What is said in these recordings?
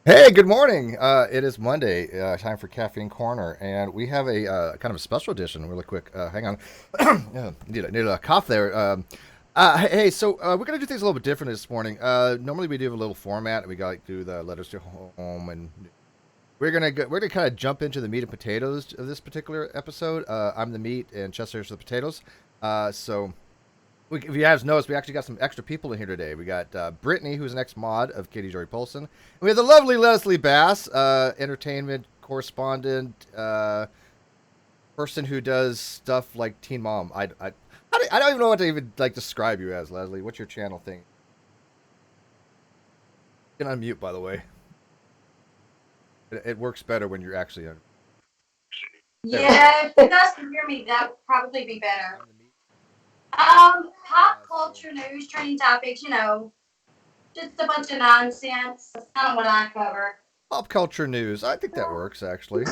Hey, good morning. It is Monday, time for Caffeine Corner, and we have a kind of a special edition. Really quick, hang on, yeah, need a cough there. Hey, so we're gonna do things a little bit different this morning. Normally we do a little format. We got like do the letters to home, and we're gonna kind of jump into the meat and potatoes of this particular episode. I'm the meat, and Chester's the potatoes. So if you guys noticed, we actually got some extra people in here today. We got Brittany, who's an ex-mod of Joy Paulson. And we have the lovely Leslie Bass, entertainment correspondent, person who does stuff like Teen Mom. I don't even know what to even like describe you as, Leslie. What's your channel thing? You can unmute, by the way. It works better when you're actually on. Yeah, if you guys can hear me, that would probably be better. Pop culture news, trending topics, just a bunch of nonsense. That's kind of what I cover. Pop culture news. I think that works actually.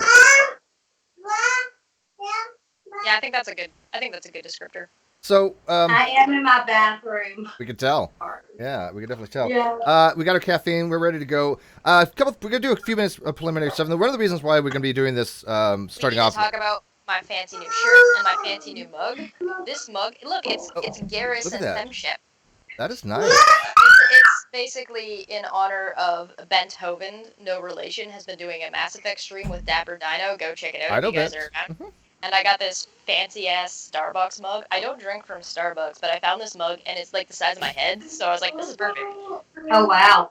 Yeah, I think that's a good descriptor. So I am in my bathroom. we can tell. Yeah, we can definitely tell. Yeah. We got our caffeine. We're ready to go. We're gonna do a few minutes of preliminary stuff. And one of the reasons why we're gonna be doing this, starting off. Talk about my fancy new shirt and my fancy new mug. This mug, look, it's Garrison Femship. That is nice. It's basically in honor of Bent Hovind, no relation, has been doing a Mass Effect stream with Dapper Dino. Go check it out if you guys are around. Mm-hmm. And I got this fancy-ass Starbucks mug. I don't drink from Starbucks, but I found this mug, and it's like the size of my head, so I was like, this is perfect. Oh, wow.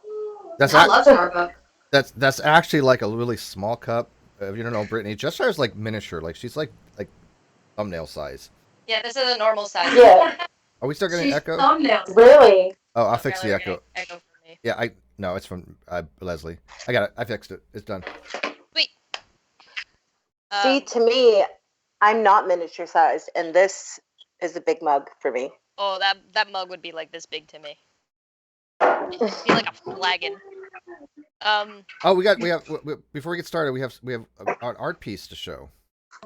I love Starbucks. That's actually like a really small cup. If you don't know Brittany, Jessica is like miniature. Like she's like thumbnail size. Yeah, this is a normal size. Yeah. Are we still getting echo? Thumbnails. Really? Oh, I'll fix the echo. Echo for me. Yeah, no, it's from Leslie. I got it. I fixed it. It's done. Sweet. See, to me, I'm not miniature sized, and this is a big mug for me. Oh, that mug would be like this big to me. It'd be like a flagon. Oh, before we get started, we have an art piece to show.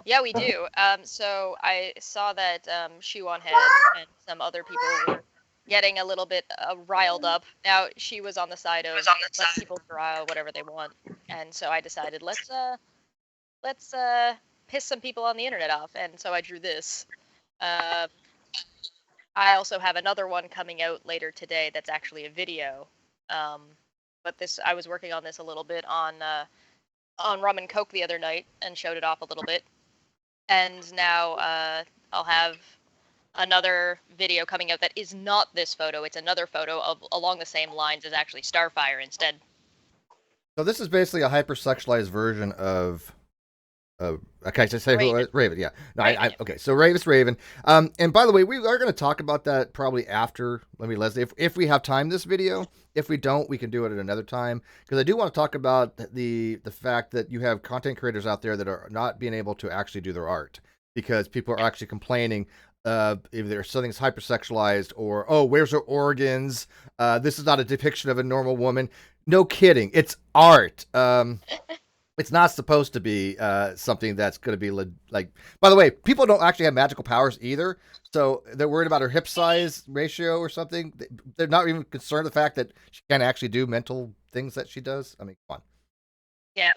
Yeah, we do. So I saw that Shuon Head and some other people were getting a little bit riled up. Now, she was on the side of let people rile whatever they want, and so I decided let's piss some people on the internet off, and so I drew this. I also have another one coming out later today that's actually a video. But I was working on this a little bit on Rum and Coke the other night and showed it off a little bit. And now I'll have another video coming out that is not this photo. It's another photo of along the same lines as actually Starfire instead. So this is basically a hypersexualized version of. Okay, so say Raven. Raven, yeah. No, Raven, okay, so Raven's Raven. And by the way, we are going to talk about that probably after. Leslie, if we have time this video. If we don't, we can do it at another time, because I do want to talk about the fact that you have content creators out there that are not being able to actually do their art because people are actually complaining if there's something's hypersexualized or, oh, where's her organs? This is not a depiction of a normal woman. No kidding, it's art. It's not supposed to be something that's going to be like. By the way, people don't actually have magical powers either, so they're worried about her hip size ratio or something. They're not even concerned with the fact that she can't actually do mental things that she does. I mean, come on. Yeah.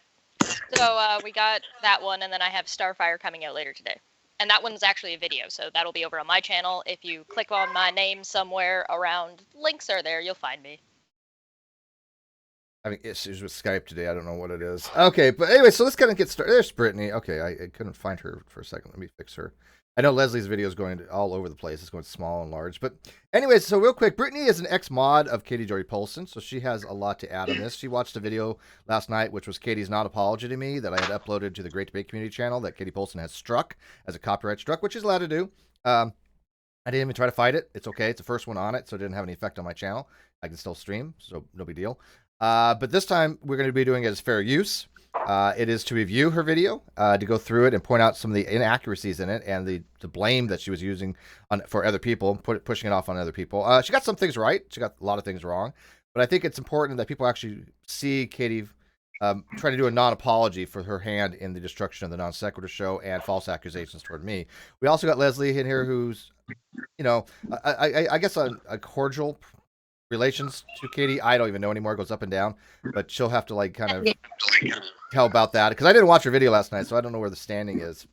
So we got that one, and then I have Starfire coming out later today, and that one's actually a video, so that'll be over on my channel. If you click on my name somewhere around, links are there. You'll find me. Having issues with Skype today. I don't know what it is. Okay, but anyway, so let's kind of get started. There's Brittany. Okay, I couldn't find her for a second. Let me fix her. I know Leslie's video is going all over the place. It's going small and large. But anyway, so real quick, Brittany is an ex-mod of Joy Paulson, so she has a lot to add on this. She watched a video last night, which was Katie's Not Apology to Me, that I had uploaded to the Great Debate Community channel that Katie Paulson has struck as a copyright struck, which she's allowed to do. I didn't even try to fight it. It's okay. It's the first one on it, so it didn't have any effect on my channel. I can still stream, so no big deal. But this time we're going to be doing it as fair use. It is to review her video, to go through it and point out some of the inaccuracies in it and the blame that she was using for other people, pushing it off on other people. She got some things right. She got a lot of things wrong. But I think it's important that people actually see Katie try to do a non-apology for her hand in the destruction of the Non Sequitur show and false accusations toward me. We also got Leslie in here, who's, I guess a cordial relations to Katie. I don't even know anymore. It goes up and down, but she'll have to kind of tell about that, because I didn't watch her video last night, so I don't know where the standing is.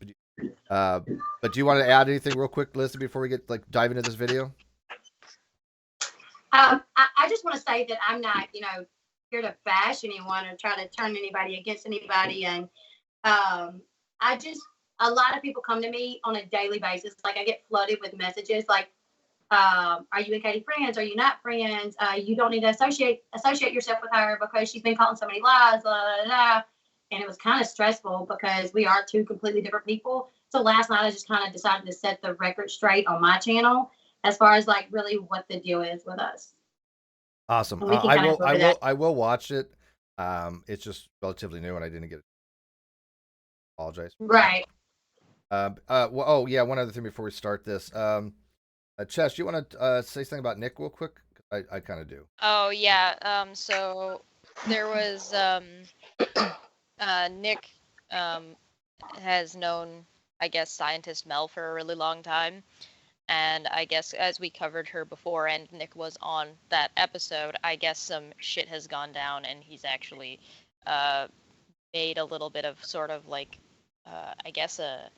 But do you want to add anything real quick, Leslie, before we get dive into this video? I just want to say that I'm not, here to bash anyone or try to turn anybody against anybody. And a lot of people come to me on a daily basis. Like, I get flooded with messages like, are you and Katie friends? Are you not friends? You don't need to associate yourself with her because she's been calling so many lies, blah, blah, blah. And it was kind of stressful because we are two completely different people. So last night I just kind of decided to set the record straight on my channel as far as really what the deal is with us. Awesome. I will watch it. It's just relatively new and I didn't get it. Apologize. Right. Oh yeah, one other thing before we start this. Chess, do you want to say something about Nick real quick? I kind of do. Oh yeah. So there was Nick has known, I guess, scientist Mel for a really long time. And I guess as we covered her before and Nick was on that episode, I guess some shit has gone down and he's actually made a little bit of sort of I guess a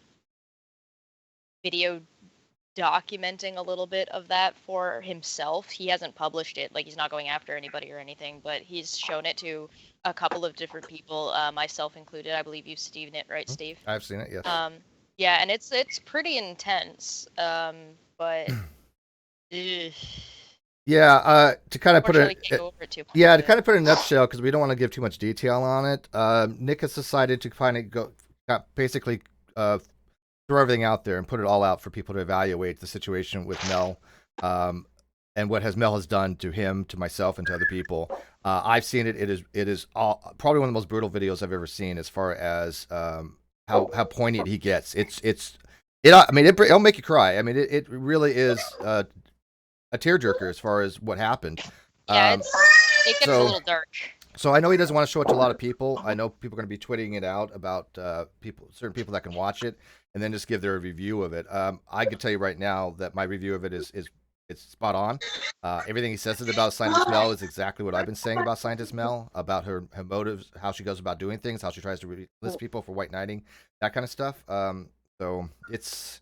video documenting a little bit of that for himself. He hasn't published it, he's not going after anybody or anything, but he's shown it to a couple of different people, myself included. I believe you've seen it, right, Steve? I've seen it, yes. Yeah, and it's pretty intense, but yeah, to kind of put it, to kind of put it in a nutshell, because we don't want to give too much detail on it. Nick has decided to kind of go basically throw everything out there and put it all out for people to evaluate the situation with Mel, and what Mel has done to him, to myself, and to other people. I've seen it. It is probably one of the most brutal videos I've ever seen, as far as how poignant he gets. It'll make you cry. I mean, it really is a tearjerker as far as what happened. Yeah, it gets a little dark. So I know he doesn't want to show it to a lot of people. I know people are going to be tweeting it out about certain people that can watch it and then just give their review of it. I can tell you right now that my review of it is it's spot on. Everything he says about Scientist Mel is exactly what I've been saying about Scientist Mel, about her motives, how she goes about doing things, how she tries to list people for white knighting, that kind of stuff. So it's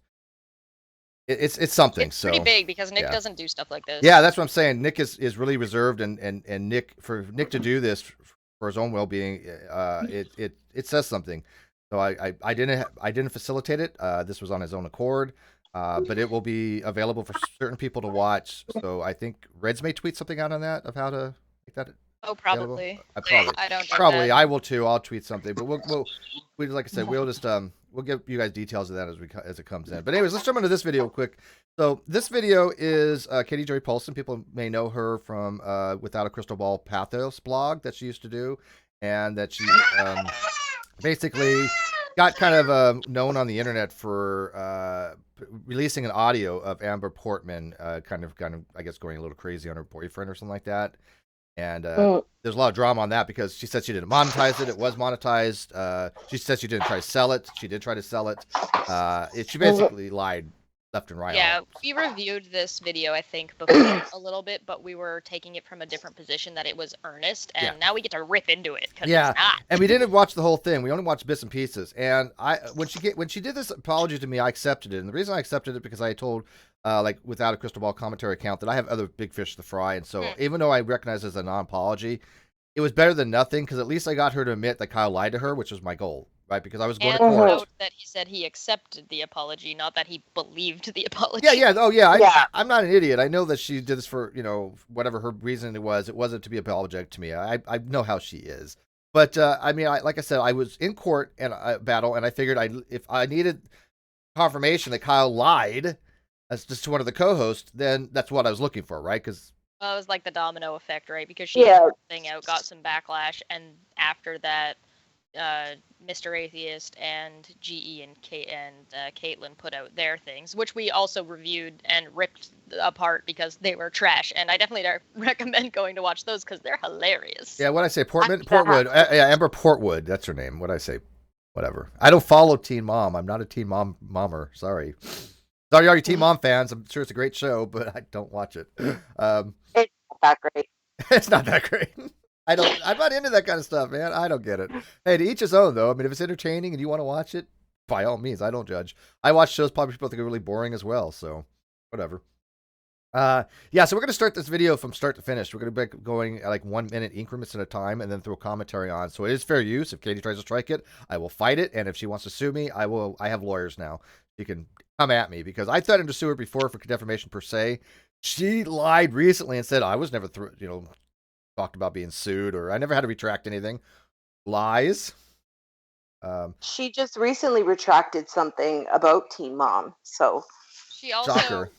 something. It's pretty big because Nick doesn't do stuff like this. Yeah, that's what I'm saying. Nick is really reserved, and Nick to do this for his own well-being, it says something. So I didn't facilitate it. This was on his own accord. But it will be available for certain people to watch. So I think Reds may tweet something out on that of how to make that. Oh, probably. I don't know. Probably I will too. I'll tweet something. But we'll like I said, we'll just we'll give you guys details of that as it comes in. But anyways, let's jump into this video quick. So this video is Katie Joy Paulson. People may know her from Without a Crystal Ball Pathos blog that she used to do, and that she basically got kind of known on the internet for releasing an audio of Amber Portman kind of I guess going a little crazy on her boyfriend or something like that. And there's a lot of drama on that because she said she didn't monetize it. It was monetized. She said she didn't try to sell it. She did try to sell it. She basically lied left and right. Yeah, we reviewed this video, I think, before a little bit, but we were taking it from a different position, that it was earnest, and now we get to rip into it. Yeah, it's not. And we didn't watch the whole thing. We only watched bits and pieces. And when she did this apology to me, I accepted it. And the reason I accepted it because I told Without a Crystal Ball commentary account that I have other big fish to fry, and so even though I recognize it as a non-apology, it was better than nothing, because at least I got her to admit that Kyle lied to her, which was my goal. Right, because I was going to court. Note that he said he accepted the apology, not that he believed the apology. Yeah. Oh, yeah. I'm not an idiot. I know that she did this for whatever her reason it was. It wasn't to be apologetic to me. I know how she is. But like I said, I was in court and battle, and I figured if I needed confirmation that Kyle lied as just to one of the co-hosts, then that's what I was looking for, right? Because it was like the domino effect, right? Because she put the thing out, got some backlash, and after that, Mr. Atheist and GE and Caitlin put out their things, which we also reviewed and ripped apart because they were trash. And I definitely recommend going to watch those because they're hilarious. Yeah, what I say, Portwood. Yeah, Amber Portwood. That's her name. What I say, whatever. I don't follow Teen Mom. I'm not a Teen Mommer. Sorry. Sorry, all you Teen Mom fans. I'm sure it's a great show, but I don't watch it. It's not that great. It's not that great. I'm not into that kind of stuff, man. I don't get it. Hey, to each his own, though. I mean, if it's entertaining and you want to watch it, by all means, I don't judge. I watch shows probably people think are really boring as well, so whatever. Yeah, so we're going to start this video from start to finish. We're going to be going at like 1 minute increments at a time and then throw commentary on. So it is fair use. If Katie tries to strike it, I will fight it. And if she wants to sue me, I will. I have lawyers now. You can come at me because I threatened to sue her before for defamation per se. She lied recently and said I was never, talked about being sued or I never had to retract anything. Lies. She just recently retracted something about Teen Mom. So she also. Shocker.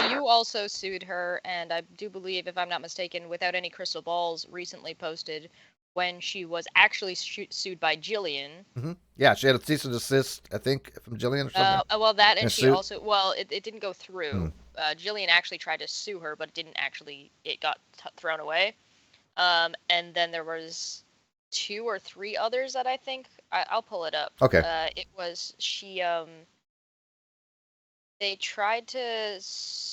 You also sued her, and I do believe, if I'm not mistaken, Without Any Crystal Balls recently posted when she was actually sued by Jillian. Mm-hmm. Yeah, she had a cease and desist, I think, from Jillian or something. Well, that, and she suit? also, it didn't go through. Jillian actually tried to sue her, but it got thrown away. And then there was 2 or 3 others that I think, I'll pull it up. Okay. It was, they tried to,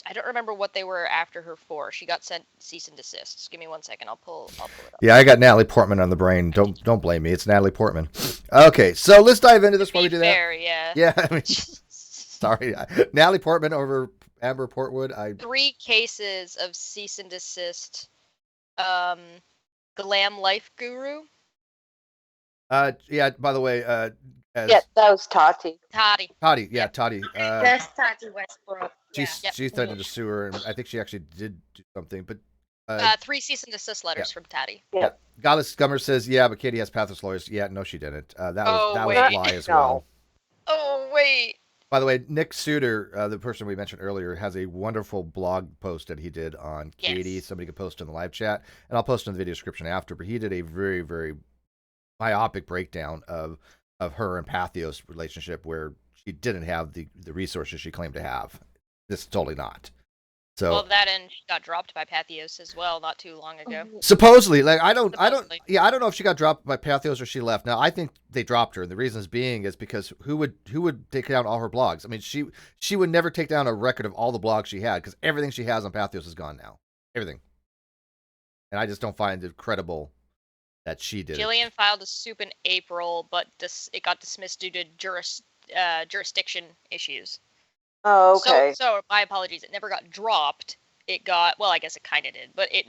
I don't remember what they were after her for. She got sent cease and desists. Give me 1 second. I'll pull it up. Yeah, I got Natalie Portman on the brain. Don't blame me. It's Natalie Portman. Okay, so let's dive into this while we do fair, that. Yeah. Yeah, I mean, sorry. Natalie Portman over Amber Portwood. 3 cases of cease and desist. Glam Life Guru. Yeah, by the way, yeah, that was Tati. Tati, yeah, Tati. That's Tati Westbrook. She threatened to sue her, and I think she actually did do something. But 3 cease and desist letters from Tati. Yeah. Goddess Scummer says, yeah, but Katie has pathos lawyers. Yeah, no, she didn't. That was a lie as well. Oh, wait. By the way, Nick Suter, the person we mentioned earlier, has a wonderful blog post that he did on Katie. Yes. Somebody could post in the live chat, and I'll post in the video description after. But he did a very, very myopic breakdown of her and Pathos' relationship where she didn't have the resources she claimed to have. This is totally not. So, well, that and she got dropped by Pathos as well not too long ago. Supposedly, like I don't know if she got dropped by Pathos or she left. Now I think they dropped her, and the reasons being is because who would take down all her blogs? I mean, she would never take down a record of all the blogs she had because everything she has on Pathos is gone now. Everything. And I just don't find it credible that she did. Jillian filed a suit in April, but it got dismissed due to jurisdiction issues. Oh, okay. So my apologies. It never got dropped. It got, well, I guess it kind of did, but it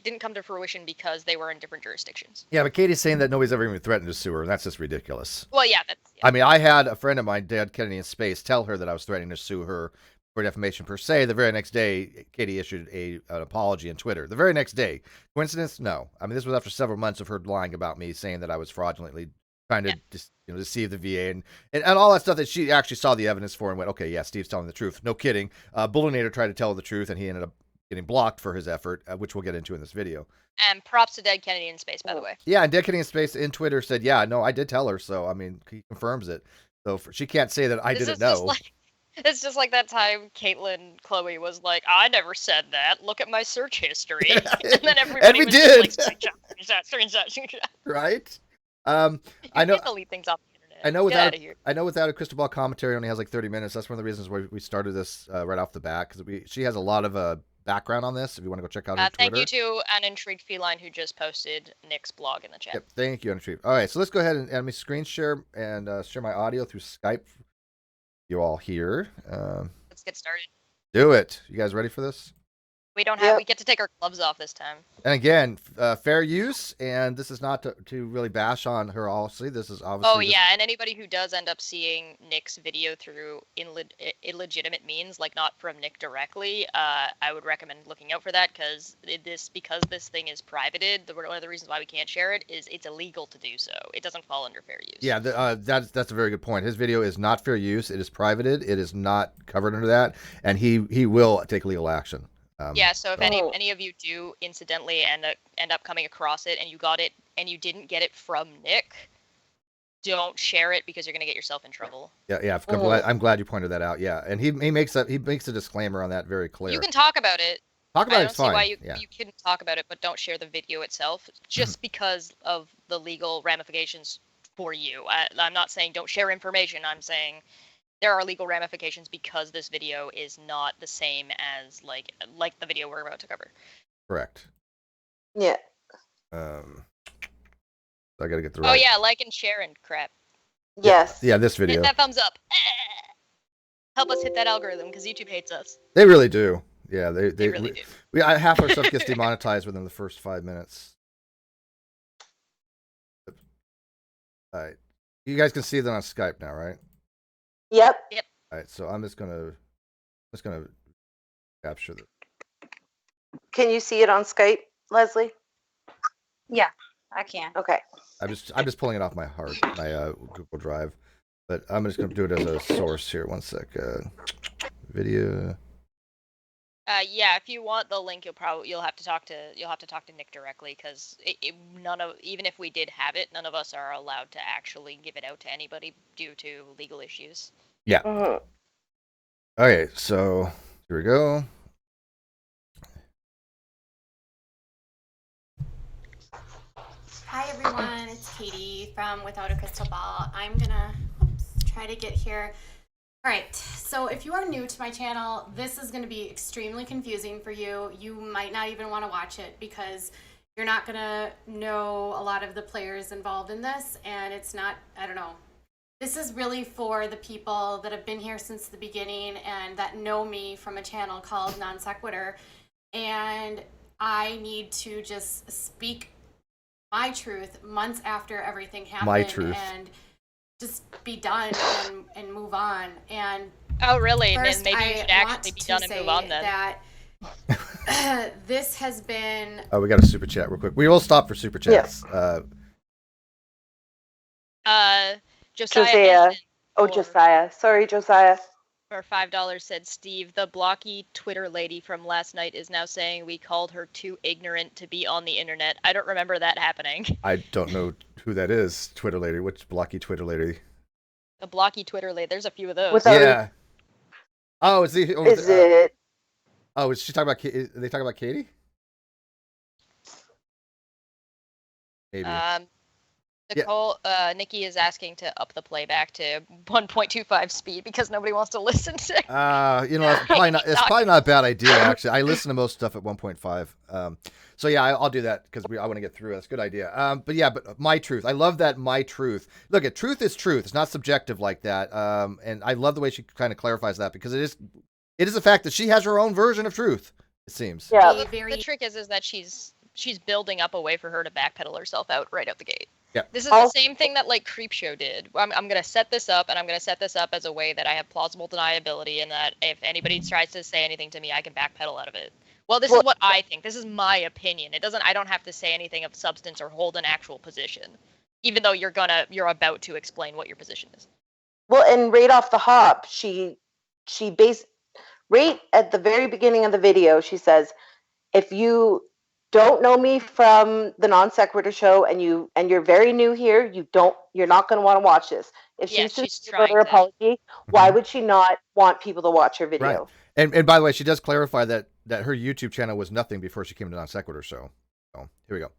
didn't come to fruition because they were in different jurisdictions. Yeah, but Katie's saying that nobody's ever even threatened to sue her, and that's just ridiculous. Well, yeah, I mean, I had a friend of mine, Dad Kennedy in Space, tell her that I was threatening to sue her for defamation per se. The very next day, Katie issued an apology on Twitter. The very next day. Coincidence? No. I mean, this was after several months of her lying about me, saying that I was fraudulently trying to deceive the VA and all that stuff that she actually saw the evidence for and went, okay, yeah, Steve's telling the truth. No kidding. Bullinator tried to tell the truth, and he ended up getting blocked for his effort, which we'll get into in this video. And props to Dead Kennedy in Space, by the way. Yeah, and Dead Kennedy in Space in Twitter said, yeah, no, I did tell her. So, I mean, he confirms it. So she can't say that I didn't know. It's just like that time Caitlin Chloe was like, I never said that. Look at my search history. And then everybody was just like, screenshot. Right? I know. Delete things off the internet. I know without a crystal ball commentary only has like 30 minutes. That's one of the reasons why we started this right off the bat, because she has a lot of background on this. If you want to go check out her Twitter. Thank you to an intrigued feline who just posted Nick's blog in the chat. Yep, thank you, intrigued. All right, so let's go ahead and let me screen share and share my audio through Skype. You all here? Let's get started. Do it. You guys ready for this? We don't have. Yep. We get to take our gloves off this time. And again, fair use, and this is not to really bash on her. Also, this is obviously. Oh yeah, and anybody who does end up seeing Nick's video through illegitimate means, like not from Nick directly, I would recommend looking out for that because this thing is privated. One of the reasons why we can't share it is it's illegal to do so. It doesn't fall under fair use. Yeah, that's a very good point. His video is not fair use. It is privated. It is not covered under that, and he will take legal action. Yeah, so if any of you do incidentally end up coming across it and you got it and you didn't get it from Nick, don't share it because you're gonna get yourself in trouble. Yeah. I'm glad you pointed that out. Yeah, and he makes a disclaimer on that very clear. You can talk about it. Talk about I it's don't see fine. why you Yeah. couldn't talk about it, but don't share the video itself, just because of the legal ramifications for you. I'm not saying don't share information. I'm saying there are legal ramifications because this video is not the same as like the video we're about to cover. Correct. Yeah. I gotta get the Oh right. yeah, like and share and crap. Yes. Yeah, this video. Hit that thumbs up. Help us hit that algorithm because YouTube hates us. They really do. Yeah, they really do. Half our stuff gets demonetized within the first 5 minutes. All right, you guys can see that on Skype now, right? Yep. All right, so I'm just gonna capture the. Can you see it on Skype, Leslie? Yeah, I can. Okay. I'm just pulling it off my Google Drive, but I'm just gonna do it as a source here. One sec. Video. Yeah, if you want the link, you'll have to talk to Nick directly because even if we did have it, none of us are allowed to actually give it out to anybody due to legal issues. Yeah. Mhm. Okay, so here we go. Hi everyone, it's Katie from Without a Crystal Ball. I'm gonna try to get here. All right, so if you are new to my channel, this is gonna be extremely confusing for you. You might not even wanna watch it because you're not gonna know a lot of the players involved in this, and it's not, I don't know. This is really for the people that have been here since the beginning and that know me from a channel called Non Sequitur, and I need to just speak my truth months after everything happened. My truth. And just be done and move on. And oh, really? first, Then maybe you should actually be done and move on then. That this has been. Oh, we got a super chat real quick. We will stop for super chats. Josiah. Henson Josiah. Sorry, Josiah. for $5 said, Steve, the blocky Twitter lady from last night is now saying we called her too ignorant to be on the internet. I don't remember that happening. I don't know who that is. Twitter lady. Which blocky Twitter lady? A blocky Twitter lady. There's a few of those. Yeah. Oh, is he? Oh, Is it? Oh, is she talking about? Are they talking about Katie? Maybe. Nicole, Nikki is asking to up the playback to 1.25 speed because nobody wants to listen to. It's probably not. It's probably not a bad idea actually. I listen to most stuff at 1.5. So yeah, I'll do that because I want to get through. That's a good idea. But my truth. I love that my truth. Look, truth is truth. It's not subjective like that. And I love the way she kind of clarifies that because it is a fact that she has her own version of truth. It seems. Yeah. Well, the trick is that she's building up a way for her to backpedal herself out the gate. Yeah. This is the same thing that like Creepshow did. I'm going to set this up, and I'm going to set this up as a way that I have plausible deniability, and that if anybody tries to say anything to me, I can backpedal out of it. Well, this is what I think. This is my opinion. I don't have to say anything of substance or hold an actual position, even though you're about to explain what your position is. Well, and right off the hop, she right at the very beginning of the video, she says, if you don't know me from the Non Sequitur show and you're very new here, you're not going to want to watch this. If she's trying her apology, why would she not want people to watch her video? Right. And by the way, she does clarify that her YouTube channel was nothing before she came to Non Sequitur show. So here we go.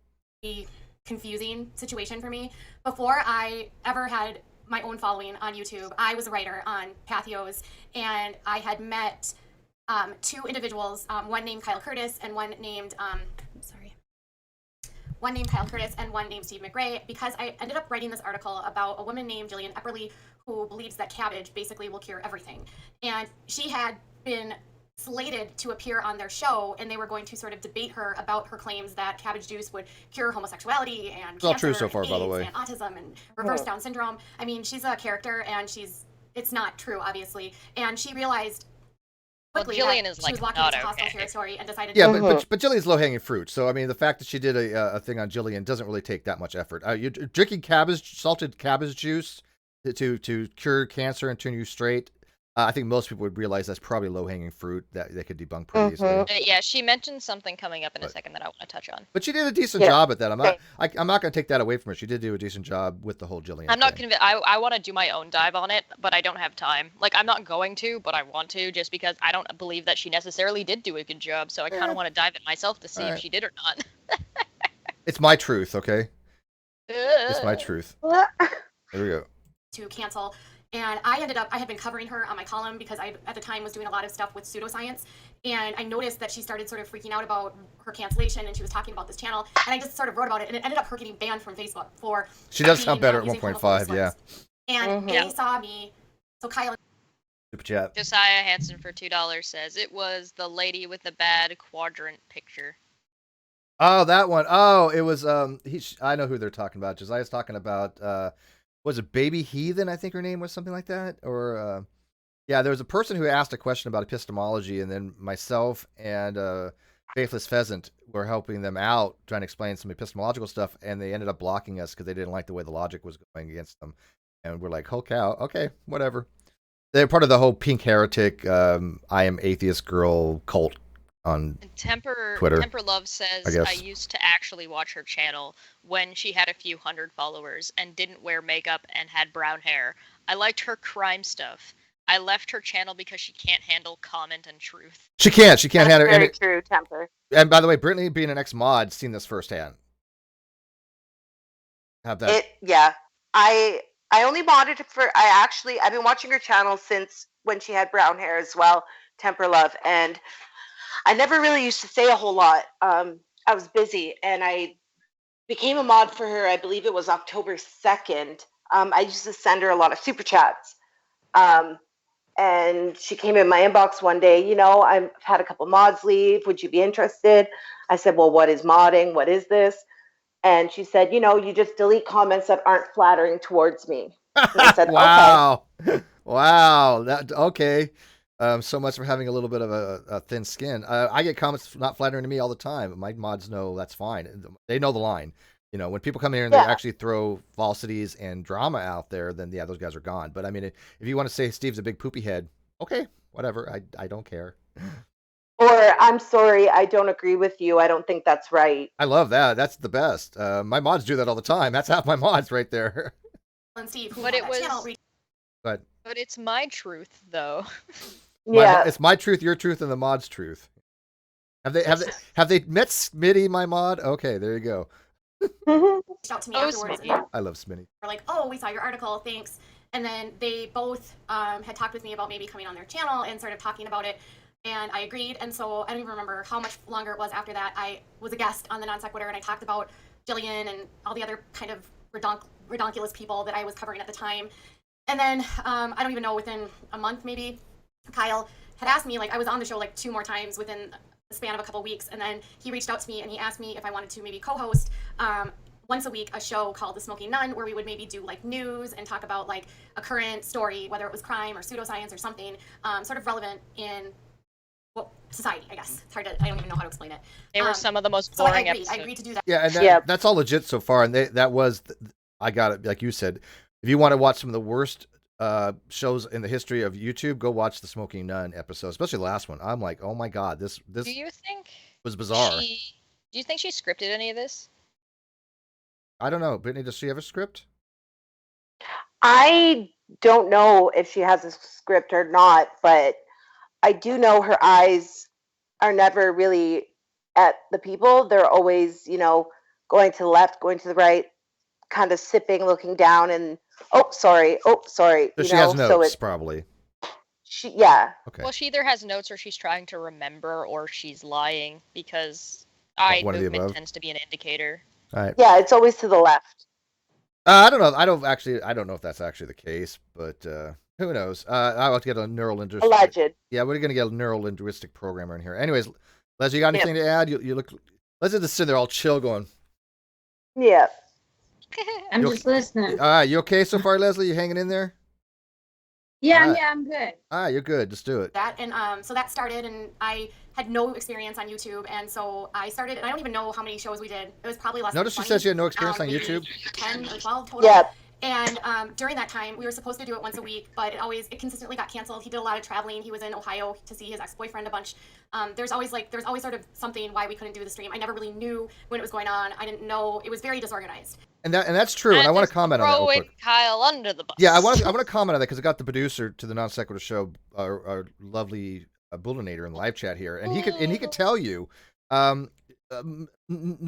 A confusing situation for me. Before I ever had my own following on YouTube, I was a writer on Pathios, and I had met two individuals, one named Kyle Curtis and one named Steve McRae, because I ended up writing this article about a woman named Jillian Epperly who believes that cabbage basically will cure everything. And she had been slated to appear on their show, and they were going to sort of debate her about her claims that cabbage juice would cure homosexuality and it's all cancer true so far, and by the AIDS way. and autism and reverse Down syndrome. I mean, she's a character, and it's not true, obviously. And she realized quickly Jillian that is she like was walking not into hostile okay. territory and decided. Yeah, but Jillian's low hanging fruit. So I mean, the fact that she did a thing on Jillian doesn't really take that much effort. You're drinking salted cabbage juice to cure cancer and turn you straight. I think most people would realize that's probably low-hanging fruit that they could debunk pretty easily. Yeah, she mentioned something coming up in a second that I want to touch on. But she did a decent job at that. I'm not going to take that away from her. She did do a decent job with the whole Jillian. I'm not thing. convinced. I want to do my own dive on it, but I don't have time. Like, I'm not going to, but I want to, just because I don't believe that she necessarily did do a good job. So I kind of want to dive it myself to see if she did or not. It's my truth, okay? It's my truth. There we go. To cancel. And I had been covering her on my column because I, at the time, was doing a lot of stuff with pseudoscience. And I noticed that she started sort of freaking out about her cancellation, and she was talking about this channel. And I just sort of wrote about it, and it ended up her getting banned from Facebook for. She does sound better at 1.5, yeah. And they saw me. So Kyle. Super chat. Josiah Hansen for $2 says it was the lady with the bad quadrant picture. Oh, that one. Oh, it was. I know who they're talking about. Josiah's talking about. Was it Baby Heathen? I think her name was something like that. Or, yeah, there was a person who asked a question about epistemology, and then myself and Faithless Pheasant were helping them out, trying to explain some epistemological stuff, and they ended up blocking us because they didn't like the way the logic was going against them. And we're like, oh cow, okay, whatever. They're part of the whole pink heretic, I am atheist girl cult on Twitter. Temper Love says I used to actually watch her channel when she had a few hundred followers and didn't wear makeup and had brown hair. I liked her crime stuff. I left her channel because she can't handle comment and truth. She can't handle it. Very true, Temper. And by the way, Brittany, being an ex-mod, seen this firsthand. Have that? I only modded for. I've been watching her channel since when she had brown hair as well, Temper Love, and I never really used to say a whole lot. I was busy, and I became a mod for her. I believe it was October 2nd. I used to send her a lot of super chats. And she came in my inbox one day, I've had a couple mods leave. Would you be interested? I said, well, what is modding? What is this? And she said, you just delete comments that aren't flattering towards me. And I said, wow. Okay. Wow. Okay. So much for having a little bit of a thin skin. I get comments not flattering to me all the time. My mods know that's fine. They know the line. When people come in here and they actually throw falsities and drama out there, then those guys are gone. But I mean, if you want to say Steve's a big poopy head, okay, whatever. I don't care. Or I'm sorry, I don't agree with you. I don't think that's right. I love that. That's the best. My mods do that all the time. That's half my mods right there. And Steve, but it was. But it's my truth, though. It's my truth, your truth, and the mod's truth. Have they met Smitty, my mod? Okay, there you go. Reached out to me afterwards. I love Smitty. We're like, oh, we saw your article, thanks. And then they both had talked with me about maybe coming on their channel and started talking about it. And I agreed. And so I don't even remember how much longer it was after that. I was a guest on the Non Sequitur, and I talked about Jillian and all the other kind of redonkulous people that I was covering at the time. And then I don't even know, within a month maybe, Kyle had asked me, I was on the show 2 more times within the span of a couple weeks, and then he reached out to me and he asked me if I wanted to maybe co-host once a week a show called The Smoking Nun, where we would maybe do news and talk about a current story, whether it was crime or pseudoscience or something sort of relevant in society, I guess. It's hard to, I don't even know how to explain it. They were some of the most boring episodes. I agreed to do that. Yeah, and that's all legit so far, and I got it, like you said. If you want to watch some of the worst shows in the history of YouTube, go watch the Smoking Nun episode, especially the last one. I'm like, oh my god, this do you think was bizarre. Do you think she scripted any of this? I don't know. Brittany, does she have a script? I don't know if she has a script or not, but I do know her eyes are never really at the people. They're always, going to the left, going to the right, kind of sipping, looking down, and oh sorry. So she has notes, probably. Okay. Well, she either has notes, or she's trying to remember, or she's lying, because eye movement tends to be an indicator. All right. Yeah, it's always to the left. I don't know. I don't know if that's actually the case, but who knows? I'll have to get a neurolinguistic. Alleged. Yeah, we're gonna get a neurolinguistic programmer in here. Anyways, Leslie, you got anything to add? You look. Leslie's just sitting there all chill, going. Yeah. I'm just listening. All right, you okay so far, Leslie? You hanging in there? Yeah, I'm good. All right, you're good. Just do it. So that started, and I had no experience on YouTube, and so I started, and I don't even know how many shows we did. It was probably less Notice than 20. she says she had no experience on YouTube. 10 or 12 total. Yeah. And during that time, we were supposed to do it once a week, but it consistently got canceled. He did a lot of traveling. He was in Ohio to see his ex-boyfriend a bunch. There's always sort of something why we couldn't do the stream. I never really knew when it was going on. I didn't know. It was very disorganized. And that's true. And I want to comment on that real quick. Kyle under the bus. Yeah, I want to comment on that because I got the producer to the Non Sequitur show, our lovely Bullinator in the live chat here, and he could tell you.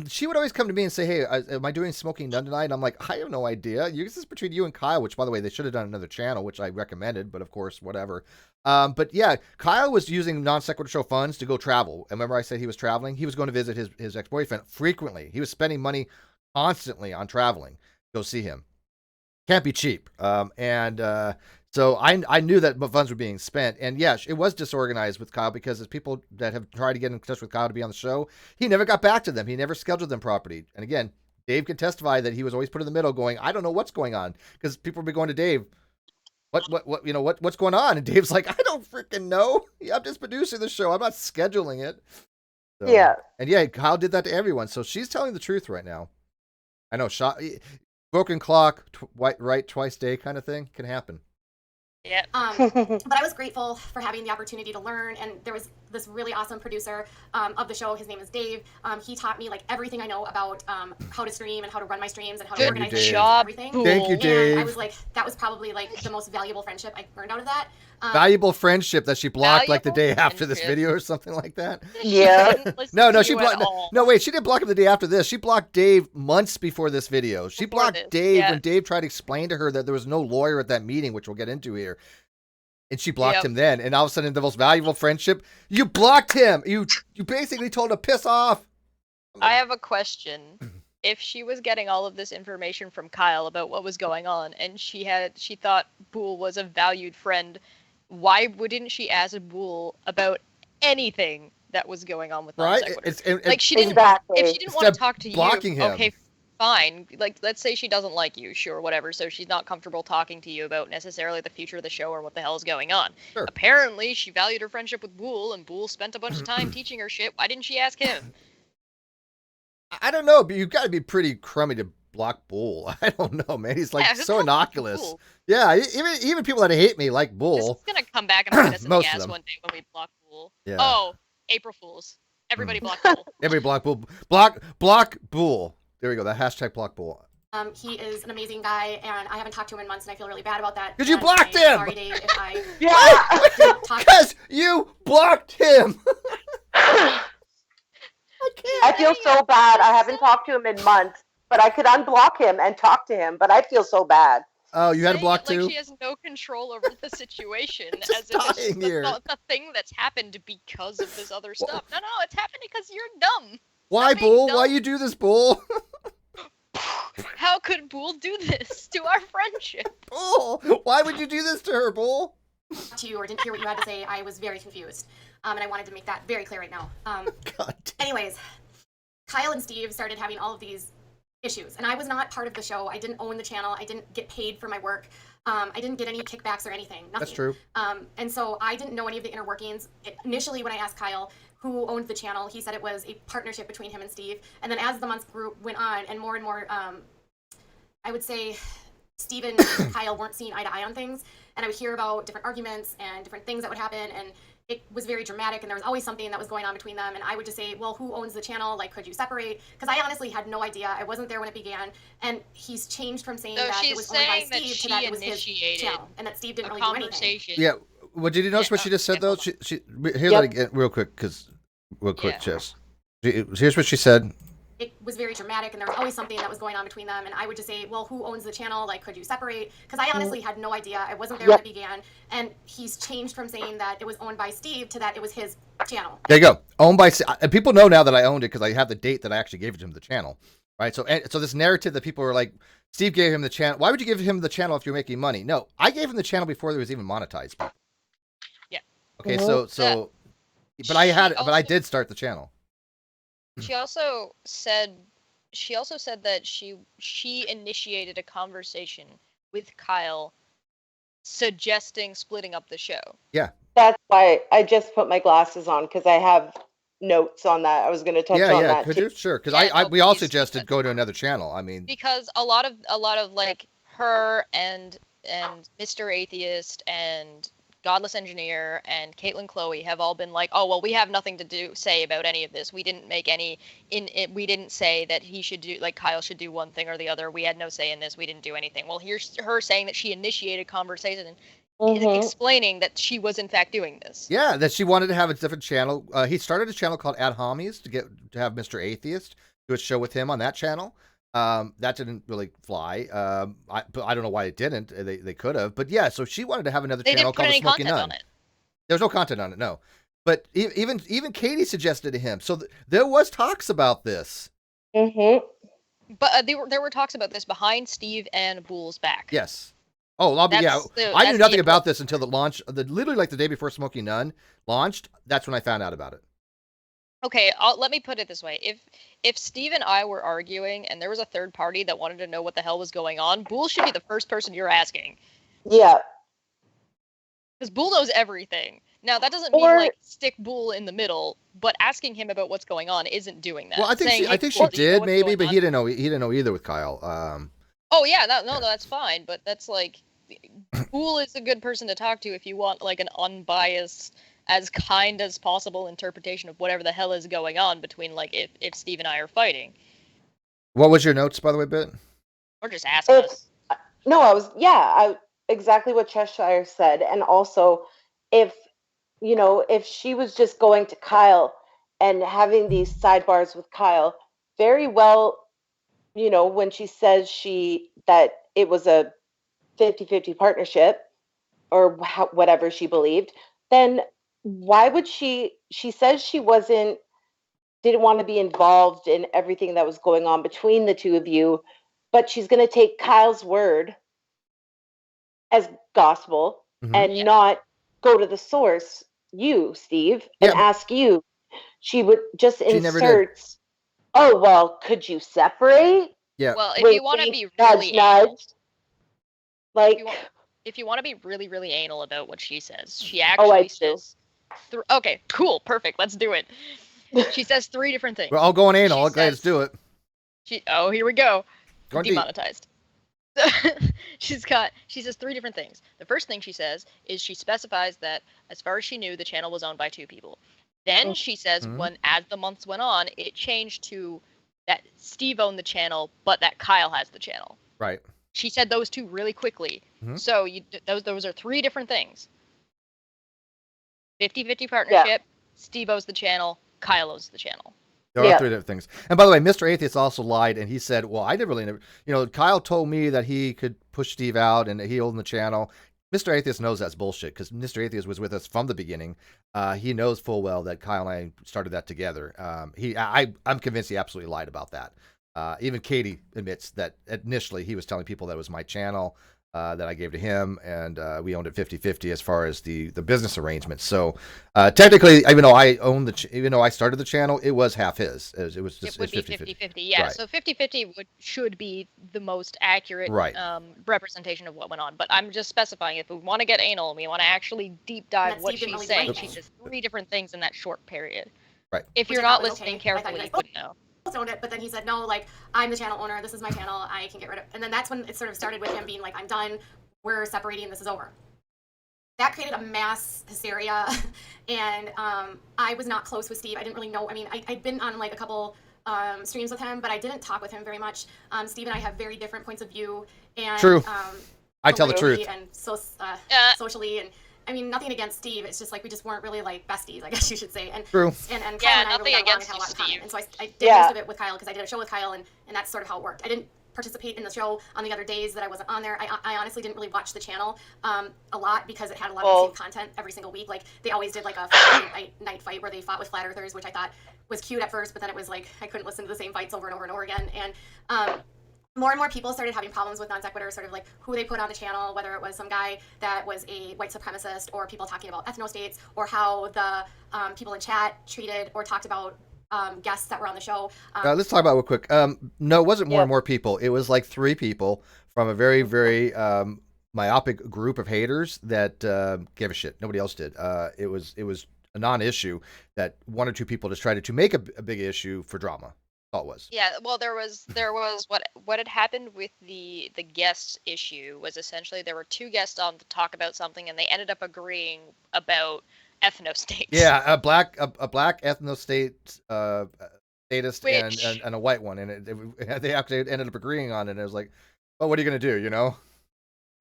She would always come to me and say, "Hey, am I doing Smoking None tonight?" And I'm like, "I have no idea. This is between you and Kyle." Which, by the way, they should have done another channel, which I recommended, but of course, whatever. But yeah, Kyle was using Non Sequitur show funds to go travel. Remember, I said he was traveling. He was going to visit his ex-boyfriend frequently. He was spending money constantly on traveling to go see him. Can't be cheap. So I knew that funds were being spent, and yes, it was disorganized with Kyle because as people that have tried to get in touch with Kyle to be on the show, he never got back to them. He never scheduled them properly. And again, Dave can testify that he was always put in the middle, going, "I don't know what's going on," because people would be going to Dave, what's going on? And Dave's like, "I don't freaking know. I'm just producing the show. I'm not scheduling it." So, yeah. And yeah, Kyle did that to everyone. So she's telling the truth right now. I know, broken clock, right twice day kind of thing can happen. Yeah. But I was grateful for having the opportunity to learn, and there was this really awesome producer of the show. His name is Dave. He taught me like everything I know about how to stream and how to run my streams and how to organize my streams and everything. Thank you, Dave. And I was like, that was probably like the most valuable friendship I learned out of that. Valuable friendship that she blocked like the day after this video or something like that. Yeah. No, she blocked. No, wait, she didn't block him the day after this. She blocked Dave months before this video. She blocked Dave when Dave tried to explain to her that there was no lawyer at that meeting, which we'll get into here. And she blocked him then. And all of a sudden, the most valuable friendship, you blocked him. You basically told him to piss off. I have a question. If she was getting all of this information from Kyle about what was going on, and she thought Boole was a valued friend, why wouldn't she ask Boole about anything that was going on with Non Sequitur? Like she didn't. Exactly. If she didn't want to talk to you, him. okay, fine. Like let's say she doesn't like you, sure, whatever. So she's not comfortable talking to you about necessarily the future of the show or what the hell is going on. Sure. Apparently, she valued her friendship with Boole, and Boole spent a bunch of time teaching her shit. Why didn't she ask him? I don't know, but you've got to be pretty crummy to block Boole. I don't know, man. He's like so innocuous. Boole? Yeah, even people that hate me like Boole. This is gonna come back and bite us in the ass one day when we block Boole. Yeah. Oh, April Fools! Everybody block Boole. Everybody block Boole. Block Boole. There we go. That hashtag block Boole. He is an amazing guy, and I haven't talked to him in months, and I feel really bad about that. Because you blocked him. Sorry, Dave, if I because you blocked him. I feel so bad. I haven't talked to him in months, but I could unblock him and talk to him, but I feel so bad. Oh, you had to block too? Like she has no control over the situation, as if it's the thing that's happened because of this other stuff. No, it's happened because you're dumb. Why, Boole? Why you do this, Boole? How could Boole do this to our friendship? Boole, why would you do this to her, Boole? To you or didn't hear what you had to say, I was very confused. And I wanted to make that very clear right now. Anyways, Kyle and Steve started having all of these issues, and I was not part of the show. I didn't own the channel. I didn't get paid for my work. I didn't get any kickbacks or anything. Nothing. That's true. And so I didn't know any of the inner workings. Initially, when I asked Kyle who owned the channel, he said it was a partnership between him and Steve. And then as the months went on, and more, I would say Steve and Kyle weren't seeing eye to eye on things. And I would hear about different arguments and different things that would happen. And it was very dramatic, and there was always something that was going on between them. And I would just say, well, who owns the channel? Like, could you separate? Because I honestly had no idea. I wasn't there when it began. And he's changed from saying that it was owned by Steve to that it was his channel, and that Steve didn't really do anything. Yeah. Well, did you notice what she just said, though? She hear that again real quick, Jess. Here's what she said. It was very dramatic, and there was always something that was going on between them. And I would just say, well, who owns the channel? Like, could you separate? Because I honestly had no idea. I wasn't there when it began. And he's changed from saying that it was owned by Steve to that it was his channel. There you go. Owned by and people know now that I owned it because I have the date that I actually gave it to him, the channel. Right? So this narrative that people are like, Steve gave him the channel. Why would you give him the channel if you're making money? No, I gave him the channel before it was even monetized. Yeah. Okay, but I did start the channel. She also said that she initiated a conversation with Kyle suggesting splitting up the show. Yeah. That's why I just put my glasses on, because I have notes on that. I was going to touch on that too. Sure, because we all suggested go to another channel. I mean, because a lot of like her and Mr. Atheist and Godless Engineer and Caitlin Chloe have all been like, oh well, we have nothing to say about any of this. We didn't make any we didn't say that he should do, like, Kyle should do one thing or the other. We had no say in this. We didn't do anything. Well, here's her saying that she initiated conversation and explaining that she was in fact doing this. Yeah, that she wanted to have a different channel. He started a channel called Ad Homies to have Mr. Atheist do a show with him on that channel. That didn't really fly. But I don't know why it didn't. They could have. But yeah, so she wanted to have another channel called The Smoking Nun. There's no content on it, no. But even Katie suggested to him. So there was talks about this. But there were talks about this behind Steve and Bull's back. Yes. Oh, I knew nothing about this until the launch. Literally like the day before Smoking Nun launched. That's when I found out about it. Okay, let me put it this way. If Steve and I were arguing and there was a third party that wanted to know what the hell was going on, Bull should be the first person you're asking. Yeah. Because Bull knows everything. Now, that doesn't mean, like, stick Bull in the middle, but asking him about what's going on isn't doing that. Well, I think she did, maybe, but he didn't know either with Kyle. Oh, yeah, no, that's fine, but that's, like, Bull is a good person to talk to if you want, like, an unbiased, as kind as possible interpretation of whatever the hell is going on between, like, if Steve and I are fighting. What was your notes, by the way, Bit? Or just asking us. No, exactly what Cheshire said. And also, if she was just going to Kyle and having these sidebars with Kyle, very well, when she says that it was a 50-50 partnership or whatever she believed, then why would she says she didn't want to be involved in everything that was going on between the two of you, but she's going to take Kyle's word as gospel and not go to the source, you, Steve, and ask you. She would just insert, oh, well, could you separate? Yeah. Well, if you want to be really anal, if you want to be really, really anal about what she says, she actually says, okay, cool, perfect, let's do it. She says 3 different things. We're all going anal. Okay, let's do it. Here we go. Demonetized. She says 3 different things. The first thing she says is she specifies that as far as she knew, the channel was owned by 2 people. Then she says as the months went on, it changed to that Steve owned the channel, but that Kyle has the channel. Right. She said those 2 really quickly. So those are 3 different things. 50-50 partnership, Steve owns the channel, Kyle owns the channel. There are 3 different things. And by the way, Mr. Atheist also lied, and he said, well, I didn't really Kyle told me that he could push Steve out and he owned the channel. Mr. Atheist knows that's bullshit because Mr. Atheist was with us from the beginning. He knows full well that Kyle and I started that together. I'm convinced he absolutely lied about that. Even Katie admits that initially he was telling people that it was my channel that I gave to him, and we owned it 50-50 as far as the business arrangement. So technically, even though I started the channel, it was half his. It was just 50-50. Yeah, right. So 50-50 should be the most accurate representation of what went on. But I'm just specifying, if we want to get anal and we want to actually deep dive what she's saying, she says 3 different things in that short period. Right. If you're not listening carefully, you wouldn't know. Owned it, but then he said, no, like, I'm the channel owner, this is my channel, I can get rid of it. And then that's when it sort of started with him being like, I'm done, we're separating, this is over. That created a mass hysteria. And I was not close with Steve. I didn't really know. I mean, I'd been on like a couple streams with him, but I didn't talk with him very much. Steve and I have very different points of view. And true. I tell the truth. And socially, and I mean, nothing against Steve. It's just like we just weren't really like besties, I guess you should say. And true. And Kyle yeah, and I nothing really got against along and had a lot in common. And so I did most of it with Kyle because I did a show with Kyle, and that's sort of how it worked. I didn't participate in the show on the other days that I wasn't on there. I honestly didn't really watch the channel a lot because it had a lot of the same content every single week. Like they always did like a night fight where they fought with flat earthers, which I thought was cute at first, but then it was like I couldn't listen to the same fights over and over and over again. And more and more people started having problems with non sequitur, sort of like who they put on the channel, whether it was some guy that was a white supremacist or people talking about ethno-states or how the people in chat treated or talked about guests that were on the show. Let's talk about it real quick. No, it wasn't more and more people. It was like 3 people from a very, very myopic group of haters that gave a shit. Nobody else did. It was a non-issue that 1 or 2 people just tried to make a big issue for drama. All it was. Yeah, well, there was what had happened with the guest issue was essentially there were two guests on to talk about something, and they ended up agreeing about ethnostates. Yeah, a black ethnostate statist Which- and a white one, and they actually ended up agreeing on it. And it was like, well, what are you gonna do? You know,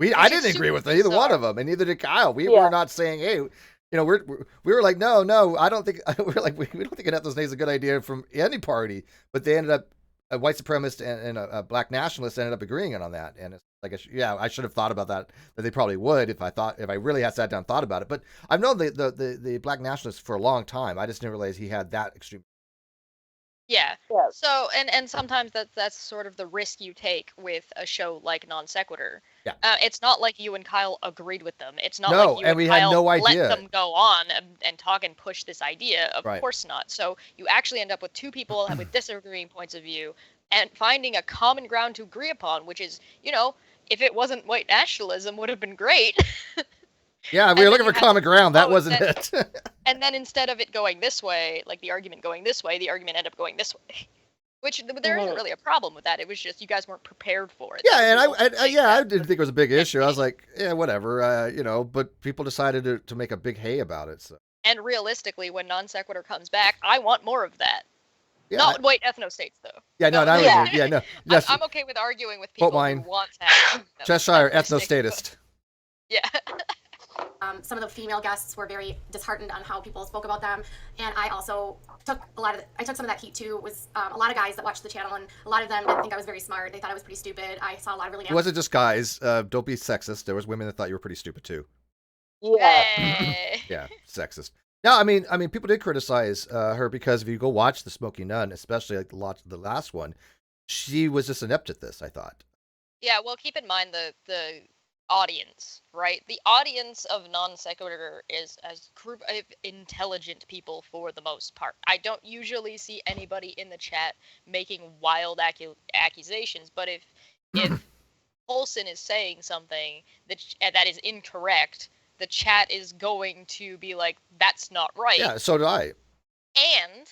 I is didn't agree super with either one bizarre. of them, and neither did Kyle. We Yeah. were not saying, hey, you know, we were like, no, I don't think we don't think an ethnostate is a good idea from any party. But they ended up a white supremacist and a black nationalist ended up agreeing on that, and it's like, I should have thought about that they probably would if I really had sat down and thought about it. But I've known the black nationalist for a long time. I just didn't realize he had that extreme. Yeah. Yeah. So and sometimes that's sort of the risk you take with a show like Non Sequitur. Yeah. It's not like you and Kyle agreed with them. It's not No, like you and and we had Kyle no let idea. them go on and talk and push this idea. Of Right. course not. So you actually end up with two people with disagreeing points of view and finding a common ground to agree upon, which is, you know, if it wasn't white nationalism, would have been great. Yeah, we And were then looking you for had- common ground. That oh, wasn't then- it. And then instead of it going this way, like the argument going this way, the argument ended up going this way. Which there isn't really a problem with that. It was just you guys weren't prepared for it. Yeah, and That's the only thing I that- didn't think it was a big issue. I was like, yeah, whatever, you know. But people decided to make a big hay about it. So And realistically, when Non Sequitur comes back, I want more of that. yeah, Not white ethnostates, though. yeah, no, no, I yeah. would agree. Yeah, no, yes, I'm okay with arguing with Quote people mine. who want to have Cheshire ethnostate, ethnostatist. Yeah. Some of the female guests were very disheartened on how people spoke about them, and I also took some of that heat too. Was a lot of guys that watched the channel, and a lot of them didn't think I was very smart. They thought I was pretty stupid. I saw a lot of really. It wasn't just guys. Don't be sexist. There was women that thought you were pretty stupid too. Yeah. Hey. Yeah, sexist. No, I mean, people did criticize her because if you go watch the Smoking Nun, especially like the last one, she was just inept at this. I thought. Yeah, well, keep in mind the audience, right? The audience of Non Sequitur is a group of intelligent people for the most part. I don't usually see anybody in the chat making wild accusations, but if Paulson is saying something that is incorrect, the chat is going to be like, that's not right. Yeah, so did I. And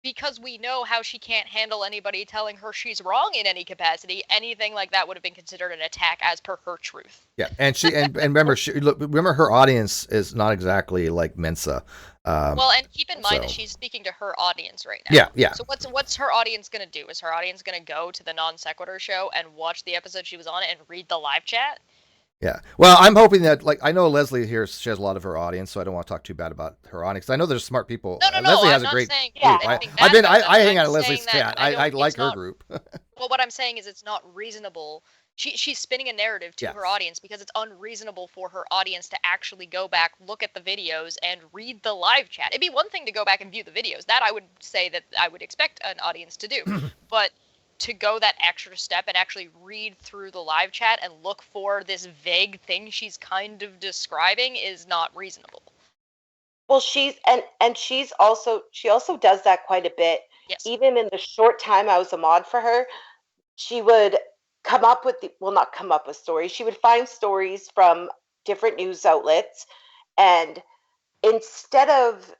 because we know how she can't handle anybody telling her she's wrong in any capacity, anything like that would have been considered an attack as per her truth. Yeah, and and remember, remember her audience is not exactly like Mensa. Well, and keep in mind that so- she's speaking to her audience right now. Yeah, yeah. So what's her audience gonna do? Is her audience gonna go to the Non Sequitur show and watch the episode she was on and read the live chat? Yeah. Well, I'm hoping that, like, I know Leslie here, she has a lot of her audience, so I don't want to talk too bad about her audience. I know there's smart people. No, Leslie I'm has a not great saying group. anything I've bad been, about I them. hang out I'm at Leslie's saying chat. that I it's like her not- group. Well, what I'm saying is it's not reasonable. She's spinning a narrative to Yes. her audience because it's unreasonable for her audience to actually go back, look at the videos, and read the live chat. It'd be one thing to go back and view the videos. That I would say that I would expect an audience to do. But to go that extra step and actually read through the live chat and look for this vague thing she's kind of describing is not reasonable. Well, she also does that quite a bit. Yes. Even in the short time I was a mod for her, she would not come up with stories. She would find stories from different news outlets, and instead of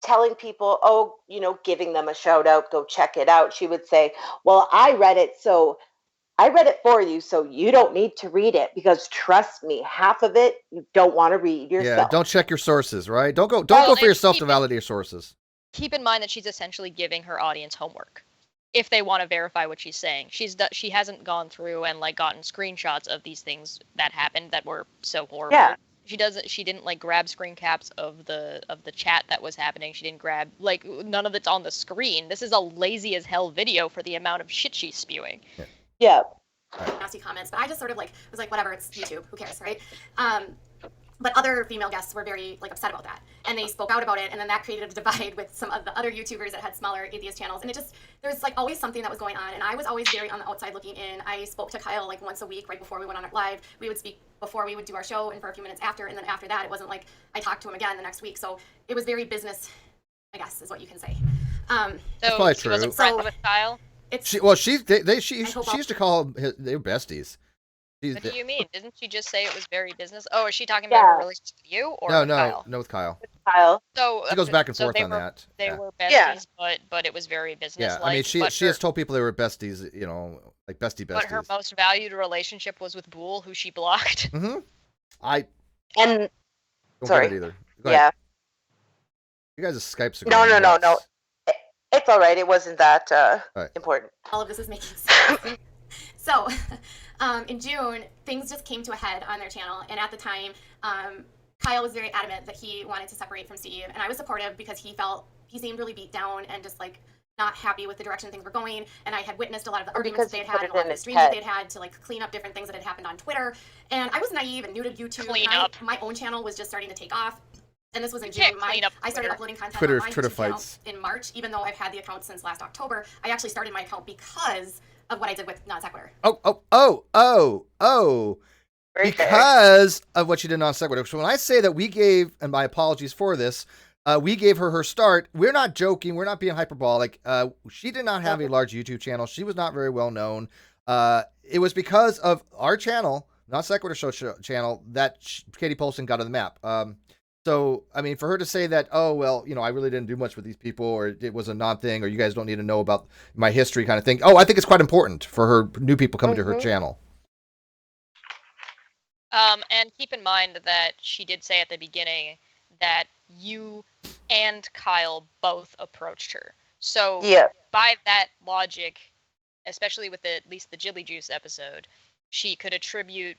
telling people, oh, giving them a shout out, go check it out, she would say, well, I read it for you, so you don't need to read it, because trust me, half of it you don't want to read yourself. Yeah, don't check your sources, right? Don't go Well, go for and yourself to keep it- validate your sources. Keep in mind that she's essentially giving her audience homework if they want to verify what she's saying. She hasn't gone through and like gotten screenshots of these things that happened that were so horrible. Yeah. She didn't like grab screen caps of the chat that was happening. She didn't grab, like, none of it's on the screen. This is a lazy as hell video for the amount of shit she's spewing. Yeah. nasty comments, but I just sort of was like, whatever, it's YouTube, who cares, right? But other female guests were very upset about that, and they spoke out about it, and then that created a divide with some of the other YouTubers that had smaller atheist channels, and there's always something that was going on, and I was always very on the outside looking in. I spoke to Kyle once a week right before we went on it live. We would speak before we would do our show, and for a few minutes after, and then after that, it wasn't like I talked to him again the next week. So it was very business, I guess, is what you can say. So probably she wasn't true. friends So- with Kyle. It's She used to call them they were besties. What do you mean? Didn't she just say it was very business? Oh, is she talking about her relationship with you or with Kyle? No, with Kyle. Kyle. So She goes back and forth on that. They were besties, but it was very business. Yeah, I mean, she has told people they were besties, you know, like besties. But her most valued relationship was with Boole, who she blocked. Mm-hmm. And don't sorry. get it either. Yeah. You guys' Skypes are no. It's all right. It wasn't that important. All of this is making sense. So, in June, things just came to a head on their channel, and at the time, Kyle was very adamant that he wanted to separate from Steve, and I was supportive because he seemed really beat down and just like not happy with the direction things were going, and I had witnessed a lot of the arguments they had, and a lot of the streams they had to like clean up different things that had happened on Twitter, and I was naive and new to YouTube. My own channel was just starting to take off. And this was in June. I started uploading content on my Twitter fights in March, even though I've had the account since last October. I actually started my account because of what I did with Non Sequitur. Because of what she did Non Sequitur. So when I say that we gave, and my apologies for this, we gave her start, we're not joking. We're not being hyperbolic. She did not have a large YouTube channel. She was not very well known. It was because of our channel, Non Sequitur Show channel, that Katie Paulson got on the map. So, I mean, for her to say that, oh, well, you know, I really didn't do much with these people, or it was a non-thing, or you guys don't need to know about my history kind of thing. Oh, I think it's quite important for her new people coming to her channel. And keep in mind that she did say at the beginning that you and Kyle both approached her. So by that logic, especially with at least the Jilly Juice episode, she could attribute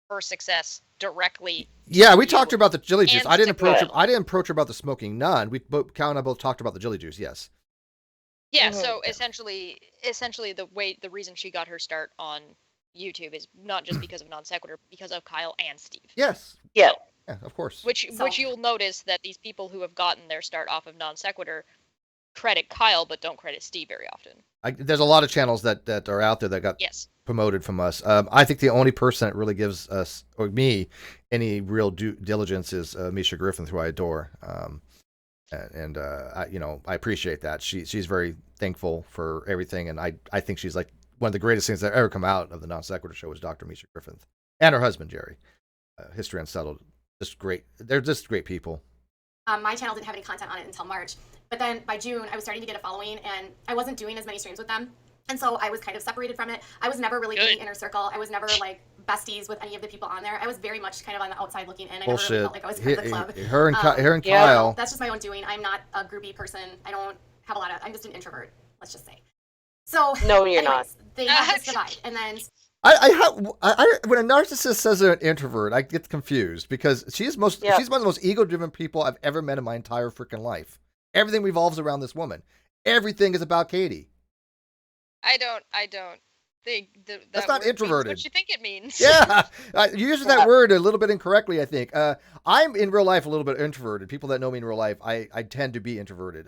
her success directly. Yeah, we talked about the Jilly Juice. I didn't approach her about the smoking none. Cal and I both talked about the Jilly Juice. Yes. Yeah. So essentially, the reason she got her start on YouTube is not just because of Non Sequitur, because of Kyle and Steve. Yes. Yeah. Yeah, of course. Which you'll notice that these people who have gotten their start off of Non Sequitur credit Kyle, but don't credit Steve very often. There's a lot of channels that are out there that got promoted from us. I think the only person that really gives us, or me, any real due diligence is Misha Griffin, who I adore. I appreciate that. She's very thankful for everything, and I think she's like one of the greatest things that ever come out of the Non Sequitur Show was Dr. Misha Griffin and her husband Jerry. History Unsettled, just great. They're just great people. My channel didn't have any content on it until March, but then by June I was starting to get a following, and I wasn't doing as many streams with them, and so I was kind of separated from it. I was never really in the inner circle. I was never like besties with any of the people on there. I was very much kind of on the outside looking in. I never really felt like I was part of the club. Her and Kyle. That's just my own doing. I'm not a groupie person. I don't have a lot of. I'm just an introvert. Let's just say. So no, you're not. They have this divide, and then. When a narcissist says they're an introvert, I get confused because she's one of the most ego-driven people I've ever met in my entire freaking life. Everything revolves around this woman. Everything is about Katie. I don't think that's not introverted. What you think it means? Yeah, you're using that word a little bit incorrectly. I think I'm in real life a little bit introverted. People that know me in real life, I tend to be introverted.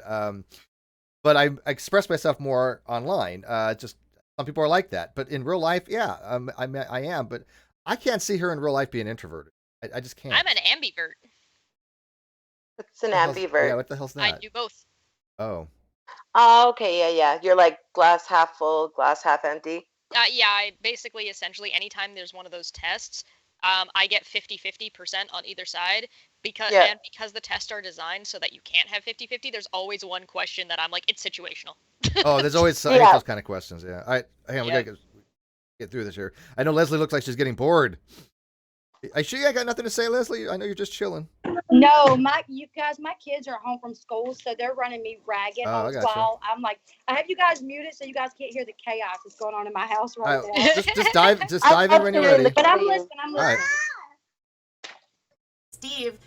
But I express myself more online. Just. Some people are like that, but in real life, I am, but I can't see her in real life being introverted. I just can't. I'm an ambivert. It's an ambivert. Yeah, what the hell's that? I do both. Oh. Oh, okay, yeah. You're like glass half full, glass half empty. I basically, essentially, anytime there's one of those tests, I get 50% on either side because the tests are designed so that you can't have 50-50. There's always one question that I'm like, it's situational. Oh, there's always I hate those kind of questions. Yeah. All right, hang on, we gotta get through this here. I know Leslie looks like she's getting bored. I sure I got nothing to say, Leslie. I know you're just chilling. No, my kids are home from school, so they're running me ragged while I'm like, I have you guys muted so you guys can't hear the chaos that's going on in my house right now. Just dive in when you're ready. But I'm listening. Right. Steve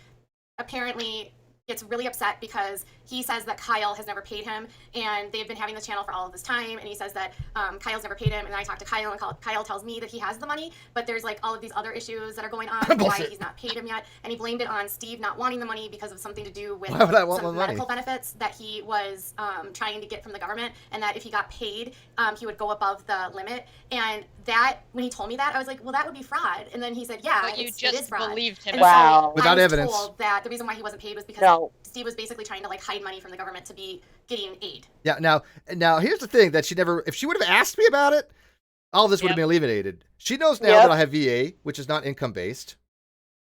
apparently gets really upset because he says that Kyle has never paid him, and they've been having this channel for all of this time, and he says that Kyle's never paid him, and then I talked to Kyle, and Kyle tells me that he has the money, but there's like all of these other issues that are going on, why he's not paid him yet, and he blamed it on Steve not wanting the money because of something to do with some medical benefits that he was trying to get from the government, and that if he got paid, he would go above the limit, and that, when he told me that, I was like, well, that would be fraud, and then he said, yeah, but it is fraud. Believed him. And wow. So without evidence. Told that the reason why he wasn't paid was because Steve was basically trying to like hide money from the government to be getting aid. Yeah. Now here's the thing that if she would have asked me about it, all this would have been eliminated. She knows now that I have VA, which is not income based.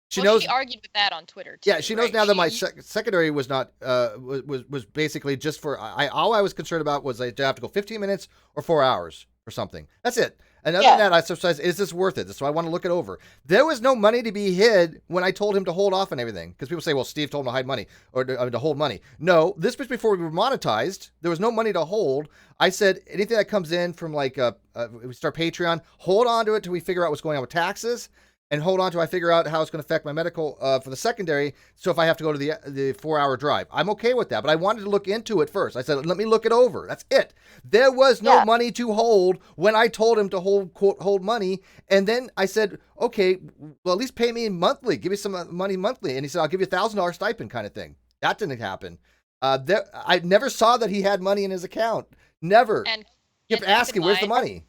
She knows. She argued with that on Twitter too. Yeah, she knows now that my secondary was not was basically just for all I was concerned about was I have to go 15 minutes or 4 hours or something. That's it. And other than that, I exercise, is this worth it? So I want to look it over. There was no money to be hid when I told him to hold off on everything. Because people say, well, Steve told him to hide money or to hold money. No, this was before we were monetized. There was no money to hold. I said, anything that comes in from like, we start Patreon, hold on to it till we figure out what's going on with taxes. And hold on till I figure out how it's going to affect my medical for the secondary. So if I have to go to the 4-hour drive, I'm okay with that. But I wanted to look into it first. I said, let me look it over. That's it. There was no money to hold when I told him to hold money. And then I said, okay, well, at least pay me monthly. Give me some money monthly. And he said, I'll give you $1,000 stipend kind of thing. That didn't happen. I never saw that he had money in his account. Never. And kept asking, where's the money?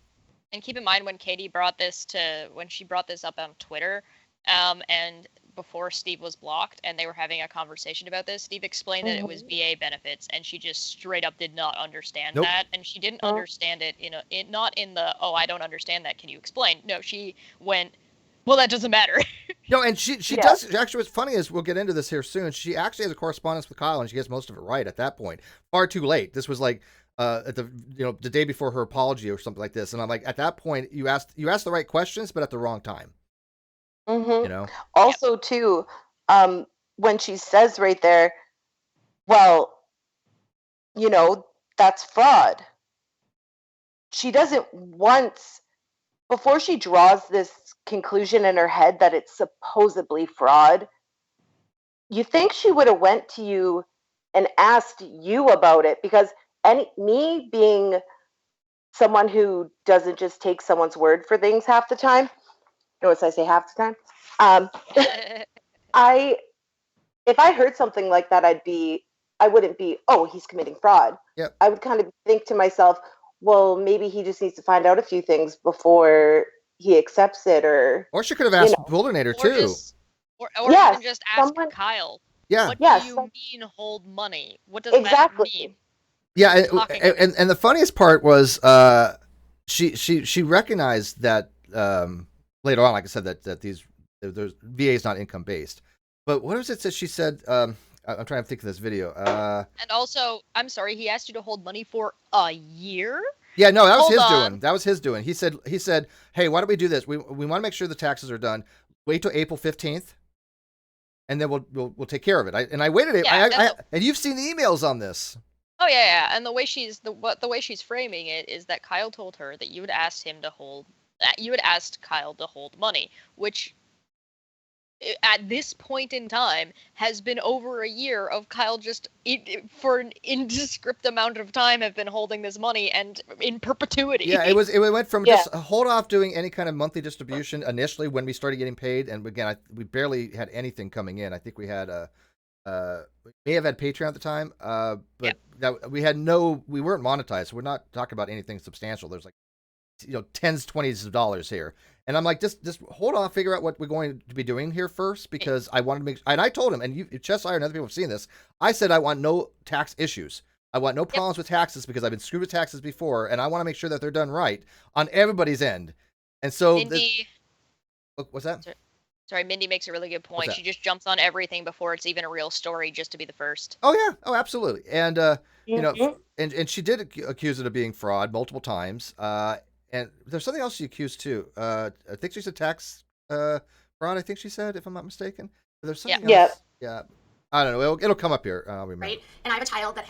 And keep in mind when she brought this up on Twitter, and before Steve was blocked and they were having a conversation about this, Steve explained that it was VA benefits, and she just straight up did not understand that. And she didn't understand it not in the, oh, I don't understand that, can you explain? No, she went, well, that doesn't matter. No, and she does. Actually, what's funny is, we'll get into this here soon, she actually has a correspondence with Kyle, and she gets most of it right at that point. Far too late. This was like at the the day before her apology or something like this, and I'm like, at that point you asked the right questions, but at the wrong time. Also too, when she says right there, well, that's fraud. She doesn't once, before she draws this conclusion in her head that it's supposedly fraud, you think she would have went to you and asked you about it, because me being someone who doesn't just take someone's word for things half the time, notice I say half the time, if I heard something like that, I wouldn't be, oh, he's committing fraud. Yep. I would kind of think to myself, well, maybe he just needs to find out a few things before he accepts it, or she could have asked Wilderness too. Or even just ask Kyle. Yeah. What do you mean hold money? What does that mean? Yeah, and the funniest part was she recognized that later on, like I said, that there's VA is not income based. But what was it that she said? I'm trying to think of this video. And also, I'm sorry, he asked you to hold money for a year? Yeah, no, that was his doing. That was his doing. He said, hey, why don't we do this? We want to make sure the taxes are done. Wait till April 15th. And then we'll take care of it. I waited. And you've seen the emails on this. Oh yeah. And the way she's framing it is that Kyle told her that you had asked Kyle to hold money, which at this point in time has been over a year of Kyle just for an indescript amount of time have been holding this money, and in perpetuity. Yeah, it went from just hold off doing any kind of monthly distribution initially when we started getting paid, and again we barely had anything coming in. I think we had we may have had Patreon at the time, but that we weren't monetized, so we're not talking about anything substantial. There's like tens, 20s of dollars here. And I'm like, just hold on, figure out what we're going to be doing here first, because I wanted to make, and I told him, and Cheshire and other people have seen this, I said I want no tax issues. I want no problems with taxes, because I've been screwed with taxes before, and I want to make sure that they're done right on everybody's end. And so, Mindy, what's that? Sorry, Mindy makes a really good point. She just jumps on everything before it's even a real story, just to be the first. Oh yeah, oh absolutely. And and she did accuse it of being fraud multiple times. And there's something else she accused too. I think she said tax fraud. I think she said, if I'm not mistaken. There's something else. Yeah. I don't know. It'll come up here. I'll remember. Right. And I have a child that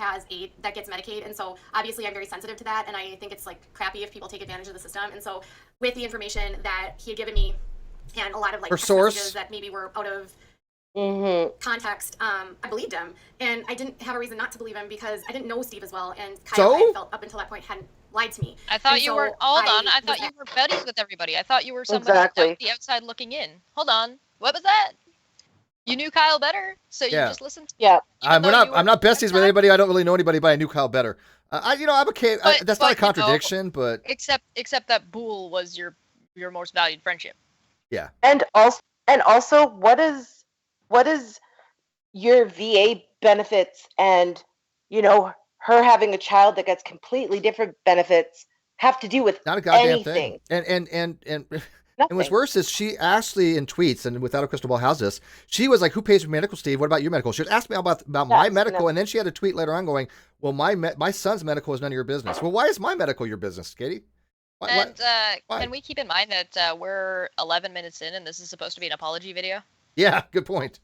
that gets Medicaid, and so obviously I'm very sensitive to that, and I think it's like crappy if people take advantage of the system. And so with the information that he had given me, and a lot of like text messages that maybe were out of context, I believed him, and I didn't have a reason not to believe him, because I didn't know Steve as well, and Kyle, I felt up until that point, hadn't lied to me. I thought you were I thought you were buddies with everybody. I thought you were somebody on the outside looking in. Hold on, what was that? You knew Kyle better, so you just listened to him. I'm not besties with anybody. I don't really know anybody, but I knew Kyle better. I'm okay. That's not a contradiction, but except that Boole was your most valued friendship. Yeah. And also, what is your VA benefits and her having a child that gets completely different benefits have to do with Not a goddamn anything. thing. And Nothing. what's worse is she actually in tweets and without a crystal ball has this. She was like, "Who pays for medical, Steve? What about your medical?" She asked me about my medical, and then she had a tweet later on going, "Well, my son's medical is none of your business." Well, why is my medical your business, Katie? Why? Can we keep in mind that we're 11 minutes in, and this is supposed to be an apology video? Yeah, good point.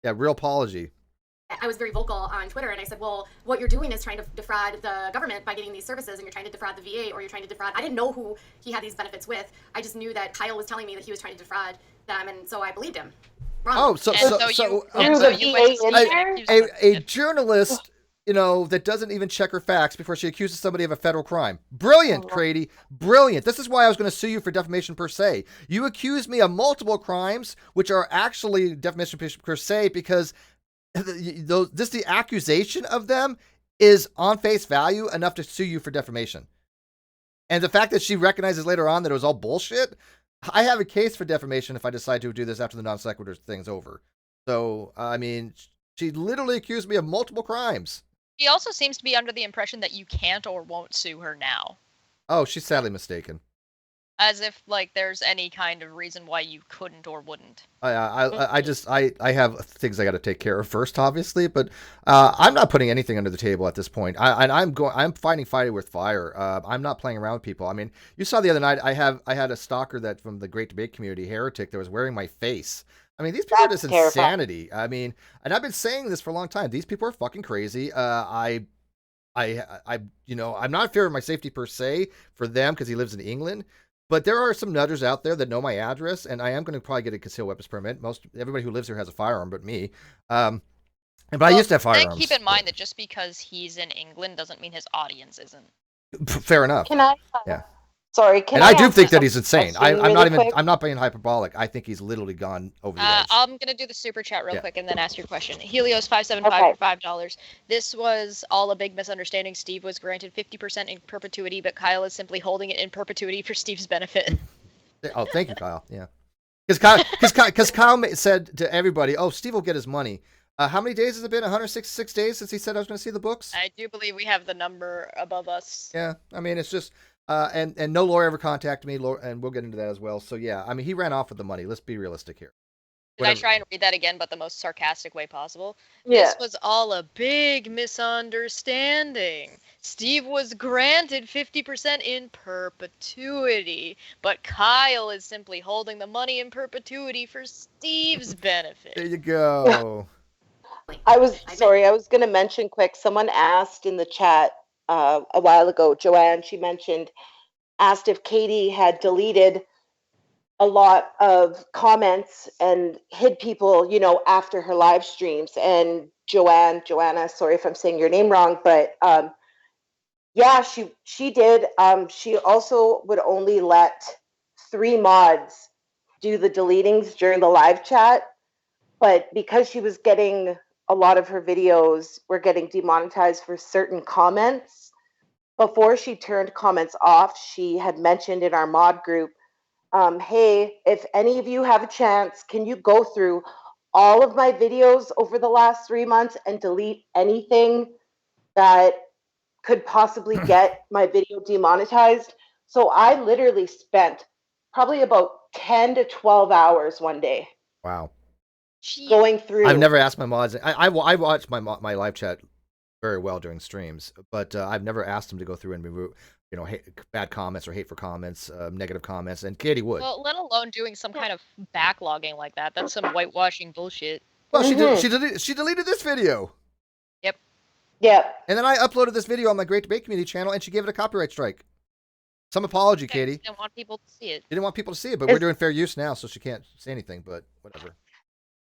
Yeah, real apology. I was very vocal on Twitter, and I said, well, what you're doing is trying to defraud the government by getting these services, and you're trying to defraud the VA, or you're trying to defraud... I didn't know who he had these benefits with. I just knew that Kyle was telling me that he was trying to defraud them, and so I believed him. Wrong. Oh, so a journalist, you know, that doesn't even check her facts before she accuses somebody of a federal crime. Brilliant, Grady. Brilliant. This is why I was going to sue you for defamation per se. You accuse me of multiple crimes, which are actually defamation per se, because the accusation of them is on face value enough to sue you for defamation. And the fact that she recognizes later on that it was all bullshit, I have a case for defamation if I decide to do this after the non sequitur thing's over. So, I mean, she literally accused me of multiple crimes. She also seems to be under the impression that you can't or won't sue her now. Oh, she's sadly mistaken. As if, like, there's any kind of reason why you couldn't or wouldn't. I have things I got to take care of first, obviously, but I'm not putting anything under the table at this point. I'm fighting with fire. I'm not playing around with people. I mean, you saw the other night. I had a stalker that from the Great Debate community, Heretic, that was wearing my face. I mean, these people are just insanity. I mean, and I've been saying this for a long time. These people are fucking crazy. You know, I'm not in fear of my safety per se for them because he lives in England. But there are some nutters out there that know my address, and I am going to probably get a concealed weapons permit. Everybody who lives here has a firearm, but me. But I used to have firearms. Keep in mind that just because he's in England doesn't mean his audience isn't. Fair enough. Can I? Yeah. Sorry. I do think that he's insane. I'm not being hyperbolic. I think he's literally gone over the edge. I'm gonna do the super chat real quick and then ask your question. Helios575 for $5. This was all a big misunderstanding. Steve was granted 50% in perpetuity, but Kyle is simply holding it in perpetuity for Steve's benefit. Oh, thank you, Kyle. Yeah, because Kyle said to everybody, "Oh, Steve will get his money." How many days has it been? 166 days since he said I was going to see the books. I do believe we have the number above us. Yeah, I mean it's just. And no lawyer ever contacted me, and we'll get into that as well. So yeah, I mean he ran off with the money. Let's be realistic here. Did I try and read that again, but the most sarcastic way possible? Yeah. This was all a big misunderstanding. Steve was granted 50% in perpetuity, but Kyle is simply holding the money in perpetuity for Steve's benefit. There you go. I was going to mention quick. Someone asked in the chat a while ago, Joanne, she asked if Katie had deleted a lot of comments and hid people, you know, after her live streams. And Joanna, sorry if I'm saying your name wrong, but yeah, she did. She also would only let 3 mods do the deletings during the live chat, but because she was getting a lot of her videos were getting demonetized for certain comments. Before she turned comments off, she had mentioned in our mod group, hey, if any of you have a chance, can you go through all of my videos over the last 3 months and delete anything that could possibly get my video demonetized? So I literally spent probably about 10 to 12 hours one day. Wow. Going through. I've never asked my mods. I watch my live chat very well during streams, but I've never asked them to go through and remove, you know, bad comments or hateful comments, negative comments, and Katie would. Well, let alone doing some kind of backlogging like that. That's some whitewashing bullshit. Well, she deleted this video. Yep. Yep. And then I uploaded this video on my Great Debate Community channel, and she gave it a copyright strike. Some apology, Katie. She didn't want people to see it. She didn't want people to see it, but we're doing fair use now, so she can't say anything. But whatever.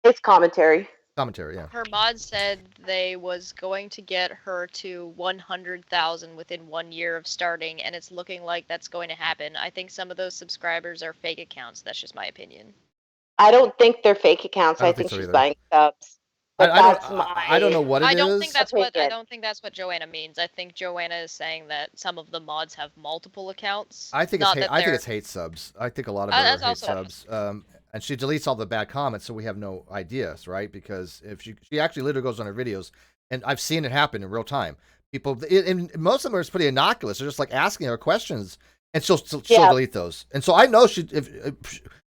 It's commentary. Commentary, yeah. Her mod said they was going to get her to 100,000 within 1 year of starting, and it's looking like that's going to happen. I think some of those subscribers are fake accounts. That's just my opinion. I don't think they're fake accounts. I think so she's either. buying subs. I don't know what it is. I don't think that's what Joanna means. I think Joanna is saying that some of the mods have multiple accounts. I think it's hate subs. I think a lot of them are hate subs. And she deletes all the bad comments, so we have no ideas, right? Because if she actually literally goes on her videos, and I've seen it happen in real time. People, and most of them are pretty innocuous. They're just like asking her questions, and she'll delete those. And so I know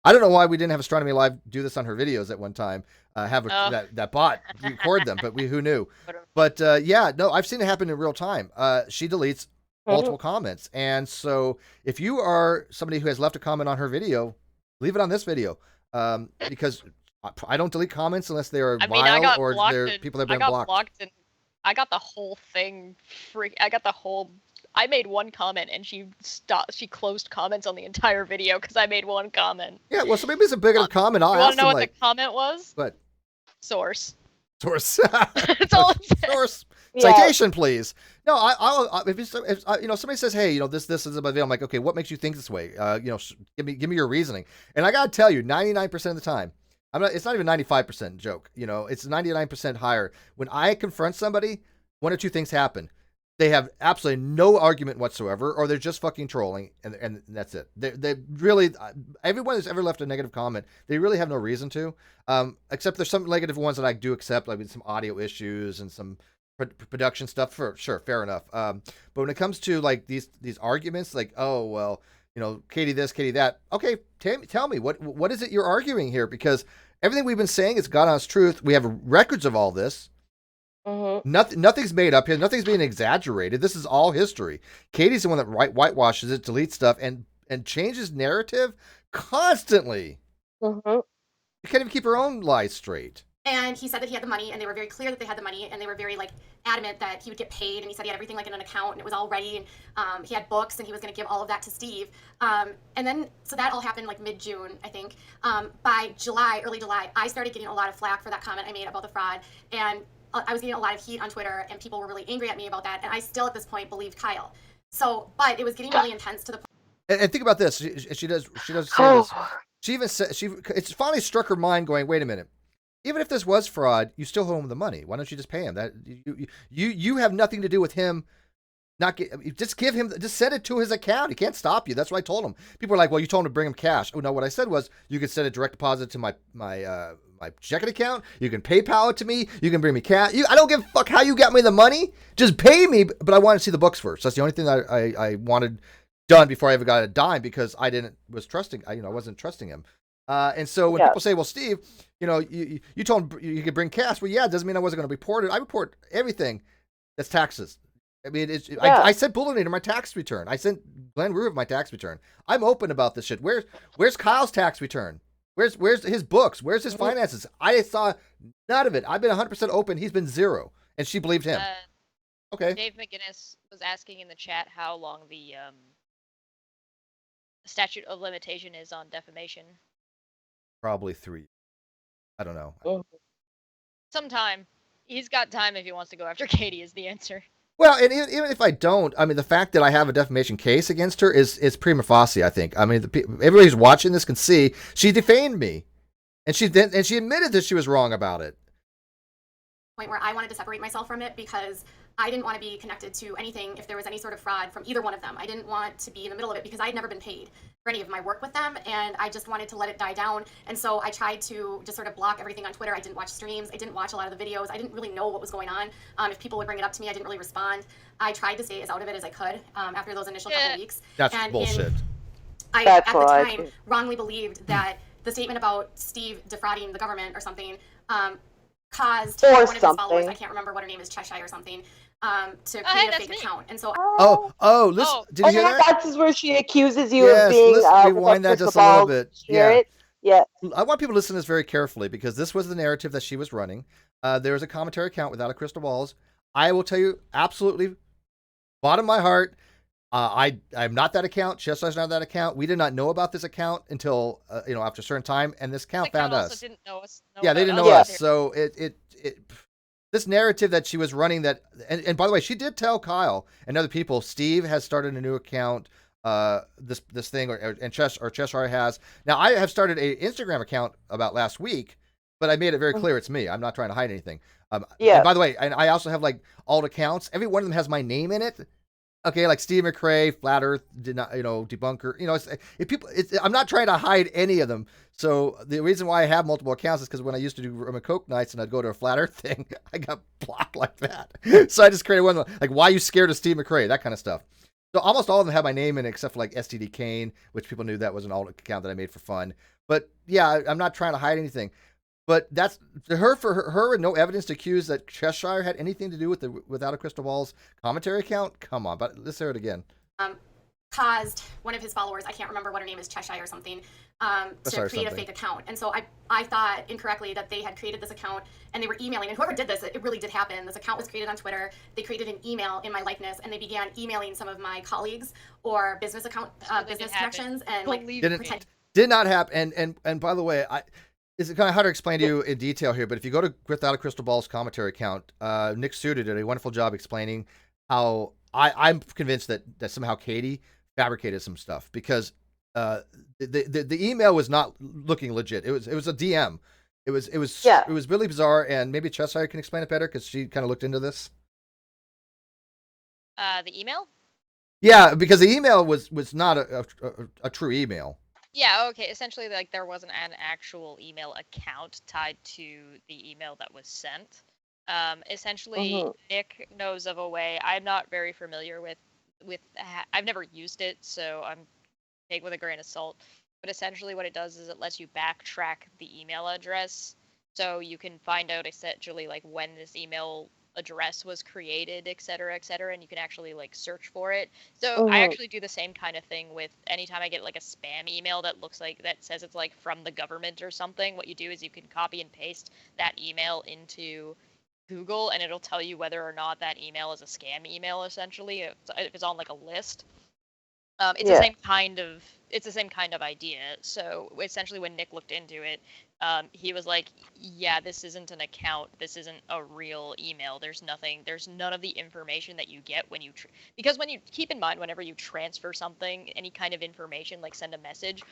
I don't know why we didn't have Astronomy Live do this on her videos at one time. Have that bot record them, but who knew? But yeah, no, I've seen it happen in real time. She deletes multiple comments, and so if you are somebody who has left a comment on her video, leave it on this video, because I don't delete comments unless they are vile or they're people that have been blocked. And I got the whole thing I made one comment and she closed comments on the entire video because I made one comment. Yeah, well, so maybe it's a bigger comment. I'll ask them, know what the comment was? What? Source. That's all it said. Source. Yeah. Citation, please. No, I'll if somebody says, hey, this is about video, I'm like, okay, what makes you think this way? Give me your reasoning. And I gotta tell you, 99% of the time, it's not even 95% joke. It's 99% higher. When I confront somebody, one or two things happen. They have absolutely no argument whatsoever, or they're just fucking trolling, and that's it. They really, everyone who's ever left a negative comment, they really have no reason to, except there's some negative ones that I do accept, like some audio issues and some production stuff. For sure, fair enough. But when it comes to like these arguments, like, oh well, Katie this, Katie that. Okay, tell me what is it you're arguing here? Because everything we've been saying is God honest truth. We have records of all this. Nothing's made up here. Nothing's being exaggerated. This is all history. Katie's the one that whitewashes it, deletes stuff, and changes narrative constantly. You can't even keep her own lies straight. And he said that he had the money, and they were very clear that they had the money, and they were very adamant that he would get paid. And he said he had everything in an account, and it was all ready. And he had books, and he was going to give all of that to Steve. And then so that all happened mid-June, I think. By early July, I started getting a lot of flack for that comment I made about the fraud, and I was getting a lot of heat on Twitter, and people were really angry at me about that. And I still, at this point, believed Kyle. But it was getting really intense to the point. And think about this. She does say this. She even said it's finally struck her mind, going, wait a minute. Even if this was fraud, you still owe him the money. Why don't you just pay him? That you have nothing to do with him. Just send it to his account. He can't stop you. That's what I told him. People are like, well, you told him to bring him cash. Oh no, what I said was you could send a direct deposit to my checking account. You can PayPal it to me. You can bring me cash. I don't give a fuck how you got me the money. Just pay me. But I want to see the books first. That's the only thing that I wanted done before I ever got a dime, because I wasn't trusting him. And so when people say, well, Steve, you told him you could bring cash. Well, yeah, it doesn't mean I wasn't going to report it. I report everything that's taxes. I mean, I sent Bullinator my tax return. I sent Glenn Rube my tax return. I'm open about this shit. Where's Kyle's tax return? Where's his books? Where's his finances? I saw none of it. I've been 100% open. He's been zero. And she believed him. Okay. Dave McGinnis was asking in the chat how long the statute of limitation is on defamation. Probably 3. I don't know. Sometime. He's got time if he wants to go after Katie is the answer. Well, and even if I don't, I mean, the fact that I have a defamation case against her is prima facie, I think. I mean, everybody who's watching this can see she defamed me. And she admitted that she was wrong about it. Point where I wanted to separate myself from it because I didn't want to be connected to anything if there was any sort of fraud from either one of them. I didn't want to be in the middle of it because I had never been paid for any of my work with them, and I just wanted to let it die down. And so I tried to just sort of block everything on Twitter. I didn't watch streams. I didn't watch a lot of the videos. I didn't really know what was going on. If people would bring it up to me, I didn't really respond. I tried to stay as out of it as I could after those initial couple weeks. That's bullshit. I, at the time, wrongly believed that the statement about Steve defrauding the government or something caused one of his followers, I can't remember what her name is, Cheshire or something, to create a fake account. And so listen, did you hear that? That's where she accuses you of being rewind that just a little bit. Yeah. I want people to listen to this very carefully, because this was the narrative that she was running. There was a commentary account without a crystal balls. I will tell you, absolutely, bottom of my heart, I'm not that account. Chester's not that account. We did not know about this account until after a certain time, and this account found us. Didn't know us. Yeah, they didn't know us. So it this narrative that she was running, that, and by the way, she did tell Kyle and other people, Steve has started a new account. This thing, and Cheshire has. Now I have started a Instagram account about last week, but I made it very clear it's me. I'm not trying to hide anything. And by the way, and I also have alt accounts. Every one of them has my name in it. Okay, like Steve McRae, Flat Earth, debunker. I'm not trying to hide any of them. So the reason why I have multiple accounts is because when I used to do rum and coke nights and I'd go to a Flat Earth thing, I got blocked like that. So I just created one, like, why are you scared of Steve McRae? That kind of stuff. So almost all of them have my name in it, except for like STD Kane, which people knew that was an alt account that I made for fun. But yeah, I'm not trying to hide anything. But that's to her, for her no evidence to accuse that Cheshire had anything to do with the Without a Crystal Ball's commentary account. Come on, but let's hear it again. Caused one of his followers, I can't remember what her name is, Cheshire or something, to create a fake account. And so I thought incorrectly that they had created this account and they were emailing. And whoever did this, it really did happen. This account was created on Twitter. They created an email in my likeness and they began emailing some of my colleagues or business business connections and did not happen. And by the way, it's kind of hard to explain to you in detail here, but if you go to Without a Crystal Ball's commentary account, Nick Suda did a wonderful job explaining how I'm convinced that somehow Katie fabricated some stuff, because the email was not looking legit. It was a DM. It was really bizarre, and maybe Cheshire can explain it better because she kind of looked into this. The email? Yeah, because the email was not a true email. Yeah, okay. Essentially, like, there wasn't an actual email account tied to the email that was sent. Essentially, Nick knows of a way. I'm not very familiar with I've never used it, so I'm take with a grain of salt. But essentially, what it does is it lets you backtrack the email address, so you can find out essentially like when this email address was created, et cetera, and you can actually like search for it. So I actually do the same kind of thing with anytime I get like a spam email that looks like that says it's like from the government or something. What you do is you can copy and paste that email into Google, and it'll tell you whether or not that email is a scam email. Essentially, if it's on like a list. It's the same kind of idea. So essentially, when Nick looked into it, he was like, "Yeah, this isn't an account. This isn't a real email. There's none of the information that you get when you because when you keep in mind whenever you transfer something, any kind of information, like send a message,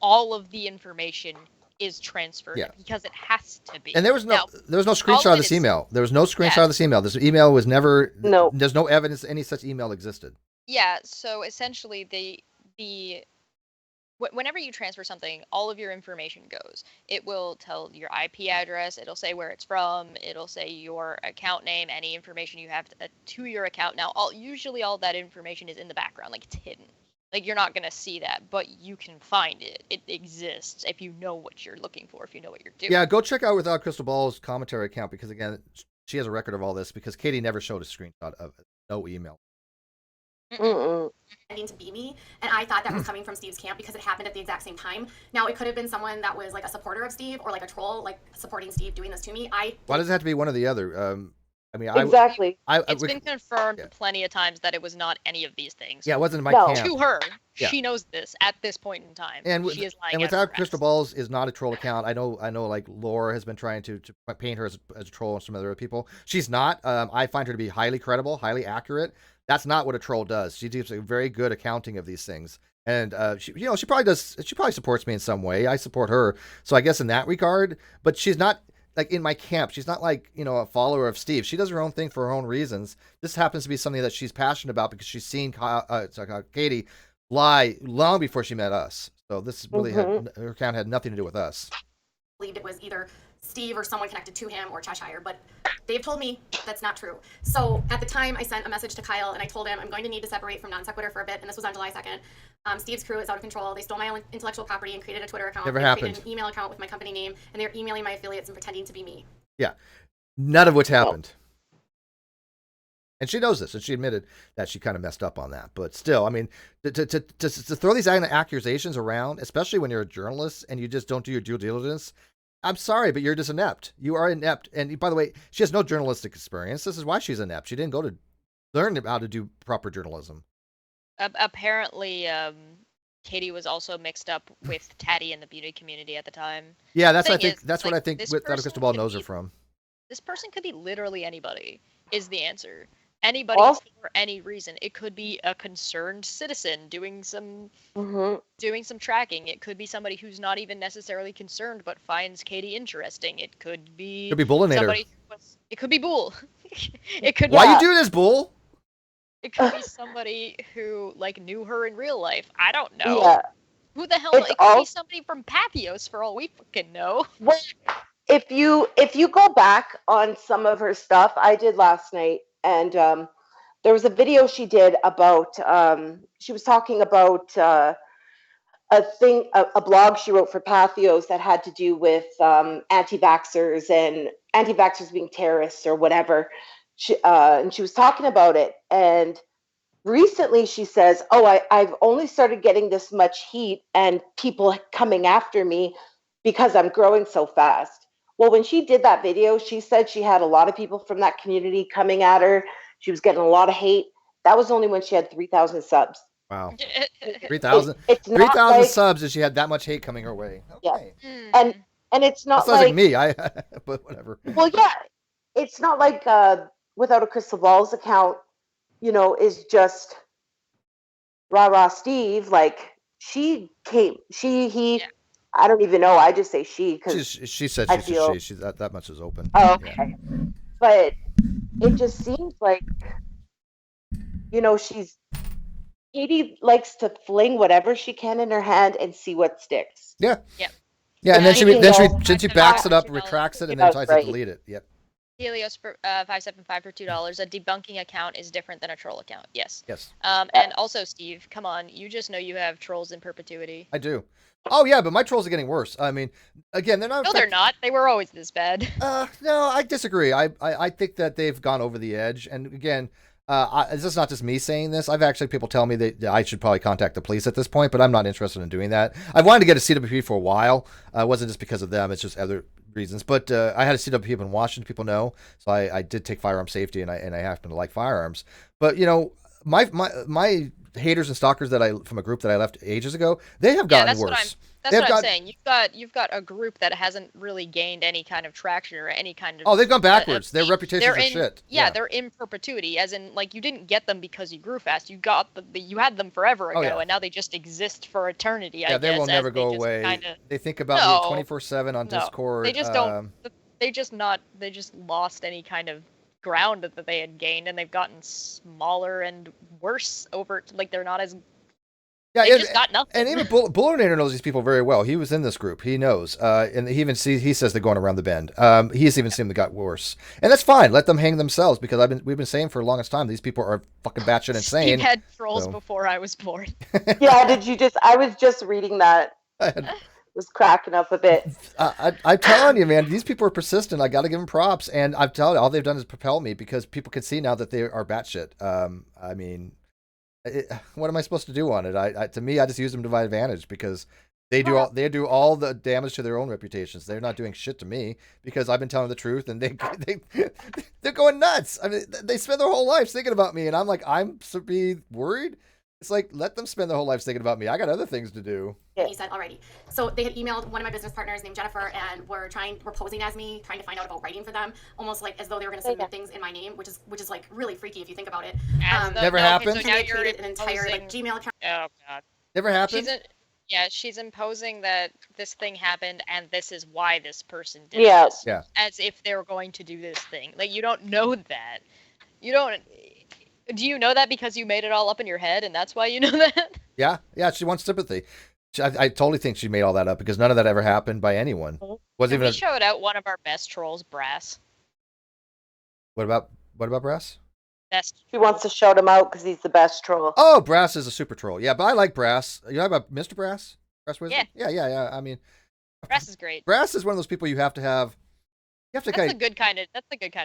all of the information is transferred because it has to be." And there was no screenshot of this email. There was no screenshot of this email. This email was never. No. There's no evidence any such email existed. Yeah. So essentially, whenever you transfer something, all of your information goes. It will tell your IP address. It'll say where it's from. It'll say your account name, any information you have to your account. Now, usually all that information is in the background, like it's hidden. Like, you're not going to see that, but you can find it. It exists if you know what you're looking for, if you know what you're doing. Yeah, go check out Without Crystal Ball's commentary account, because, again, she has a record of all this, because Katie never showed a screenshot of it. No email. Needing to be me, and I thought that was coming from Steve's camp because it happened at the exact same time. Now, it could have been someone that was, like, a supporter of Steve or, like, a troll, like, supporting Steve doing this to me. Why does it have to be one or the other? I mean, exactly. It's been confirmed plenty of times that it was not any of these things. Yeah, it wasn't my camp. To her, she knows this at this point in time. And she is lying. And Without Crystal Balls is not a troll account. I know. Like Laura has been trying to paint her as a troll and some other people. She's not. I find her to be highly credible, highly accurate. That's not what a troll does. She gives a very good accounting of these things. And she probably does. She probably supports me in some way. I support her, so I guess in that regard. But she's not. Like in my camp, she's not like, a follower of Steve. She does her own thing for her own reasons. This happens to be something that she's passionate about because she's seen Katie lie long before she met us. So this really her account had nothing to do with us. I believed it was either Steve or someone connected to him or Cheshire, but they've told me that's not true. So at the time, I sent a message to Kyle and I told him I'm going to need to separate from Non Sequitur for a bit, and this was on July 2nd. Steve's crew is out of control. They stole my intellectual property and created a Twitter account. Never happened. Created an email account with my company name, and they're emailing my affiliates and pretending to be me. Yeah, none of which happened. And she knows this, and she admitted that she kind of messed up on that. But still, I mean, to throw these accusations around, especially when you're a journalist and you just don't do your due diligence, I'm sorry, but you're just inept. You are inept. And by the way, she has no journalistic experience. This is why she's inept. She didn't go to learn how to do proper journalism. Apparently, Katie was also mixed up with Tati in the beauty community at the time. Yeah, that's what I think Without a Crystal Ball knows her from. This person could be literally anybody, is the answer. Anybody for any reason. It could be a concerned citizen doing some tracking. It could be somebody who's not even necessarily concerned but finds Katie interesting. It could be Bullinator. It could be Bull. It could. Why you do this, Bull? It could be somebody who knew her in real life. I don't know. Yeah. Who the hell? It could be somebody from Pathos for all we fucking know. Well, if you go back on some of her stuff, I did last night, and there was a video she did about, she was talking about a blog she wrote for Pathos that had to do with anti-vaxxers and anti-vaxxers being terrorists or whatever. And she was talking about it. And recently she says, oh, I've only started getting this much heat and people coming after me because I'm growing so fast. Well, when she did that video, she said she had a lot of people from that community coming at her. She was getting a lot of hate. That was only when she had 3,000 subs. Wow. 3,000 like, subs and she had that much hate coming her way. Okay. Yeah. And it's not that sounds like me. But whatever. Well, yeah. It's not like Without a Crystal Ball's account, you know, is just rah Steve. Like he I don't even know. I just say she because she said she's that much is open. Oh, okay. Yeah. But it just seems like, you know, Katie likes to fling whatever she can in her hand and see what sticks. Yeah. Yep. Yeah, and then she backs it up, retracts it, and then tries to delete it. Yep. Helios for 575 for $2. A debunking account is different than a troll account. Yes. Yes. And also, Steve, come on, you just know you have trolls in perpetuity. I do. Oh yeah, but my trolls are getting worse. I mean, again, they're not. No, they're not. They were always this bad. No, I disagree. I think that they've gone over the edge. And again, this is not just me saying this. I've actually people tell me that I should probably contact the police at this point, but I'm not interested in doing that. I've wanted to get a CWP for a while. It wasn't just because of them. It's just other reasons. But I had a CWP in Washington. People know, so I did take firearm safety, and I happen to like firearms. But you know, my haters and stalkers from a group that I left ages ago, they have gotten worse. That's what I'm saying. You've got a group that hasn't really gained any kind of traction or any kind of. Oh, they've gone backwards. Their reputations are shit. Yeah, they're in perpetuity, as in like you didn't get them because you grew fast. You had them forever ago, and now they just exist for eternity. I guess, they will never go away. They think about me 24/7 on Discord. They just don't. They just lost any kind of ground that they had gained, and they've gotten smaller and worse over. Like they're not as. Yeah, they just got nothing. And even Bullinator knows these people very well. He was in this group. He knows. And he even he says they're going around the bend. He's even seen them got worse. And that's fine. Let them hang themselves because we've been saying for the longest time these people are fucking batshit insane. Steve had trolls before I was born. Yeah, I was just reading that. Was cracking up a bit. I'm telling you, man, these people are persistent. I got to give them props. And I'm telling you, all they've done is propel me because people can see now that they are batshit. I mean, what am I supposed to do on it? To me, I just use them to my advantage because they do all the damage to their own reputations. They're not doing shit to me because I've been telling the truth, and they're going nuts. I mean, they spend their whole lives thinking about me, and I'm like, I'm to be worried. It's like, let them spend their whole lives thinking about me. I got other things to do. He said already. So they had emailed one of my business partners named Jennifer and were posing as me, trying to find out about writing for them, almost like as though they were going to submit things in my name, which is like really freaky if you think about it. Never happened. So now you're created an entire Gmail account. Oh god. Never happened. She's imposing that this thing happened and this is why this person did this. Yeah. As if they were going to do this thing. Like you don't know that. You don't. Do you know that because you made it all up in your head and that's why you know that? Yeah, she wants sympathy. I totally think she made all that up because none of that ever happened by anyone. We showed out one of our best trolls, Brass. What about Brass? Best. She wants to shout him out because he's the best troll. Oh, Brass is a super troll. Yeah, but I like Brass. You know about Mr. Brass? Brass Wizard? Yeah. Yeah. I mean, Brass is great. Brass is one of those people you have to have. That's the good kind of.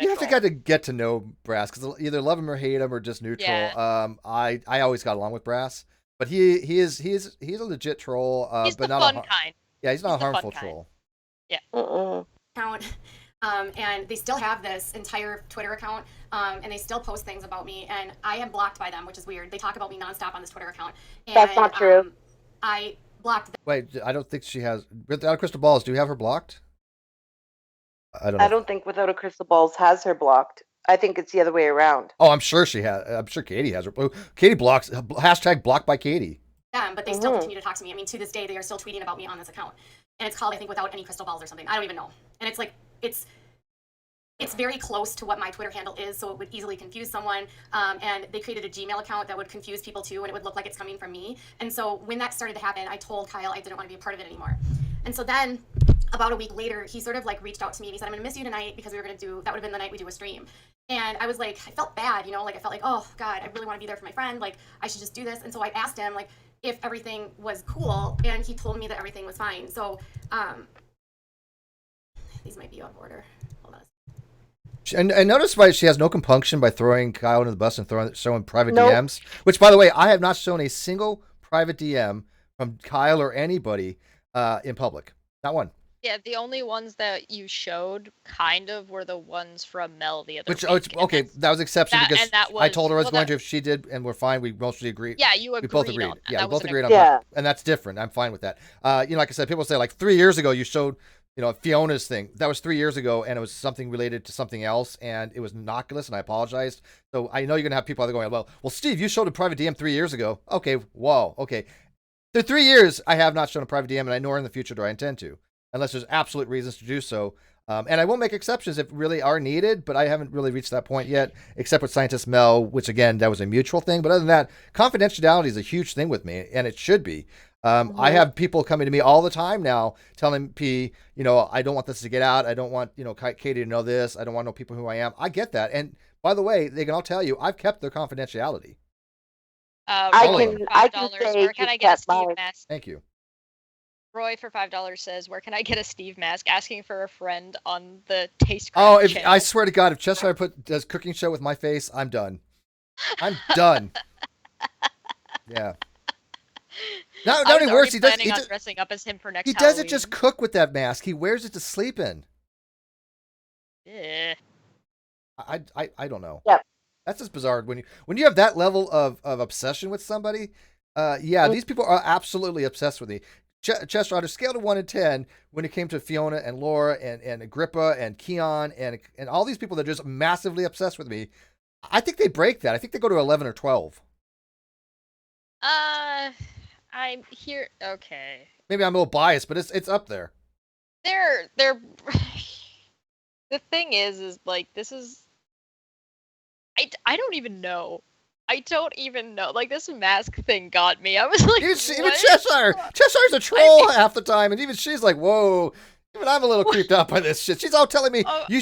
You have to kind of get to know Brass because either love him or hate him or just neutral. Yeah. I always got along with Brass, but he's a legit troll. He's but the not fun kind. Yeah, he's not a harmful troll. Yeah. And they still have this entire Twitter account, and they still post things about me, and I am blocked by them, which is weird. They talk about me nonstop on this Twitter account. And, that's not true. I blocked them. Wait, I don't think she has. Without Crystal Balls, do you have her blocked? I don't know. I don't think Without a Crystal Balls has her blocked. I think it's the other way around. Oh, I'm sure she has. I'm sure Katie has her. Katie blocks. #blocked by Katie. But they still continue to talk to me. I mean, to this day, they are still tweeting about me on this account. And it's called, I think, Without Any Crystal Balls or something. I don't even know. And it's like, it's very close to what my Twitter handle is, so it would easily confuse someone. And they created a Gmail account that would confuse people too, and it would look like it's coming from me. And so when that started to happen, I told Kyle I didn't want to be a part of it anymore. And so then, about a week later, he sort of like reached out to me and he said, I'm going to miss you tonight because that would have been the night we do a stream. And I was like, I felt bad, like I felt like, oh God, I really want to be there for my friend. Like I should just do this. And so I asked him like if everything was cool, and he told me that everything was fine. So these might be out of order. Hold on. And notice why she has no compunction by throwing Kyle under the bus and showing private Nope. DMs. Which, by the way, I have not shown a single private DM from Kyle or anybody in public. Not one. Yeah, the only ones that you showed kind of were the ones from Mel the other week. Okay, that was exception because I told her I was going to if she did, and we're fine. We mostly agreed. Yeah, you agreed. We both agreed. On that. Yeah, that we both agreed on Yeah. that, and that's different. I'm fine with that. Like I said, people say like 3 years ago you showed, Fiona's thing. That was 3 years ago, and it was something related to something else, and it was innocuous, and I apologized. So I know you're gonna have people that are going, well, Steve, you showed a private DM 3 years ago. Okay, whoa, okay. For 3 years, I have not shown a private DM, and I nor in the future do I intend to, unless there's absolute reasons to do so. And I will make exceptions if really are needed, but I haven't really reached that point yet, except with Scientist Mel, which again, that was a mutual thing. But other than that, confidentiality is a huge thing with me, and it should be. I have people coming to me all the time now telling P, I don't want this to get out. I don't want, Katie to know this. I don't want to know people who I am. I get that. And by the way, they can all tell you, I've kept their confidentiality. I can say where can I get a Steve mask? Thank you. Roy for $5 says, "Where can I get a Steve mask?" Asking for a friend on the Taste Oh, Craft channel. I swear to God, if Chester does cooking show with my face, I'm done. I'm done. Yeah. Not only worse, he does. Planning on dressing up as him for next. He doesn't just cook with that mask. He wears it to sleep in. Yeah. I don't know. Yep. That's just bizarre when you have that level of obsession with somebody. These people are absolutely obsessed with me. Chester, on a scale of 1 to 10, when it came to Fiona and Laura and Agrippa and Keon and all these people that are just massively obsessed with me, I think they break that. I think they go to 11 or 12. I'm here. Okay. Maybe I'm a little biased, but it's up there. They're. The thing is like this is. I don't even know. I don't even know. Like, this mask thing got me. I was like, even Cheshire's a troll half the time, and even she's like, whoa. Even I'm a little creeped out by this shit. She's all telling me you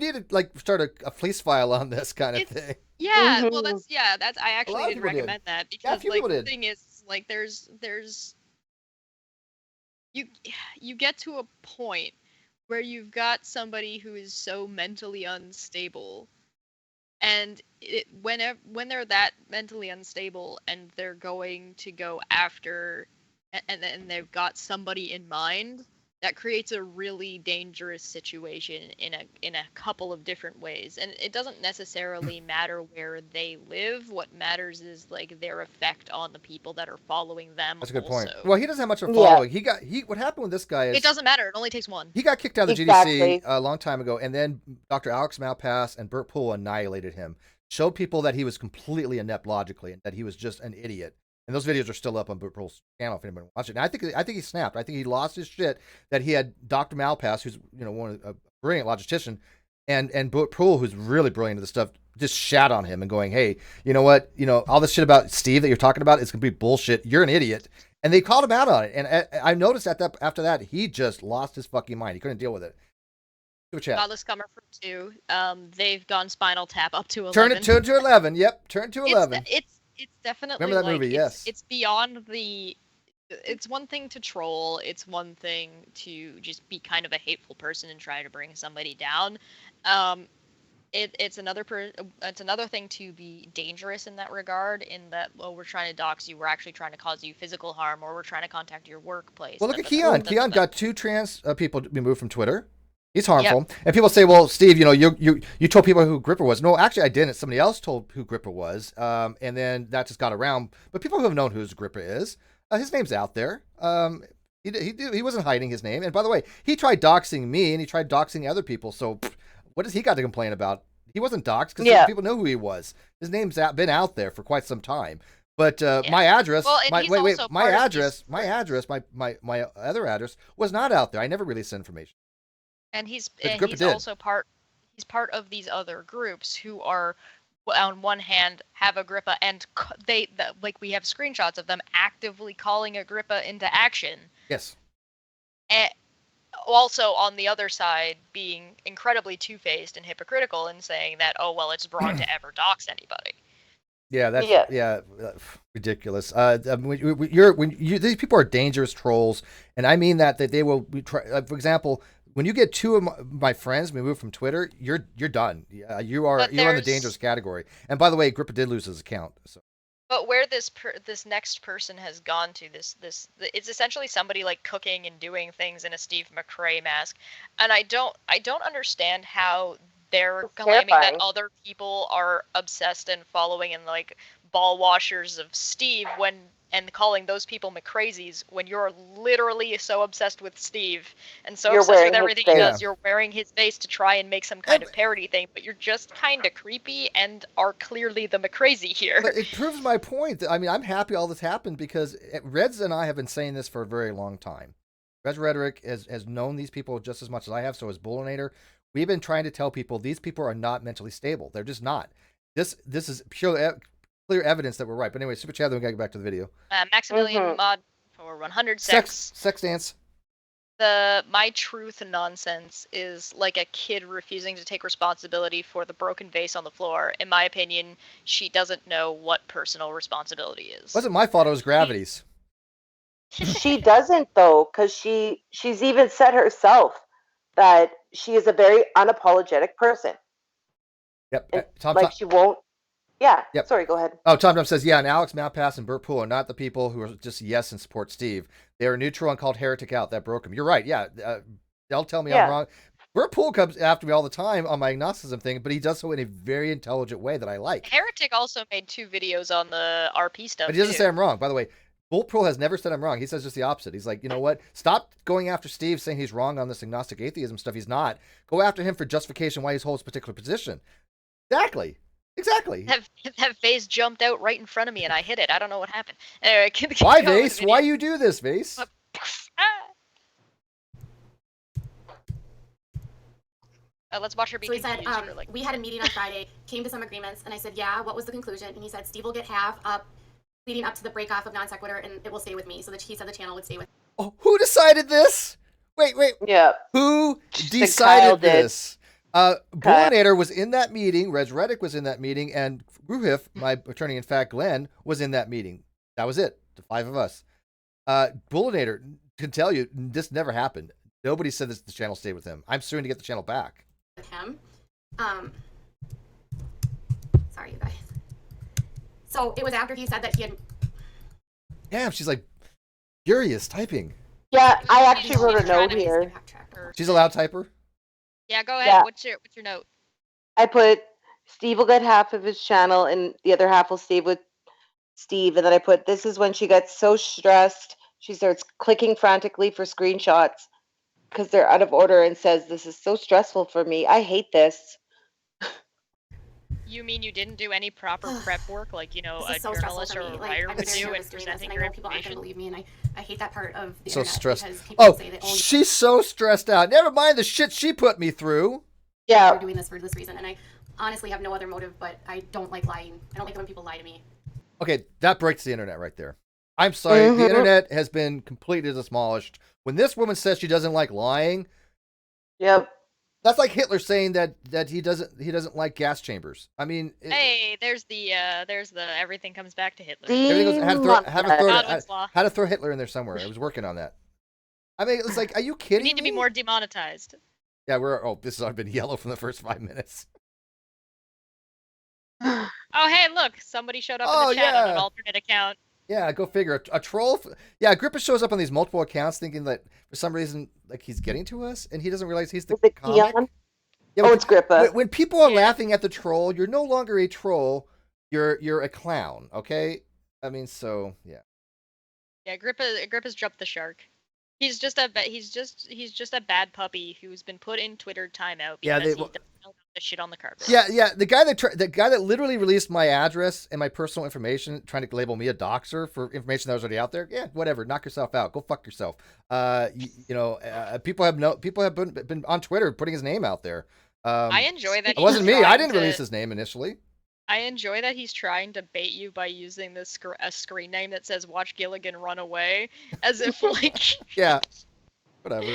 need to like start a police file on this kind of thing. Yeah, well, that's I actually did recommend that because the did. thing is like there's you get to a point where you've got somebody who is so mentally unstable. And when they're that mentally unstable and they're going to go after, and they've got somebody in mind, that creates a really dangerous situation in a couple of different ways. And it doesn't necessarily matter where they live. What matters is like their effect on the people that are following them. That's a good point. Also. Well, he doesn't have much of a following. What happened with this guy is it doesn't matter. It only takes one. He got kicked out of the GDC a long time ago, and then Dr. Alex Malpass and Burt Poole annihilated him. Showed people that he was completely inept logically and that he was just an idiot. And those videos are still up on Burt Poole's channel if anyone watches it. And I think he snapped. I think he lost his shit that he had Dr. Malpass, who's a brilliant logistician, and Burt Poole, who's really brilliant at this stuff, just shat on him and going, hey, you know what? All this shit about Steve that you're talking about is complete bullshit. You're an idiot. And they called him out on it. And I noticed after that, he just lost his fucking mind. He couldn't deal with it. Godless Scummer from 2. They've gone Spinal Tap up to 11. Turn to 11. Yep, turn to 11. It's definitely remember that movie. Yes, it's beyond the. It's one thing to troll. It's one thing to just be kind of a hateful person and try to bring somebody down. It's another thing to be dangerous in that regard. In that, we're trying to dox you. We're actually trying to cause you physical harm, or we're trying to contact your workplace. Well, look at Keon. Keon got 2 trans people removed from Twitter. He's harmful. Yep. And people say, well, Steve, you told people who Gripper was. No, actually, I didn't. Somebody else told who Gripper was. And then that just got around. But people who have known who Gripper is, his name's out there. He wasn't hiding his name. And by the way, he tried doxing me and he tried doxing other people. So what has he got to complain about? He wasn't doxed because people know who he was. His name's been out there for quite some time. But my address, my other address was not out there. I never released information. And he's also part of these other groups who are, on one hand, have Agrippa, and we have screenshots of them actively calling Agrippa into action. Yes. also on the other side being incredibly two-faced and hypocritical and saying that, oh well, it's wrong to ever dox anybody. Yeah, that's Yeah. ridiculous. These people are dangerous trolls, and I mean that they will try. For example, when you get two of my friends removed from Twitter, you're done. You're in the dangerous category. And by the way, Grippa did lose his account. So. But where this next person has gone to, it's essentially somebody like cooking and doing things in a Steve McRae mask, and I don't understand how they're claiming that other people are obsessed and following and like ball washers of Steve and calling those people McCrazies when you're literally so obsessed with Steve and so obsessed with everything he does. You're wearing his face to try and make some kind of parody thing, but you're just kind of creepy and are clearly the McCrazy here. But it proves my point. I mean, I'm happy all this happened because Reds and I have been saying this for a very long time. Reds Rhetoric has known these people just as much as I have, so has Bullinator. We've been trying to tell people these people are not mentally stable. They're just not. This is pure clear evidence that we're right. But anyway, super chat. Then we gotta get back to the video. Maximilian Mod for 100 sex dance. The my truth nonsense is like a kid refusing to take responsibility for the broken vase on the floor. In my opinion, she doesn't know what personal responsibility is. It wasn't my fault. It was Gravity's. She doesn't though, because she's even said herself that she is a very unapologetic person. Yep. She won't. Yeah. Yep. Sorry, go ahead. Oh, Tom says, yeah, and Alex Malpass and Burt Poole are not the people who are just yes and support Steve. They are neutral and called heretic out. That broke him. You're right. Yeah. They'll tell me I'm wrong. Burt Poole comes after me all the time on my agnosticism thing, but he does so in a very intelligent way that I like. Heretic also made 2 videos on the RP stuff. But he doesn't say I'm wrong. By the way, Burt Poole has never said I'm wrong. He says just the opposite. He's like, you know what? Stop going after Steve saying he's wrong on this agnostic atheism stuff. He's not. Go after him for justification why he holds a particular position. Exactly. That vase jumped out right in front of me and I hit it. I don't know what happened. Anyway, why vase? Why you do this, vase? Let's watch her be confused. So he said, we had a meeting on Friday, came to some agreements, and I said, yeah, what was the conclusion? And he said, Steve will get half up leading up to the break off of non sequitur, and it will stay with me. So that he said the channel would stay with me. Oh, who decided this? Wait. Yeah. Who decided this? Bullinator was in that meeting, Reg Reddick was in that meeting, and Gruhif, my attorney in fact, Glenn, was in that meeting. That was it. The 5 of us. Bullinator can tell you this never happened. Nobody said this. The channel stayed with him. I'm suing to get the channel back. With him. Sorry, you guys. So it was after he said that he had. Damn, she's like furious typing. Yeah, I actually wrote a note here. She's a loud typer. Yeah, go ahead. Yeah. What's your note? I put Steve will get half of his channel and the other half will stay with Steve. And then I put, this is when she gets so stressed, she starts clicking frantically for screenshots because they're out of order and says, this is so stressful for me. I hate this. You mean you didn't do any proper prep work, like, a journalist or a writer would do in presenting your information? People aren't going to believe me, and I hate that part of the so internet. Stressed. Say that she's so stressed out. Never mind the shit she put me through. Yeah. We're doing this for this reason, and I honestly have no other motive, but I don't like lying. I don't like it when people lie to me. Okay, that breaks the internet right there. I'm sorry, the internet has been completely demolished. When this woman says she doesn't like lying, yep. That's like Hitler saying that he doesn't like gas chambers. I mean, hey, there's the everything comes back to Hitler. How to throw Hitler in there somewhere. I was working on that. I mean, it's like, are you kidding me? We need to be more demonetized. Yeah, this has been yellow from the first 5 minutes. Oh, hey, look, somebody showed up in the chat on an alternate account. Yeah, go figure. A troll. Yeah, Grippa shows up on these multiple accounts thinking that for some reason, like, he's getting to us, and he doesn't realize he's the comic. Yeah, it's Grippa. When people are laughing at the troll, you're no longer a troll. You're a clown. Okay. I mean, so yeah. Yeah, Grippa's jumped the shark. He's just a bad puppy who's been put in Twitter timeout because he doesn't know the shit on the carpet. Yeah. The guy that literally released my address and my personal information, trying to label me a doxer for information that was already out there. Yeah, whatever. Knock yourself out. Go fuck yourself. People have been on Twitter putting his name out there. I enjoy that. It wasn't me. I didn't release his name initially. I enjoy that he's trying to bait you by using a screen name that says "Watch Gilligan Run Away," as if like. Yeah. Whatever.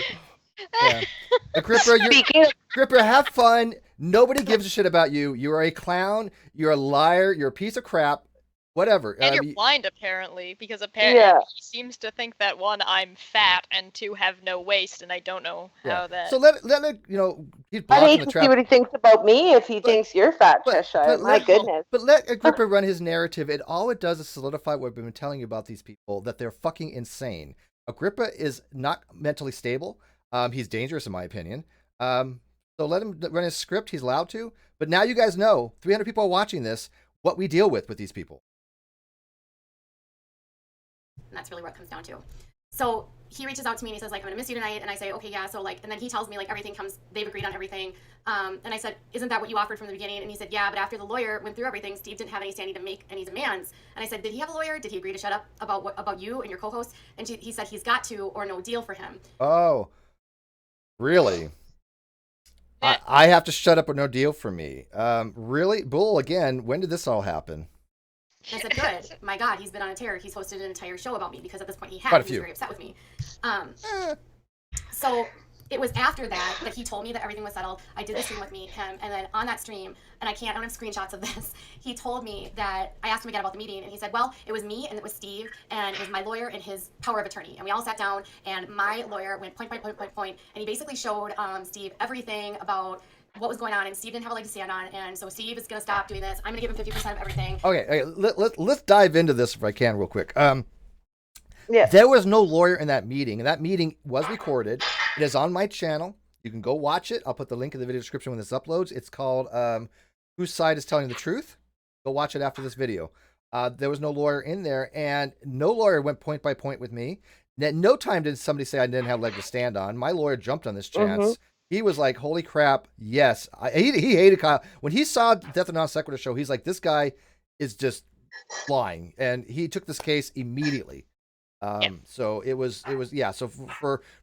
Yeah. Gripper, have fun. Nobody gives a shit about you. You are a clown. You're a liar. You're a piece of crap. Whatever. And you're blind, apparently, because apparently he seems to think that, one, I'm fat, and two, have no waist, and I don't know how that... So let it, he's I blocking hate the to trap. see what he thinks about me if he thinks you're fat, Cheshire. My goodness. But let Agrippa run his narrative. All it does is solidify what we've been telling you about these people, that they're fucking insane. Agrippa is not mentally stable. He's dangerous, in my opinion. So let him run his script. He's allowed to. But now you guys know, 300 people are watching this, what we deal with these people. And that's really what it comes down to. So he reaches out to me and he says, like, I'm gonna miss you tonight. And I say, okay, yeah. So like, and then he tells me like they've agreed on everything. And I said, isn't that what you offered from the beginning? And he said, yeah, but after the lawyer went through everything, Steve didn't have any standing to make any demands. And I said, did he have a lawyer? Did he agree to shut up about you and your co-host? And he said he's got to, or no deal for him. Oh, really? I have to shut up or no deal for me. Really? Bull, again, when did this all happen? And I said, good. My God, he's been on a tear. He's hosted an entire show about me because at this point he was very upset with me. So it was after that he told me that everything was settled. I did the stream with him, and then on that stream, and I don't have screenshots of this, he told me that, I asked him again about the meeting, and he said, well, it was me, and it was Steve, and it was my lawyer and his power of attorney. And we all sat down, and my lawyer went point, and he basically showed Steve everything about what was going on, and Steve didn't have a leg to stand on, and so Steve is going to stop doing this. I'm going to give him 50% of everything. Okay, let's dive into this if I can real quick. There was no lawyer in that meeting, and that meeting was recorded. It is on my channel. You can go watch it. I'll put the link in the video description when this uploads. It's called Whose Side is Telling the Truth? Go watch it after this video. There was no lawyer in there, and no lawyer went point by point with me. At no time did somebody say I didn't have a leg to stand on. My lawyer jumped on this chance. Mm-hmm. He was like, holy crap, yes. He hated Kyle. When he saw Death of Non Sequitur show, he's like, this guy is just flying. And he took this case immediately. So it was, So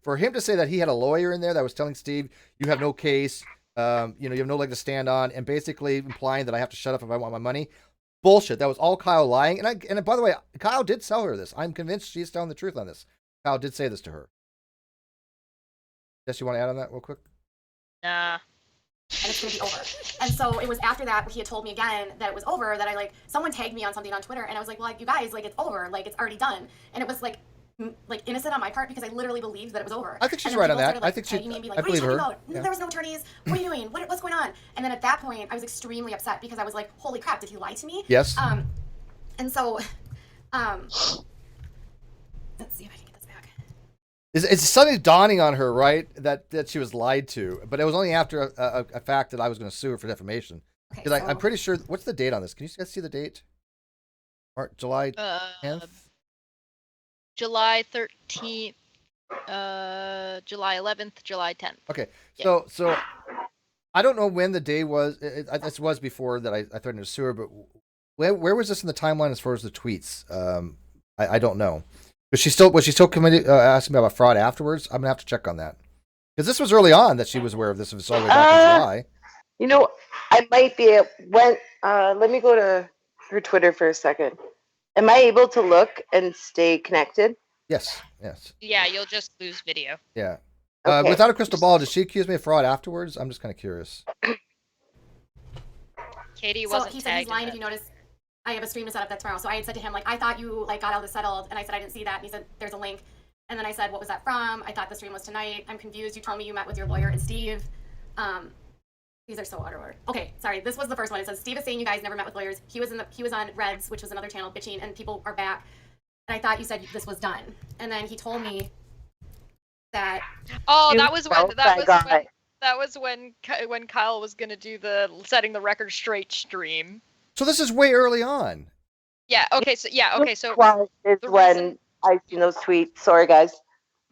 for him to say that he had a lawyer in there that was telling Steve, you have no case, you have no leg to stand on, and basically implying that I have to shut up if I want my money. Bullshit. That was all Kyle lying. And by the way, Kyle did sell her this. I'm convinced she's telling the truth on this. Kyle did say this to her. Jess, you want to add on that real quick? Nah. And it's going to be over. And so it was after that, he had told me again that it was over, that someone tagged me on something on Twitter, and I was like, well, you guys, it's over, it's already done. And it was innocent on my part because I literally believed that it was over. I think she's right on that. I think she, I believe her. Yeah. There was no attorneys. What are you doing? What's going on? And then at that point, I was extremely upset because I was like, holy crap, did he lie to me? Yes. And so, let's see if I can get this back. It's suddenly dawning on her, right, that she was lied to, but it was only after a fact that I was going to sue her for defamation. Because I'm pretty sure. What's the date on this? Can you guys see the date? July 10th. July 13th, July 11th, July 10th. Okay, yeah. So I don't know when the day was. This was before that I threatened to sue her, but where was this in the timeline as far as the tweets? I don't know. Was she still committed? Asking me about fraud afterwards? I'm gonna have to check on that because this was early on that she was aware of this. It was all the way back in July. I might be let me go to her Twitter for a second. Am I able to look and stay connected? Yes. Yeah, you'll just lose video. Yeah. Okay. Without a crystal ball, did she accuse me of fraud afterwards? I'm just kind of curious. Katie wasn't he said he's lying. If you notice, I have a stream to set up that tomorrow. So I had said to him, I thought you got all this settled, and I said I didn't see that. And he said there's a link, and then I said, what was that from? I thought the stream was tonight. I'm confused. You told me you met with your lawyer and Steve. These are so out of order. Okay, sorry. This was the first one. It says Steve is saying you guys never met with lawyers. He was on Reds, which was another channel, bitching, and people are back. And I thought you said this was done. And then he told me that. Oh, that was when Kyle was gonna do the setting the record straight stream. So this is way early on. Yeah. Okay. So is when I seen those tweets. Sorry, guys.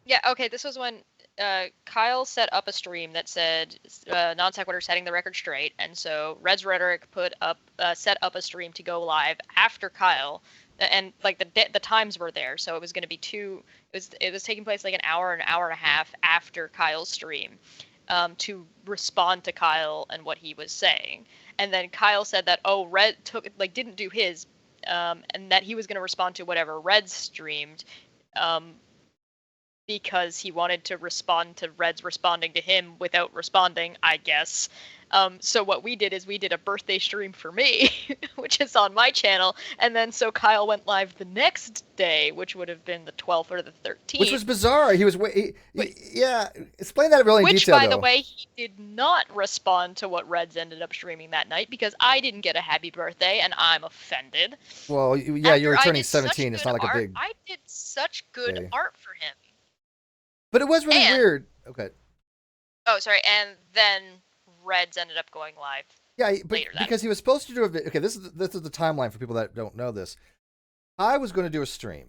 Yeah. Okay. This was when. Kyle set up a stream that said Non Sequitur setting the record straight, and so Red's Rhetoric set up a stream to go live after Kyle, and the times were there, so it was going to be it was taking place an hour and a half after Kyle's stream, to respond to Kyle and what he was saying, and then Kyle said that Red didn't do his, and that he was going to respond to whatever Red streamed, because he wanted to respond to Red's responding to him without responding, I guess. So what we did is we did a birthday stream for me, which is on my channel, and then so Kyle went live the next day, which would have been the 12th or the 13th. Which was bizarre. He was yeah. Explain that really in detail. Which, by the way, he did not respond to what Reds ended up streaming that night because I didn't get a happy birthday, and I'm offended. Well, yeah, you were turning 17. It's not like a big. I did such good art for him. But it was really weird. Okay. Oh, sorry. And then Reds ended up going live. Yeah, but because he was supposed to do a video. Okay, this is the timeline for people that don't know this. I was going to do a stream,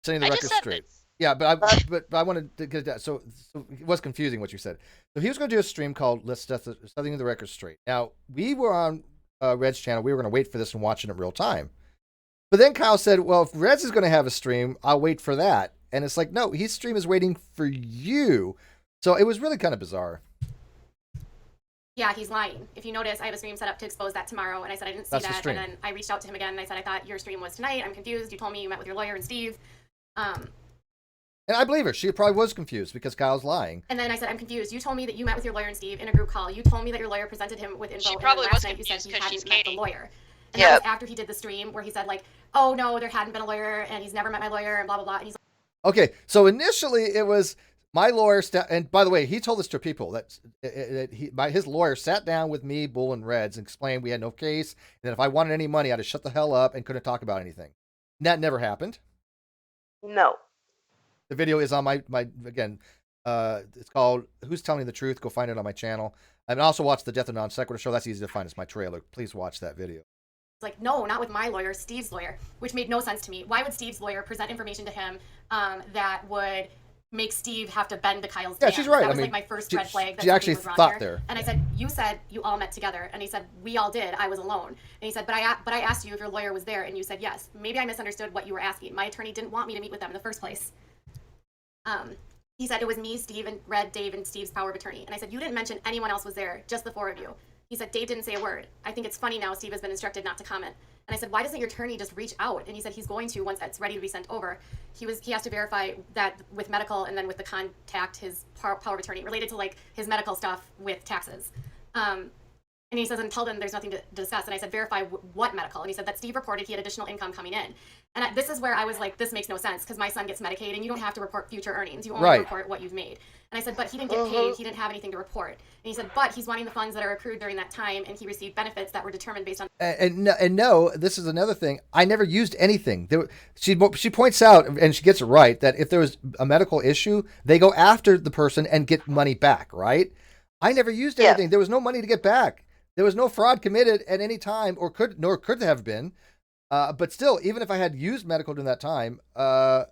setting the record straight. Yeah, but I wanted to get that. So it was confusing what you said. So he was going to do a stream called Setting the Record Straight. Now, we were on Red's channel. We were going to wait for this and watch it in real time. But then Kyle said, well, if Reds is going to have a stream, I'll wait for that. And it's like, no, his stream is waiting for you. So it was really kind of bizarre. Yeah, he's lying. If you notice, I have a stream set up to expose that tomorrow, and I said I didn't see that. And then I reached out to him again, and I said, I thought your stream was tonight. I'm confused. You told me you met with your lawyer and Steve. And I believe her. She probably was confused because Kyle's lying. And then I said, I'm confused. You told me that you met with your lawyer and Steve in a group call. You told me that your lawyer presented him with info. She probably and then last night you said he hadn't met the lawyer. And that was after he did the stream where he said, like, oh, no, there hadn't been a lawyer, and he's never met my lawyer, and blah, blah, blah. And he's like, okay, so initially it was my lawyer, and by the way, he told this to people that his lawyer sat down with me, Bull, and Reds and explained we had no case, and that if I wanted any money, I had to shut the hell up and couldn't talk about anything. And that never happened. No. The video is on my again, it's called Who's Telling the Truth? Go find it on my channel. And also watch the Death of Non Sequitur show. That's easy to find. It's my trailer. Please watch that video. It's like, no, not with my lawyer, Steve's lawyer, which made no sense to me. Why would Steve's lawyer present information to him that would make Steve have to bend to Kyle's dance? Yeah, she's right. That was like my first red flag. That she actually thought there. And I said, you said you all met together. And he said, we all did. I was alone. And he said, but I asked you if your lawyer was there, and you said yes. Maybe I misunderstood what you were asking. My attorney didn't want me to meet with them in the first place. He said it was me, Steve, and Red, Dave, and Steve's power of attorney. And I said, you didn't mention anyone else was there, just the four of you. He said, Dave didn't say a word. I think it's funny now Steve has been instructed not to comment. And I said, why doesn't your attorney just reach out? And he said he's going to once it's ready to be sent over. He has to verify that with medical and then with the contact his power of attorney related to like his medical stuff with taxes. And he says, until then, there's nothing to discuss. And I said, verify what medical? And he said that Steve reported he had additional income coming in. And this is where I was like, this makes no sense because my son gets Medicaid and you don't have to report future earnings. You only report what you've made. And I said, but he didn't get paid. He didn't have anything to report. And he said, but he's wanting the funds that are accrued during that time, and he received benefits that were determined based on. And no, this is another thing. I never used anything. She points out, and she gets it right, that if there was a medical issue, they go after the person and get money back, right? I never used anything. Yeah. There was no money to get back. There was no fraud committed at any time, nor could have been. But still, even if I had used medical during that time, that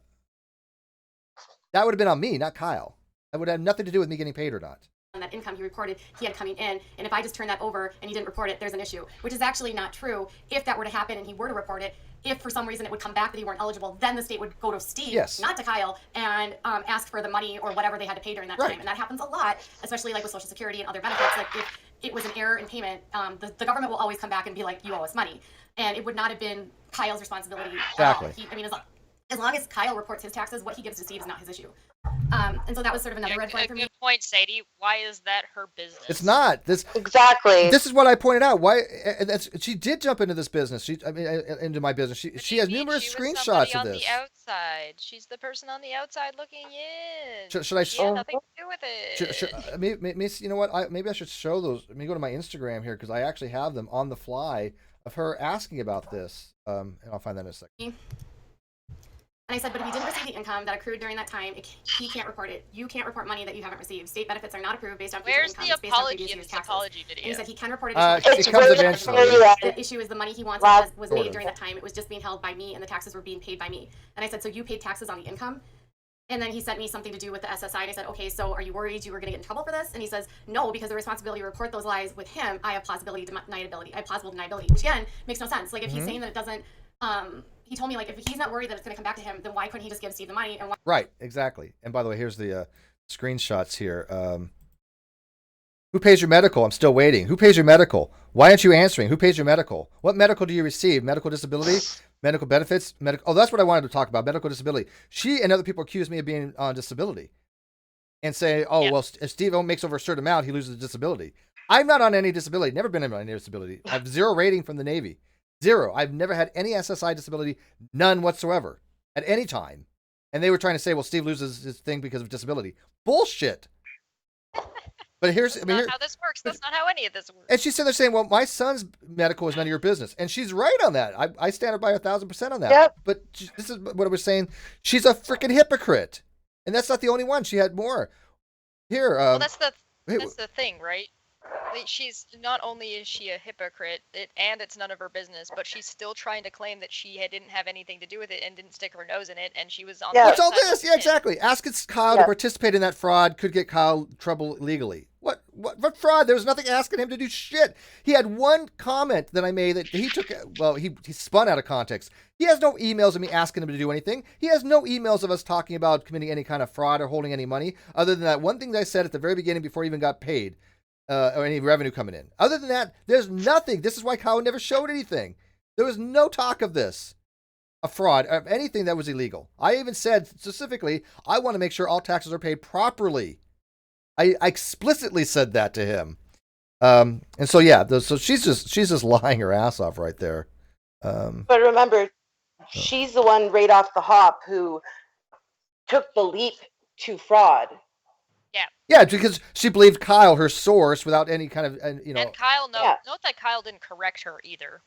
would have been on me, not Kyle. That would have nothing to do with me getting paid or not. On that income he reported he had coming in, and if I just turn that over and he didn't report it, there's an issue, which is actually not true. If that were to happen and he were to report it, if for some reason it would come back that he weren't eligible, then the state would go to Steve, not to Kyle, and ask for the money or whatever they had to pay during that time. And that happens a lot, especially like with Social Security and other benefits. Like if it was an error in payment, the government will always come back and be like, you owe us money. And it would not have been Kyle's responsibility at all. As long as Kyle reports his taxes, what he gives to Steve is not his issue. And so that was sort of another red flag for me. Good point, Sadie. Why is that her business? It's not. Exactly. This is what I pointed out. Why she did jump into this business. Into my business. She has numerous screenshots of this. On the outside. She's the person on the outside looking in. Should I show? Nothing to do with it. Maybe you know what? Maybe I should show those. Let me go to my Instagram here because I actually have them on the fly of her asking about this. And I'll find that in a second. And I said, but if he didn't receive the income that accrued during that time, he can't report it. You can't report money that you haven't received. State benefits are not approved based on future income. Where's the apology in this apology video? And he said he can report it. It comes eventually. The issue is the money he wants was made during that time. It was just being held by me, and the taxes were being paid by me. And I said, so you paid taxes on the income? And then he sent me something to do with the SSI. And I said, okay, so are you worried you were going to get in trouble for this? And he says, no, because the responsibility to report those lies with him, I have plausible deniability, which again makes no sense. Like if he's saying that it doesn't, he told me like if he's not worried that it's going to come back to him, then why couldn't he just give Steve the money? And right, exactly. And by the way, here's the screenshots here. Who pays your medical? I'm still waiting. Who pays your medical? Why aren't you answering? Who pays your medical? What medical do you receive? Medical disability? medical benefits, medical. Oh, that's what I wanted to talk about. Medical disability. She and other people accuse me of being on disability, and say, "Oh, well, if Steve makes over a certain amount, he loses disability." I'm not on any disability. Never been on any disability. I have 0 rating from the Navy. 0. I've never had any SSI disability, none whatsoever, at any time. And they were trying to say, "Well, Steve loses his thing because of disability." Bullshit. But That's not how this works. That's not how any of this works. And she's sitting there saying, "Well, my son's medical is none of your business," and she's right on that. I stand by 1,000% on that. Yep. But this is what I was saying. She's a freaking hypocrite, and that's not the only one. She had more. Here, well, that's the thing, right? She's not only is she a hypocrite, and it's none of her business, but she's still trying to claim that she didn't have anything to do with it and didn't stick her nose in it, and she was on. What's all this? Yeah, exactly. Asking Kyle to participate in that fraud could get Kyle trouble legally. What fraud? There was nothing asking him to do shit. He had one comment that I made that he took. Well, he spun out of context. He has no emails of me asking him to do anything. He has no emails of us talking about committing any kind of fraud or holding any money, other than that one thing that I said at the very beginning before he even got paid. Or any revenue coming in. Other than that, there's nothing. This is why Kyle never showed anything. There was no talk of this, a fraud, of anything that was illegal. I even said specifically, I want to make sure all taxes are paid properly. I explicitly said that to him. And so yeah, so she's just lying her ass off right there. But remember, she's the one right off the hop who took the leap to fraud. Yeah, because she believed Kyle, her source, without any kind of, And Kyle, note that Kyle didn't correct her either.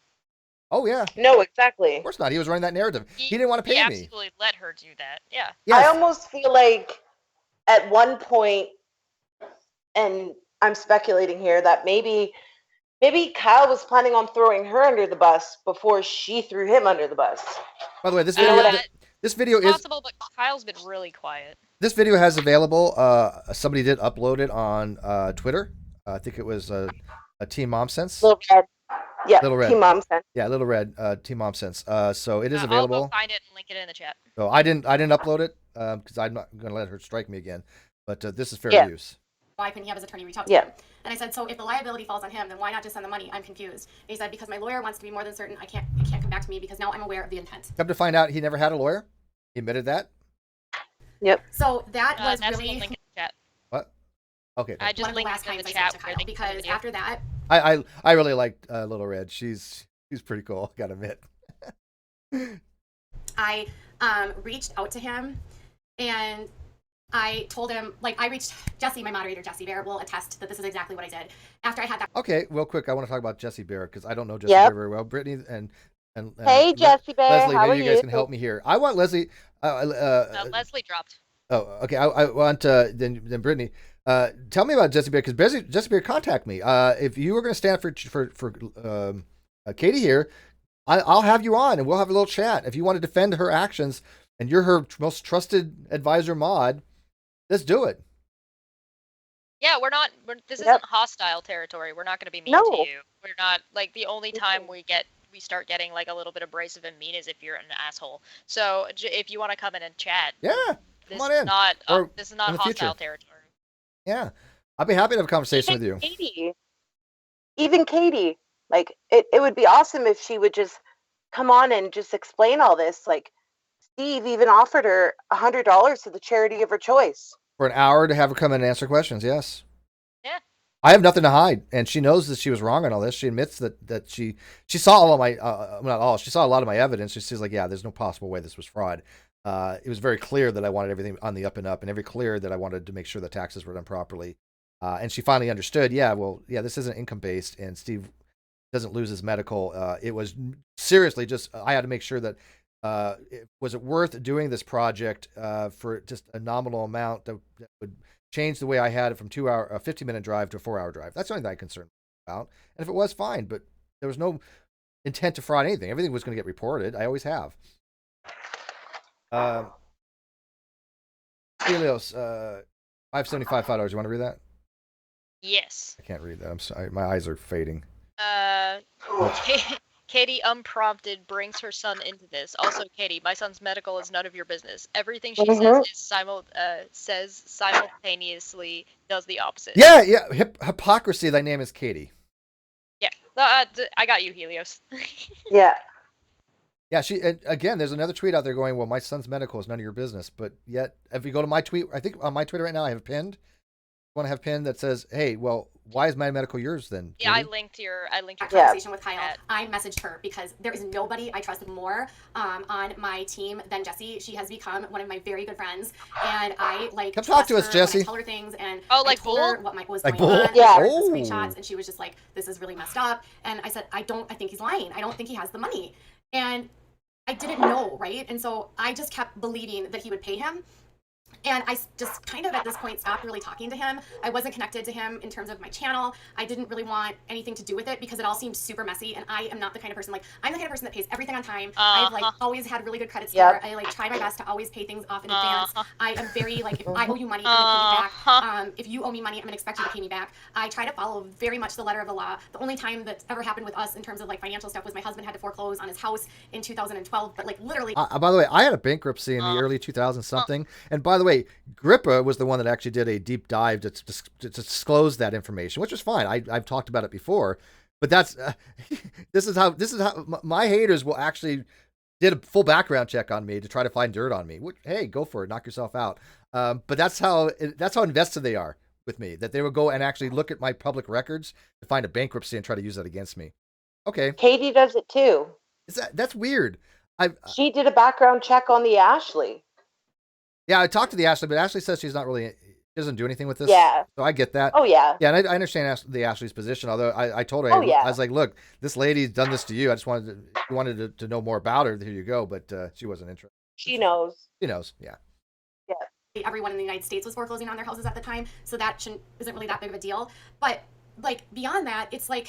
Oh, yeah. No, exactly. Of course not. He was running that narrative. He didn't want to pay me. He absolutely let her do that. Yeah. Yes. I almost feel like at one point, and I'm speculating here, that maybe Kyle was planning on throwing her under the bus before she threw him under the bus. By the way, this video is possible, but Kyle's been really quiet. This video has available. Somebody did upload it on Twitter. I think it was Team Mom Sense. Little Red. Yeah, Little Red. Team Mom Sense. Yeah, Little Red. Team Mom Sense. So it is available. I'll go find it and link it in the chat. So I didn't upload it because I'm not going to let her strike me again. But this is fair use. Why couldn't he have his attorney reach out to him? And I said, so if the liability falls on him, then why not just send the money? I'm confused. And he said, because my lawyer wants to be more than certain, it can't come back to me because now I'm aware of the intent. Come to find out, he never had a lawyer. He admitted that. Yep. So that was that's really the link in the chat. What? Okay. I just one of the linked last it in the times I chat sent to Kyle, because after that, I really liked Little Red. She's pretty cool. Gotta admit. I reached out to him and I told him, I reached Jesse, my moderator, Jesse Bear, will attest that this is exactly what I did. After I had that. Okay, real quick, I want to talk about Jesse Bear because I don't know Jesse Bear very well. Brittany and hey, Jesse Bear, Leslie, how maybe are you guys can help me here. I want Leslie. Leslie dropped. Oh, okay. I want then Brittany. Tell me about Jesse Bear because Jesse Bear contact me. If you were going to stand for Katie here, I'll have you on and we'll have a little chat. If you want to defend her actions and you're her most trusted advisor mod, let's do it. Yeah, this isn't hostile territory. We're not going to be mean to you. We're not the only time we start getting a little bit abrasive and mean is if you're an asshole. So if you want to come in and chat, come on in. This is not hostile territory. Yeah, I'd be happy to have a conversation with you. Even Katie, it would be awesome if she would just come on and just explain all this. Steve even offered her $100 to the charity of her choice. For an hour to have her come in and answer questions, yes. Yeah. I have nothing to hide, and she knows that she was wrong on all this. She admits that she saw all of my, not all, she saw a lot of my evidence. She's like, yeah, there's no possible way this was fraud. It was very clear that I wanted everything on the up and up, and very clear that I wanted to make sure the taxes were done properly. And she finally understood, this isn't income-based, and Steve doesn't lose his medical. It was seriously just, I had to make sure that, was it worth doing this project for just a nominal amount that would change the way I had it from a 50-minute drive to a 4-hour drive. That's the only thing I'm concerned about. And if it was, fine, but there was no intent to fraud anything. Everything was going to get reported. I always have. Helios, $575. You want to read that? Yes. I can't read that. I'm sorry. My eyes are fading. Katie, unprompted, brings her son into this. Also, Katie, my son's medical is none of your business. Everything she says simultaneously does the opposite. Yeah. Hypocrisy. Thy name is Katie. Yeah. I got you, Helios. Yeah. Yeah, again, there's another tweet out there going, well, my son's medical is none of your business. But yet, if you go to my tweet, I think on my Twitter right now, I have pinned. I want to have pinned that says, hey, well, why is my medical yours then? Yeah, Judy? I linked your conversation with Kyle. I messaged her because there is nobody I trusted more on my team than Jessie. She has become one of my very good friends, and I come talk to us, Jessie. I tell her things, and I told her what was like going on. Yeah. I shared the screenshots, and she was just like, "This is really messed up." And I said, "I think he's lying. I don't think he has the money." And I didn't know, right? And so I just kept believing that he would pay him. And I just kind of at this point stopped really talking to him. I wasn't connected to him in terms of my channel. I didn't really want anything to do with it because it all seemed super messy. And I am not the kind of person, like, I'm the kind of person that pays everything on time. I've like always had really good credit score. I like try my best to always pay things off in advance. I am very like, if I owe you money, I'm gonna pay you back. If you owe me money, I'm gonna expect you to pay me back. I try to follow very much the letter of the law. The only time that's ever happened with us in terms of like financial stuff was my husband had to foreclose on his house in 2012. But like literally. By the way, I had a bankruptcy in the early 2000s something. And by the way, Grippa was the one that actually did a deep dive to disclose that information, which was fine. I've talked about it before, but that's this is how my haters will actually did a full background check on me to try to find dirt on me. Which, hey, go for it, knock yourself out. But that's how invested they are with me, that they will go and actually look at my public records to find a bankruptcy and try to use that against me. Okay, Katie does it too. That's weird. She did a background check on the Ashley. Yeah, I talked to the Ashley, but Ashley says she doesn't do anything with this. Yeah. So I get that. Oh, yeah. Yeah, and I understand the Ashley's position, although I told her, Oh, yeah. I was like, look, this lady's done this to you. I just wanted to know more about her. Here you go. But she wasn't interested. She knows. She knows, yeah. Yeah. Everyone in the United States was foreclosing on their houses at the time, so that isn't really that big of a deal. But like beyond that, it's like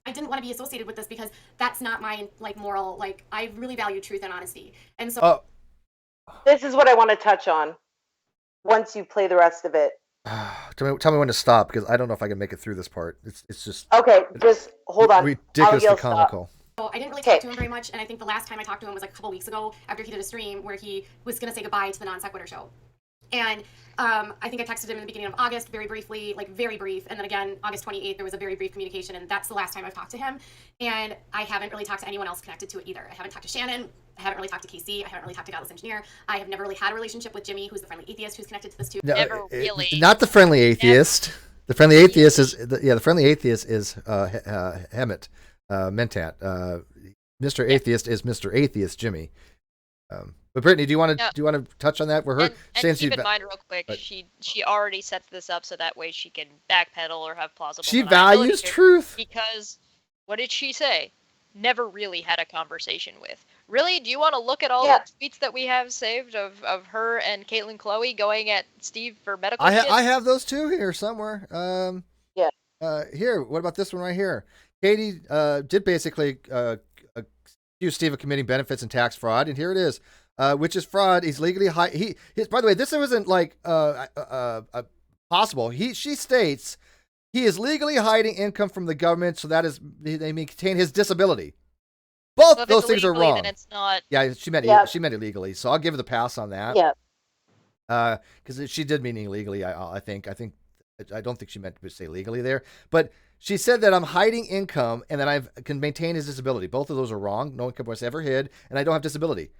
I didn't want to be associated with this because that's not my like moral. Like I really value truth and honesty, and so. This is what I want to touch on once you play the rest of it. Tell me when to stop, because I don't know if I can make it through this part. It's just okay. Just hold on. Ridiculously comical. So I didn't really talk to him very much, and I think the last time I talked to him was like a couple weeks ago after he did a stream where he was going to say goodbye to the Non Sequitur show. And I think I texted him in the beginning of August, very briefly, like very brief. And then again, August 28th, there was a very brief communication. And that's the last time I've talked to him. And I haven't really talked to anyone else connected to it either. I haven't talked to Shannon. I haven't really talked to Casey. I haven't really talked to Godless Engineer. I have never really had a relationship with Jimmy, who's the friendly atheist, who's connected to this too. No, Never really. Not the friendly atheist. Never. The friendly atheist is the friendly atheist is Hemet Mentat. Mr. Atheist is Mr. Atheist Jimmy. But Brittany, do you want to touch on that? Where her and keep in mind real quick, she already sets this up so that way she can backpedal or have plausible. She values truth. Because what did she say? Never really had a conversation with. Really? Do you want to look at all the tweets that we have saved of her and Caitlin Chloe going at Steve for medical shit? I have those too here somewhere. Here, what about this one right here? Katie did basically accuse Steve of committing benefits and tax fraud, and here it is. Which is fraud. He's legally high. By the way, this wasn't like possible. She states he is legally hiding income from the government so that is they maintain his disability. Both those things are wrong. Then it's not. Yeah, she meant illegally. So I'll give her the pass on that. Yeah. Because she did mean illegally. I don't think she meant to say legally there, but. She said that I'm hiding income and that I can maintain his disability. Both of those are wrong. No income was ever hid, and I don't have disability.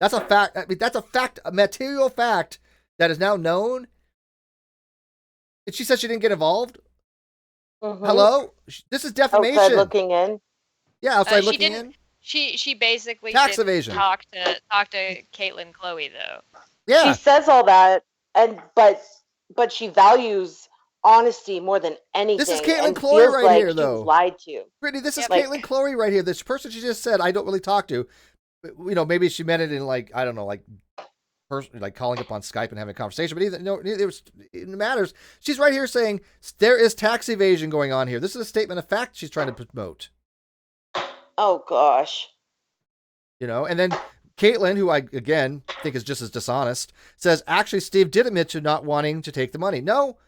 That's a fact. I mean, that's a fact, a material fact that is now known. And she said she didn't get involved. Mm-hmm. Hello? This is defamation. Outside looking in. Yeah, outside looking in. She basically tax evasion. Talk to Caitlin Chloe though. Yeah. She says all that, but she values honesty more than anything. This is Caitlin Chloe right here, though. Lied to. Brittany, this is Caitlin Chloe right here. This person she just said I don't really talk to. You know, maybe she meant it in like I don't know, like calling up on Skype and having a conversation. But it matters. She's right here saying there is tax evasion going on here. This is a statement of fact she's trying to promote. Oh gosh. You know, and then Caitlin, who I again think is just as dishonest, says actually Steve did admit to not wanting to take the money. No,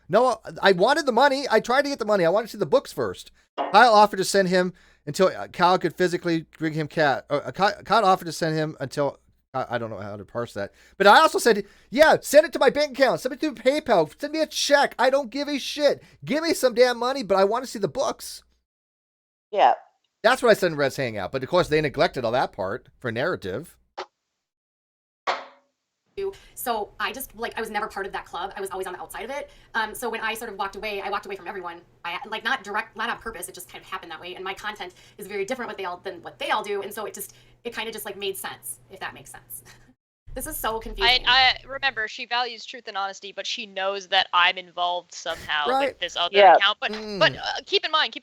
I wanted the money. I tried to get the money. I wanted to see the books first. Kyle offered to send him until Kyle could physically bring him Kyle offered to send him until I don't know how to parse that. But I also said, yeah, send it to my bank account. Send it to PayPal. Send me a check. I don't give a shit. Give me some damn money, but I want to see the books. Yeah. That's what I said in Red's Hangout. But of course, they neglected all that part for narrative. So I just like I was never part of that club. I was always on the outside of it. So when I sort of walked away, I walked away from everyone. I like not on purpose. It just kind of happened that way. And my content is very different than what they all do. And so it kind of just like made sense, if that makes sense. This is so confusing. I remember she values truth and honesty, but she knows that I'm involved somehow with this other account. But keep in mind,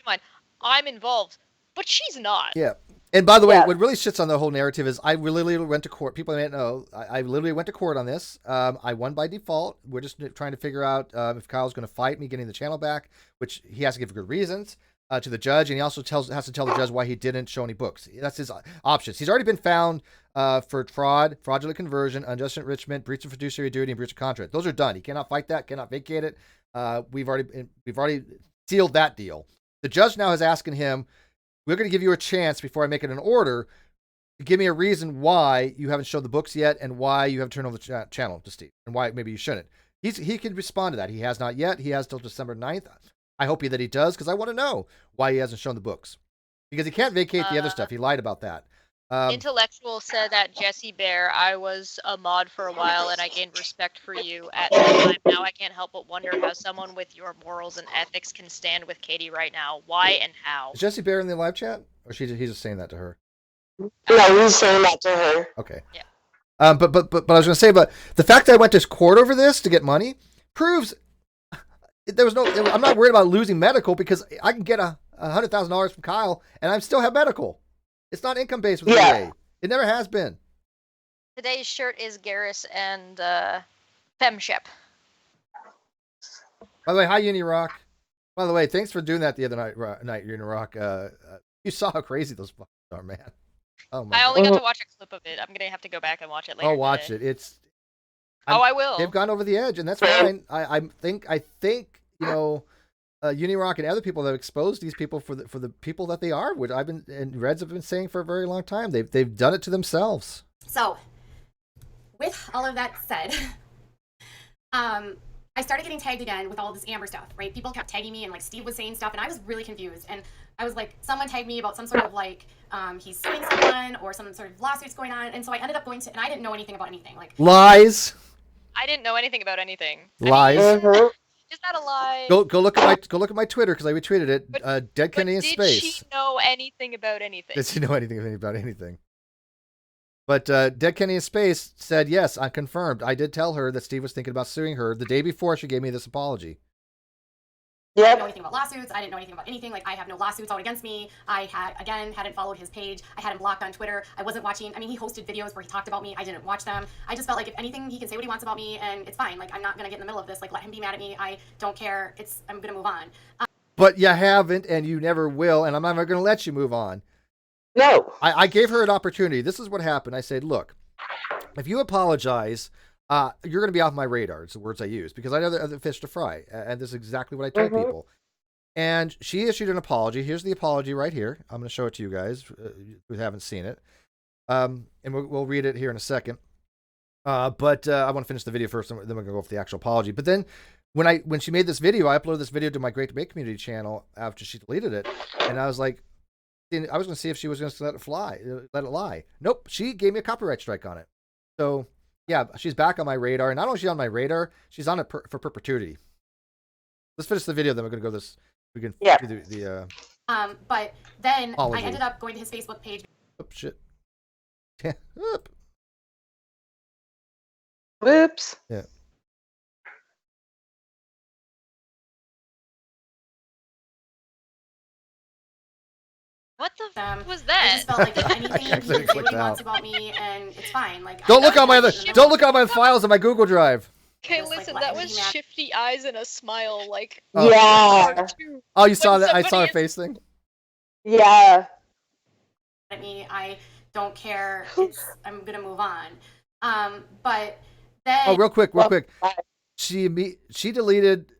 I'm involved, but she's not. Yeah. And by the way, what really shits on the whole narrative is I literally went to court. People may not know. I literally went to court on this. I won by default. We're just trying to figure out if Kyle's going to fight me getting the channel back, which he has to give good reasons to the judge. And he also has to tell the judge why he didn't show any books. That's his options. He's already been found for fraud, fraudulent conversion, unjust enrichment, breach of fiduciary duty, and breach of contract. Those are done. He cannot fight that, cannot vacate it. We've already sealed that deal. The judge now is asking him, we're going to give you a chance before I make it an order to give me a reason why you haven't showed the books yet and why you haven't turned over the channel to Steve and why maybe you shouldn't. He can respond to that. He has not yet. He has till December 9th. I hope that he does because I want to know why he hasn't shown the books because he can't vacate the other stuff. He lied about that. Intellectual said that Jesse Bear, I was a mod for a while and I gained respect for you at the time. Now I can't help but wonder how someone with your morals and ethics can stand with Katie right now. Why and how? Is Jesse Bear in the live chat? Or he's just saying that to her? No, he's saying that to her. Okay. Yeah. But I was going to say, but the fact that I went to court over this to get money proves there was no. I'm not worried about losing medical because I can get $100,000 from Kyle and I still have medical. It's not income based with the VA. It never has been. Today's shirt is Garrus and Femship. By the way, hi Unirock. By the way, thanks for doing that the other night Unirock. You saw how crazy those fuckers are, man. Oh my! I only got to watch a clip of it. I'm gonna have to go back and watch it later. Oh, watch it. I will. They've gone over the edge, and that's fine. I think Unirock and other people that have exposed these people for the people that they are, which Reds have been saying for a very long time. They've done it to themselves. So, with all of that said, I started getting tagged again with all this Amber stuff, right? People kept tagging me and like Steve was saying stuff and I was really confused. And I was like, someone tagged me about some sort of like, he's suing someone or some sort of lawsuits going on. And so I ended up and I didn't know anything about anything. Like lies. I didn't know anything about anything. Lies. Is that a lie? Go look at my Twitter because I retweeted it. Dead Kenny in space. Did she know anything about anything? Did she know anything about anything? But Dead Kenny in Space said, yes, I confirmed. I did tell her that Steve was thinking about suing her the day before she gave me this apology. I didn't know anything about lawsuits. I didn't know anything about anything. Like, I have no lawsuits out against me. I hadn't followed his page. I had him blocked on Twitter. I wasn't watching. I mean, he hosted videos where he talked about me. I didn't watch them. I just felt like if anything, he can say what he wants about me, and it's fine. Like, I'm not going to get in the middle of this. Like, let him be mad at me. I don't care. I'm going to move on. But you haven't, and you never will, and I'm never going to let you move on. No. I gave her an opportunity. This is what happened. I said, look, if you apologize, you're going to be off my radar. It's the words I use because I know other fish to fry. And this is exactly what I told people. And she issued an apology. Here's the apology right here. I'm going to show it to you guys who haven't seen it. And we'll read it here in a second. But I want to finish the video first, and then we're going to go over the actual apology. But then when she made this video, I uploaded this video to my Great Debate Community channel after she deleted it. And I was like, I was going to see if she was going to let it lie. Nope. She gave me a copyright strike on it. So yeah, she's back on my radar. And not only is she on my radar, she's on it for perpetuity. Let's finish the video. Then we're going to go we can do the but then apology. I ended up going to his Facebook page. Oh, shit. Yeah. Oop. Whoops. Yeah. What the f was I that? just felt like if anything, he can say what he clicked wants out. about me, and it's fine. Like Don't look on my files on my Google Drive. Okay, Just, like, listen, let that him was be mad. shifty eyes and a smile, like. Oh. Yeah. Oh, you saw When that? I saw somebody her face thing. Yeah. At me, I don't care. I'm gonna move on. But then. Oh, real quick. She deleted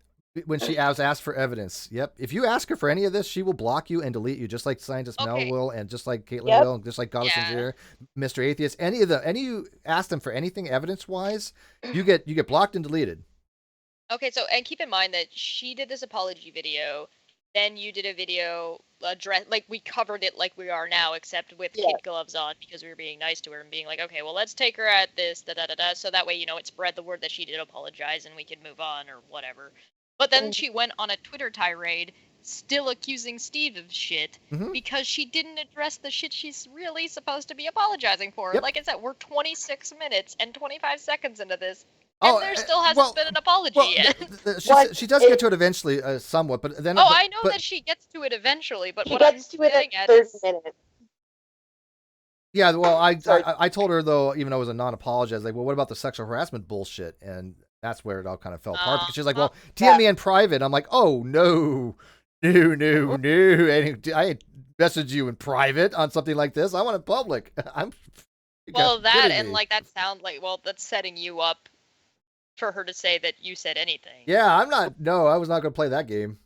when she was asked for evidence. Yep. If you ask her for any of this, she will block you and delete you, just like Scientist Mel will, and just like Caitlin will, and just like Goddess Engineer, Mr. Atheist. Any you ask them for anything evidence wise, you get blocked and deleted. Okay, so and keep in mind that she did this apology video then you did a video address, like we covered it like we are now, except with kid gloves on, because we were being nice to her and being like, okay, well, let's take her at this, so that way, it spread the word that she did apologize and we could move on or whatever. But then she went on a Twitter tirade, still accusing Steve of shit, because she didn't address the shit she's really supposed to be apologizing for. Yep. Like I said, we're 26 minutes and 25 seconds into this. And there still hasn't been an apology yet. She does get to it eventually, somewhat, but then. I know that she gets to it eventually, but she what gets I'm to it getting at at 30 is, minutes. Yeah, well, I told her though, even though it was a non-apology, I was like, well, what about the sexual harassment bullshit? And that's where it all kind of fell apart because she's like, well, DM me in private. I'm like, oh no. I messaged you in private on something like this. I want it public. that sounds like, that's setting you up for her to say that you said anything. Yeah, I was not going to play that game.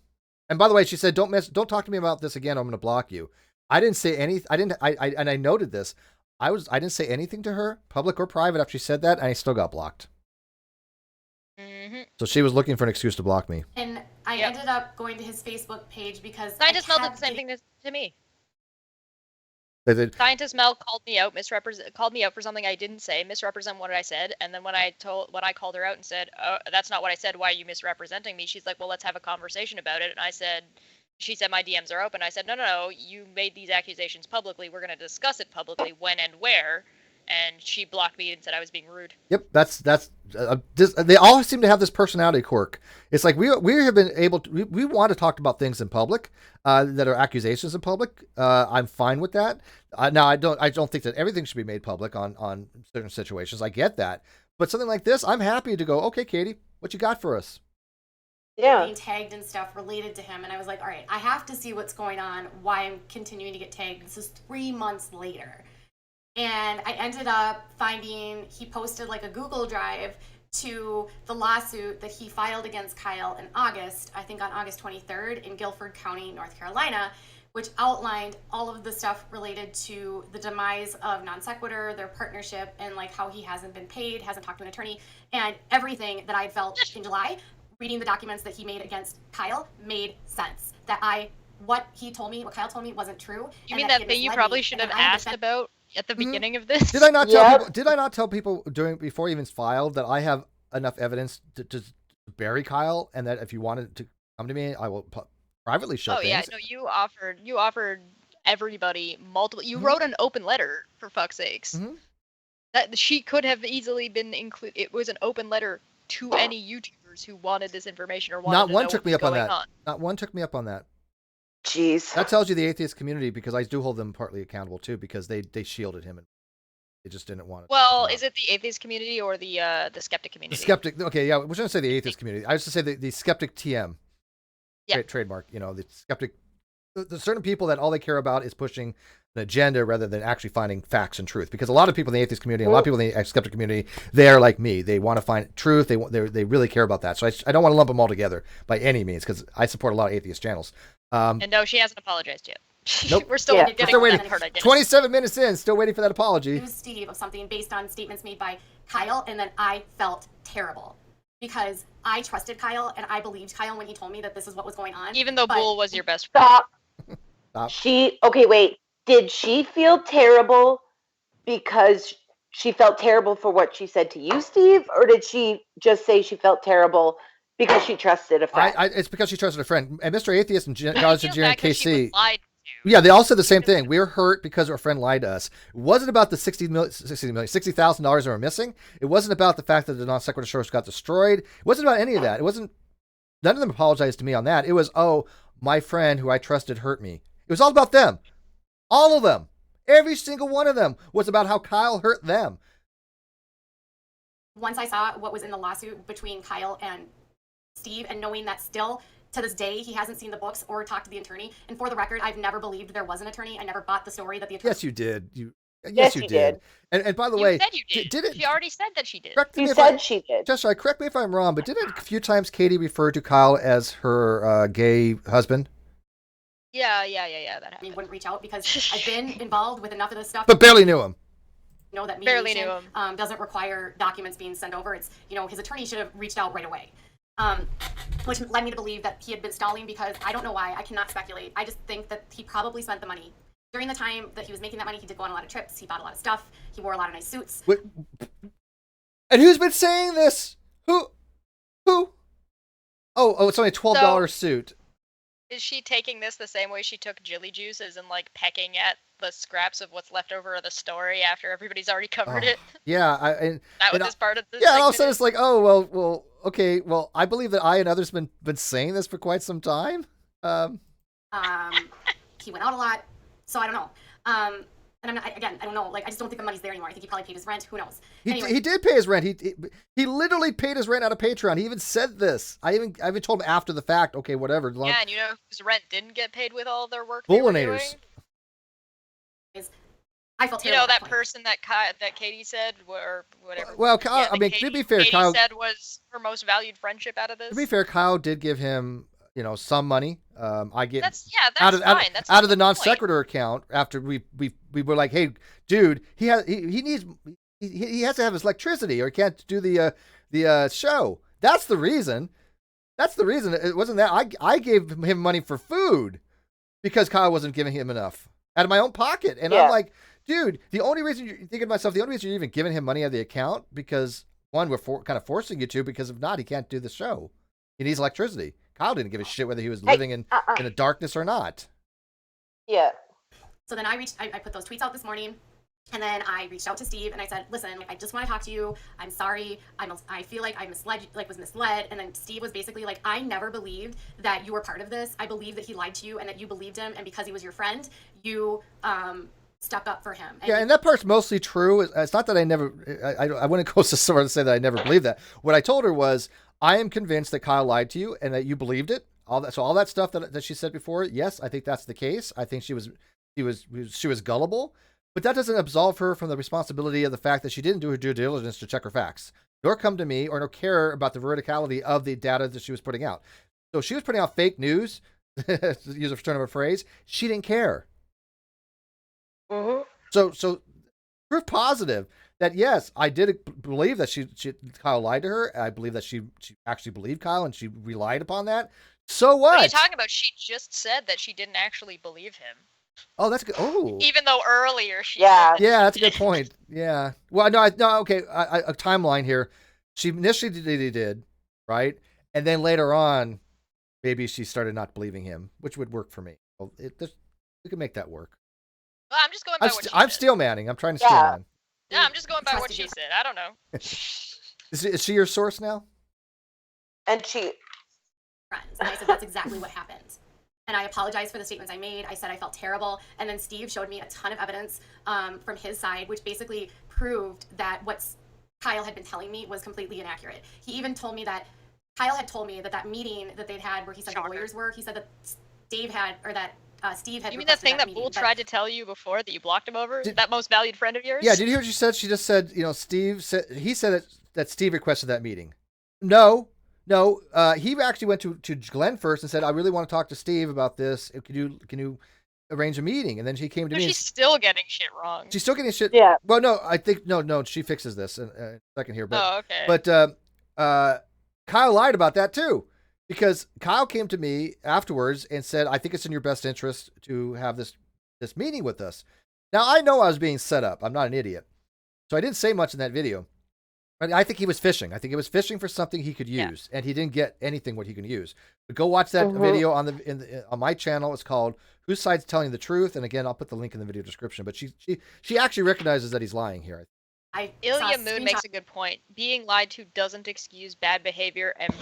And by the way, she said, don't talk to me about this again. I'm going to block you. I didn't say anything. I noted this. I didn't say anything to her, public or private, after she said that, and I still got blocked. So she was looking for an excuse to block me. And I ended up going to his Facebook page because Scientist Mel did the same thing to me. Scientist Mel called me out for something I didn't say, misrepresent what I said, and then when I called her out and said, "Oh, that's not what I said. Why are you misrepresenting me?" She's like, "Well, let's have a conversation about it." And she said, "My DMs are open." I said, "No, you made these accusations publicly. We're going to discuss it publicly, when and where." And she blocked me and said I was being rude. Yep, that's they all seem to have this personality quirk. It's like we have been able to, we want to talk about things in public that are accusations in public. I'm fine with that. Now I don't think that everything should be made public on certain situations. I get that, but something like this, I'm happy to go. Okay, Katie, what you got for us? Yeah, being tagged and stuff related to him, and I was like, all right, I have to see what's going on. Why I'm continuing to get tagged. This is 3 months later. And I ended up finding he posted like a Google Drive to the lawsuit that he filed against Kyle in August, I think on August 23rd in Guilford County, North Carolina, which outlined all of the stuff related to the demise of Non Sequitur, their partnership, and like how he hasn't been paid, hasn't talked to an attorney, and everything that I felt in July. Reading the documents that he made against Kyle made sense. What Kyle told me wasn't true. You mean that thing you probably should have asked about at the beginning of this? Did I not tell people before he even filed that I have enough evidence to bury Kyle, and that if you wanted to come to me, I will privately show things? Oh yeah, no, you offered everybody multiple. You wrote an open letter, for fuck's sakes. That she could have easily been included. It was an open letter to any YouTubers who wanted this information or wanted Not to one know took what me was up on going that. on. Not one took me up on that. Jeez. That tells you the atheist community, because I do hold them partly accountable too, because they shielded him and they just didn't want it. Well, is it the atheist community or the skeptic community? The skeptic. Okay, yeah, we're going to say the atheist community. I was to say the skeptic TM. Yeah. Trademark. The skeptic. The certain people that all they care about is pushing an agenda rather than actually finding facts and truth. Because a lot of people in the atheist community, and a lot of people in the skeptic community, they're like me. They want to find truth. They really care about that. So I don't want to lump them all together by any means, because I support a lot of atheist channels. And no, she hasn't apologized yet. Nope. We're still waiting. 27 minutes in, still waiting for that apology. Accused Steve of something based on statements made by Kyle, and then I felt terrible because I trusted Kyle and I believed Kyle when he told me that this is what was going on. Even though Bull was your best friend. Stop. Wait. Did she feel terrible because she felt terrible for what she said to you, Steve? Or did she just say she felt terrible because she trusted a friend? It's because she trusted a friend. And Mr. Atheist and God's Engineer and KC. Yeah, they all said the same thing. We were hurt because our friend lied to us. It wasn't about the $60,000 that were missing. It wasn't about the fact that the Non Sequitur shows got destroyed. It wasn't about any of that. None of them apologized to me on that. It was, my friend who I trusted hurt me. It was all about them. All of them. Every single one of them was about how Kyle hurt them. Once I saw what was in the lawsuit between Kyle and Steve, and knowing that still to this day he hasn't seen the books or talked to the attorney, and for the record, I've never believed there was an attorney. I never bought the story that the attorney. Yes, you did. Yes, you did. And by the way, said you did. She already said that she did. You said she did. Jessica, correct me if I'm wrong, but didn't a few times Katie refer to Kyle as her gay husband? Yeah, that happened. He wouldn't reach out because I've been involved with enough of this stuff. But barely knew him. Know that mediation doesn't require documents being sent over. It's his attorney should have reached out right away. which led me to believe that he had been stalling because I don't know why. I cannot speculate. I just think that he probably spent the money. During the time that he was making that money, he did go on a lot of trips. He bought a lot of stuff. He wore a lot of nice suits. Wait, and who's been saying this? Who? Oh, it's only a $12 suit. Is she taking this the same way she took Jilly Juice, as in like pecking at the scraps of what's left over of the story after everybody's already covered it? Yeah, That was this part of this. Yeah, and all of a sudden it's like, oh well, okay, well, I believe that I and others been saying this for quite some time. He went out a lot, so I don't know. And I don't know. Like, I just don't think the money's there anymore. I think he probably paid his rent. Who knows? Anyway. He did pay his rent. He literally paid his rent out of Patreon. He even said this. I even told him after the fact. Okay, whatever. Yeah, and you know whose rent didn't get paid with all their work they were doing? I felt terrible. You know that person that Katie said, or whatever. Well, Kyle, I mean, to be fair, Katie Kyle said was her most valued friendship out of this. To be fair, Kyle did give him, some money. I get that's out fine. That's out of the non sequitur account after we were like, hey, dude, he has to have his electricity or he can't do the show. That's the reason. It wasn't that I gave him money for food because Kyle wasn't giving him enough out of my own pocket, and I'm like, dude, the only reason you're thinking to myself, the only reason you're even giving him money out of the account because one, we're kind of forcing you to, because if not, he can't do the show. He needs electricity. Kyle didn't give a shit whether he was living in a darkness or not. Yeah. So then I put those tweets out this morning, and then I reached out to Steve and I said, listen, I just want to talk to you. I'm sorry. I feel like I was misled. And then Steve was basically like, I never believed that you were part of this. I believe that he lied to you and that you believed him. And because he was your friend, you stuck up for him. And that part's mostly true. It's not that I wouldn't go so far to say that I never believed that. What I told her was, I am convinced that Kyle lied to you and that you believed it. All that stuff that she said before, yes, I think that's the case. I think she was gullible, but that doesn't absolve her from the responsibility of the fact that she didn't do her due diligence to check her facts, nor come to me, or nor care about the veridicality of the data that she was putting out. So she was putting out fake news, to use a turn of a phrase. She didn't care. Mm-hmm. So proof positive that yes, I did believe that Kyle lied to her. I believe that she actually believed Kyle and she relied upon that. So what? What are you talking about? She just said that she didn't actually believe him. Oh, that's good. Oh, even though earlier she yeah, that's a good point. Yeah. Well, no, okay. A timeline here. She initially did, right, and then later on, maybe she started not believing him, which would work for me. Well, we could make that work. Well, I'm just going by what she I'm said. steel manning. I'm trying to steel man. Yeah, I'm just going by what she said. I don't know. Is she your source now? And she. Friends. And I said, that's exactly what happened. And I apologized for the statements I made. I said I felt terrible. And then Steve showed me a ton of evidence from his side, which basically proved that what Kyle had been telling me was completely inaccurate. He even told me that Kyle had told me that meeting that they'd had where he said the lawyers were, he said that Steve had You mean that thing that Bull tried to tell you before that you blocked him over? That most valued friend of yours? Yeah, did you hear what she said? She just said, Steve said, he said that Steve requested that meeting. No, he actually went to Glenn first and said, I really want to talk to Steve about this. Can you arrange a meeting? And then she came to me. She's still getting shit wrong. She's still getting shit. Yeah. Well, no, I think, no, she fixes this in a second here. But, okay. But Kyle lied about that too. Because Kyle came to me afterwards and said, I think it's in your best interest to have this meeting with us. Now, I know I was being set up. I'm not an idiot. So I didn't say much in that video. But I think he was fishing. I think he was fishing for something he could use. Yeah. And he didn't get anything what he can use. But go watch that video on my channel. It's called Whose Side's Telling the Truth? And again, I'll put the link in the video description. But she actually recognizes that he's lying here. Ilya Moon makes a good point. Being lied to doesn't excuse bad behavior and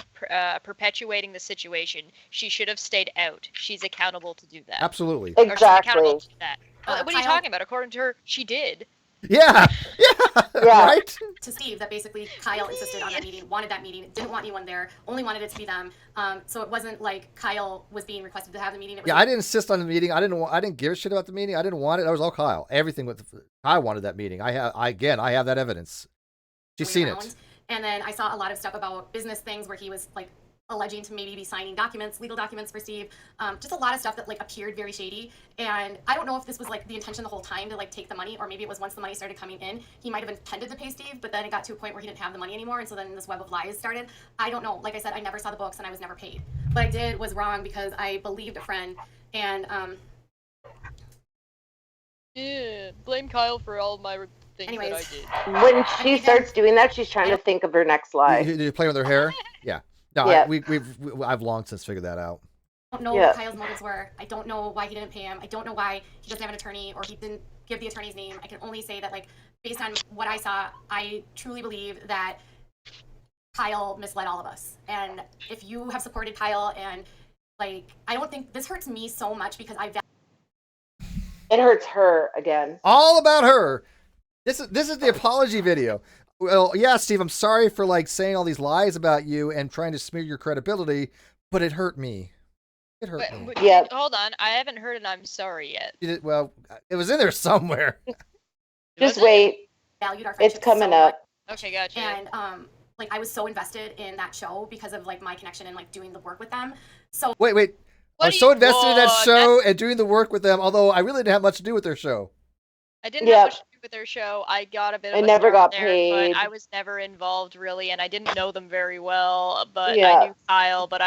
perpetuating the situation. She should have stayed out. She's accountable to do that. Absolutely. Exactly. Or she's accountable to that. What are you talking about? According to her, she did. Yeah. Right? To Steve, that basically Kyle insisted on that meeting, wanted that meeting, didn't want anyone there, only wanted it to be them. So it wasn't like Kyle was being requested to have the meeting. I didn't insist on the meeting. I didn't give a shit about the meeting. I didn't want it. That was all Kyle. Everything with Kyle wanted that meeting. I have that evidence. She's seen it. And then I saw a lot of stuff about business things where he was like alleging to maybe be signing documents, legal documents for Steve. Just a lot of stuff that like appeared very shady. And I don't know if this was like the intention the whole time to like take the money, or maybe it was once the money started coming in, he might have intended to pay Steve, but then it got to a point where he didn't have the money anymore. And so then this web of lies started. I don't know. Like I said, I never saw the books and I was never paid. What I did was wrong because I believed a friend. And yeah, blame Kyle for all my things Anyways. that I did. When she starts doing that, she's trying to think of her next lie. Did you play with her hair? Yeah. No, Yeah. I've long since figured that out. I don't know what Kyle's motives were. I don't know why he didn't pay him. I don't know why he doesn't have an attorney or he didn't give the attorney's name. I can only say that, like, based on what I saw, I truly believe that Kyle misled all of us. And if you have supported Kyle and, like, I don't think this hurts me so much because It hurts her again. All about her. This is the apology video. Well, yeah, Steve, I'm sorry for like saying all these lies about you and trying to smear your credibility, but it hurt me. It hurt me. Yeah. Hold on, I haven't heard an I'm sorry yet. Well, it was in there somewhere. Just wait. valued our friendship It's coming so up. Okay, gotcha. And like I was so invested in that show because of like my connection and like doing the work with them. So Wait. I was so invested in that show and doing the work with them, although I really didn't have much to do with their show. I didn't have much to do with their show. I got a bit of I a never start got there, paid. but I was never involved really, and I didn't know them very well. But Yeah. I knew Kyle, but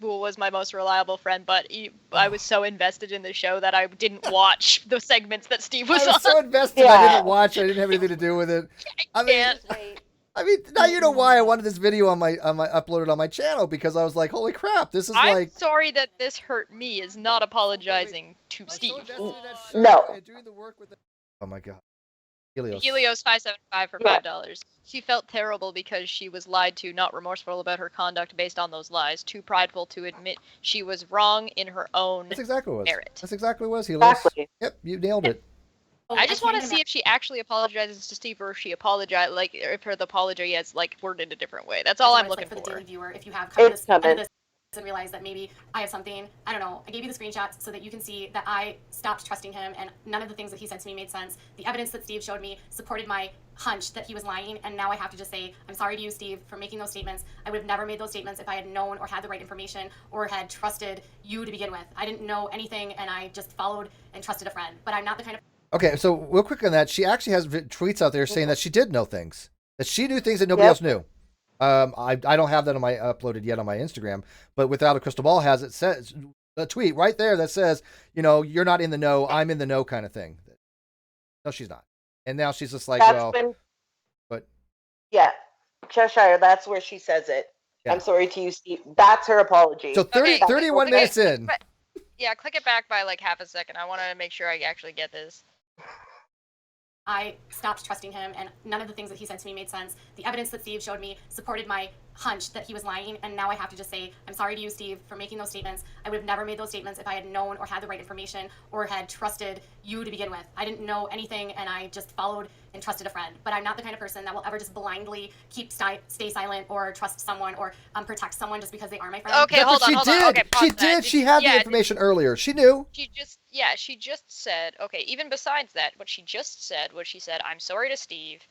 who was my most reliable friend. But I was so invested in the show that I didn't watch the segments that Steve was I was on. so invested, I didn't watch. I didn't have anything to do with it. I mean, now you know why I wanted this video on my uploaded on my channel, because I was like, holy crap, this is I'm like. sorry that this hurt me is not apologizing to Steve. No. Oh my god. Helios 575 for $5. She felt terrible because she was lied to, not remorseful about her conduct based on those lies, too prideful to admit she was wrong in her own That's exactly what it was. merit. That's exactly what it was, Helios. Exactly. Yep, you nailed it. I just want to see if she actually apologizes to Steve, or if she apologized, like if her apology is like worded a different way. That's all I'm looking for the daily viewer. If you have It's come coming. to this and realize that maybe I have something, I don't know. I gave you the screenshots so that you can see that I stopped trusting him, and none of the things that he said to me made sense. The evidence that Steve showed me supported my hunch that he was lying, and now I have to just say, I'm sorry to you, Steve, for making those statements. I would have never made those statements if I had known or had the right information or had trusted you to begin with. I didn't know anything, and I just followed and trusted a friend. But I'm not the kind of Okay, so real quick on that, she actually has tweets out there saying that she did know things, that she knew things that nobody else knew. I don't have that on my uploaded yet on my Instagram, but Without a Crystal Ball has it, says a tweet right there that says, you know, you're not in the know, I'm in the know kind of thing. No, she's not. And now she's just like, yeah, Cheshire, that's where she says it. Yeah. I'm sorry to you, Steve. That's her apology. So 31 minutes in. Yeah, click it back by like half a second. I want to make sure I actually get this. I stopped trusting him, and none of the things that he said to me made sense. The evidence that Steve showed me supported my hunch that he was lying, and now I have to just say, I'm sorry to you, Steve, for making those statements. I would have never made those statements if I had known or had the right information or had trusted you to begin with. I didn't know anything, and I just followed and trusted a friend. But I'm not the kind of person that will ever just blindly stay silent or trust someone or protect someone just because they are my friend. Okay, hold on. Okay, she did. She had the information earlier. She knew. She just said, okay, even besides that, what she just said was she said, I'm sorry to Steve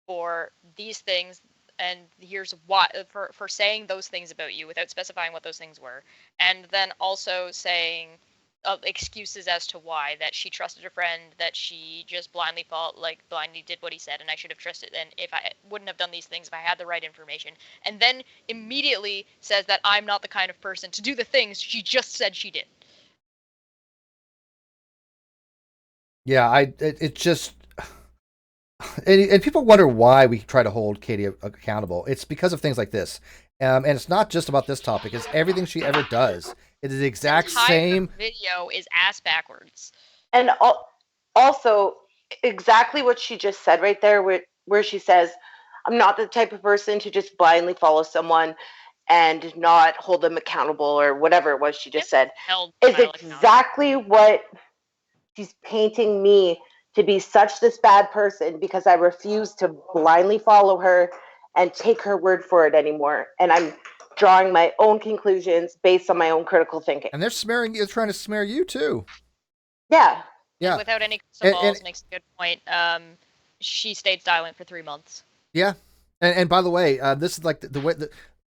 for these things, and here's why, for saying those things about you without specifying what those things were. And then also saying excuses as to why, that she trusted a friend, that she just blindly did what he said, and I should have trusted, and if I wouldn't have done these things if I had the right information. And then immediately says that I'm not the kind of person to do the things she just said she did. Yeah, it just, and people wonder why we try to hold Katie accountable. It's because of things like this, and it's not just about this topic. It's everything she ever does. It is the exact same. Video is ass backwards. And also, exactly what she just said right there, where she says, I'm not the type of person to just blindly follow someone and not hold them accountable, or whatever it was she just said, is exactly what she's painting me to be, such this bad person because I refuse to blindly follow her and take her word for it anymore. And I'm drawing my own conclusions based on my own critical thinking. And they're trying to smear you too. Yeah. And without any crystal balls, makes a good point. She stayed silent for 3 months. Yeah. And by the way, this is like the way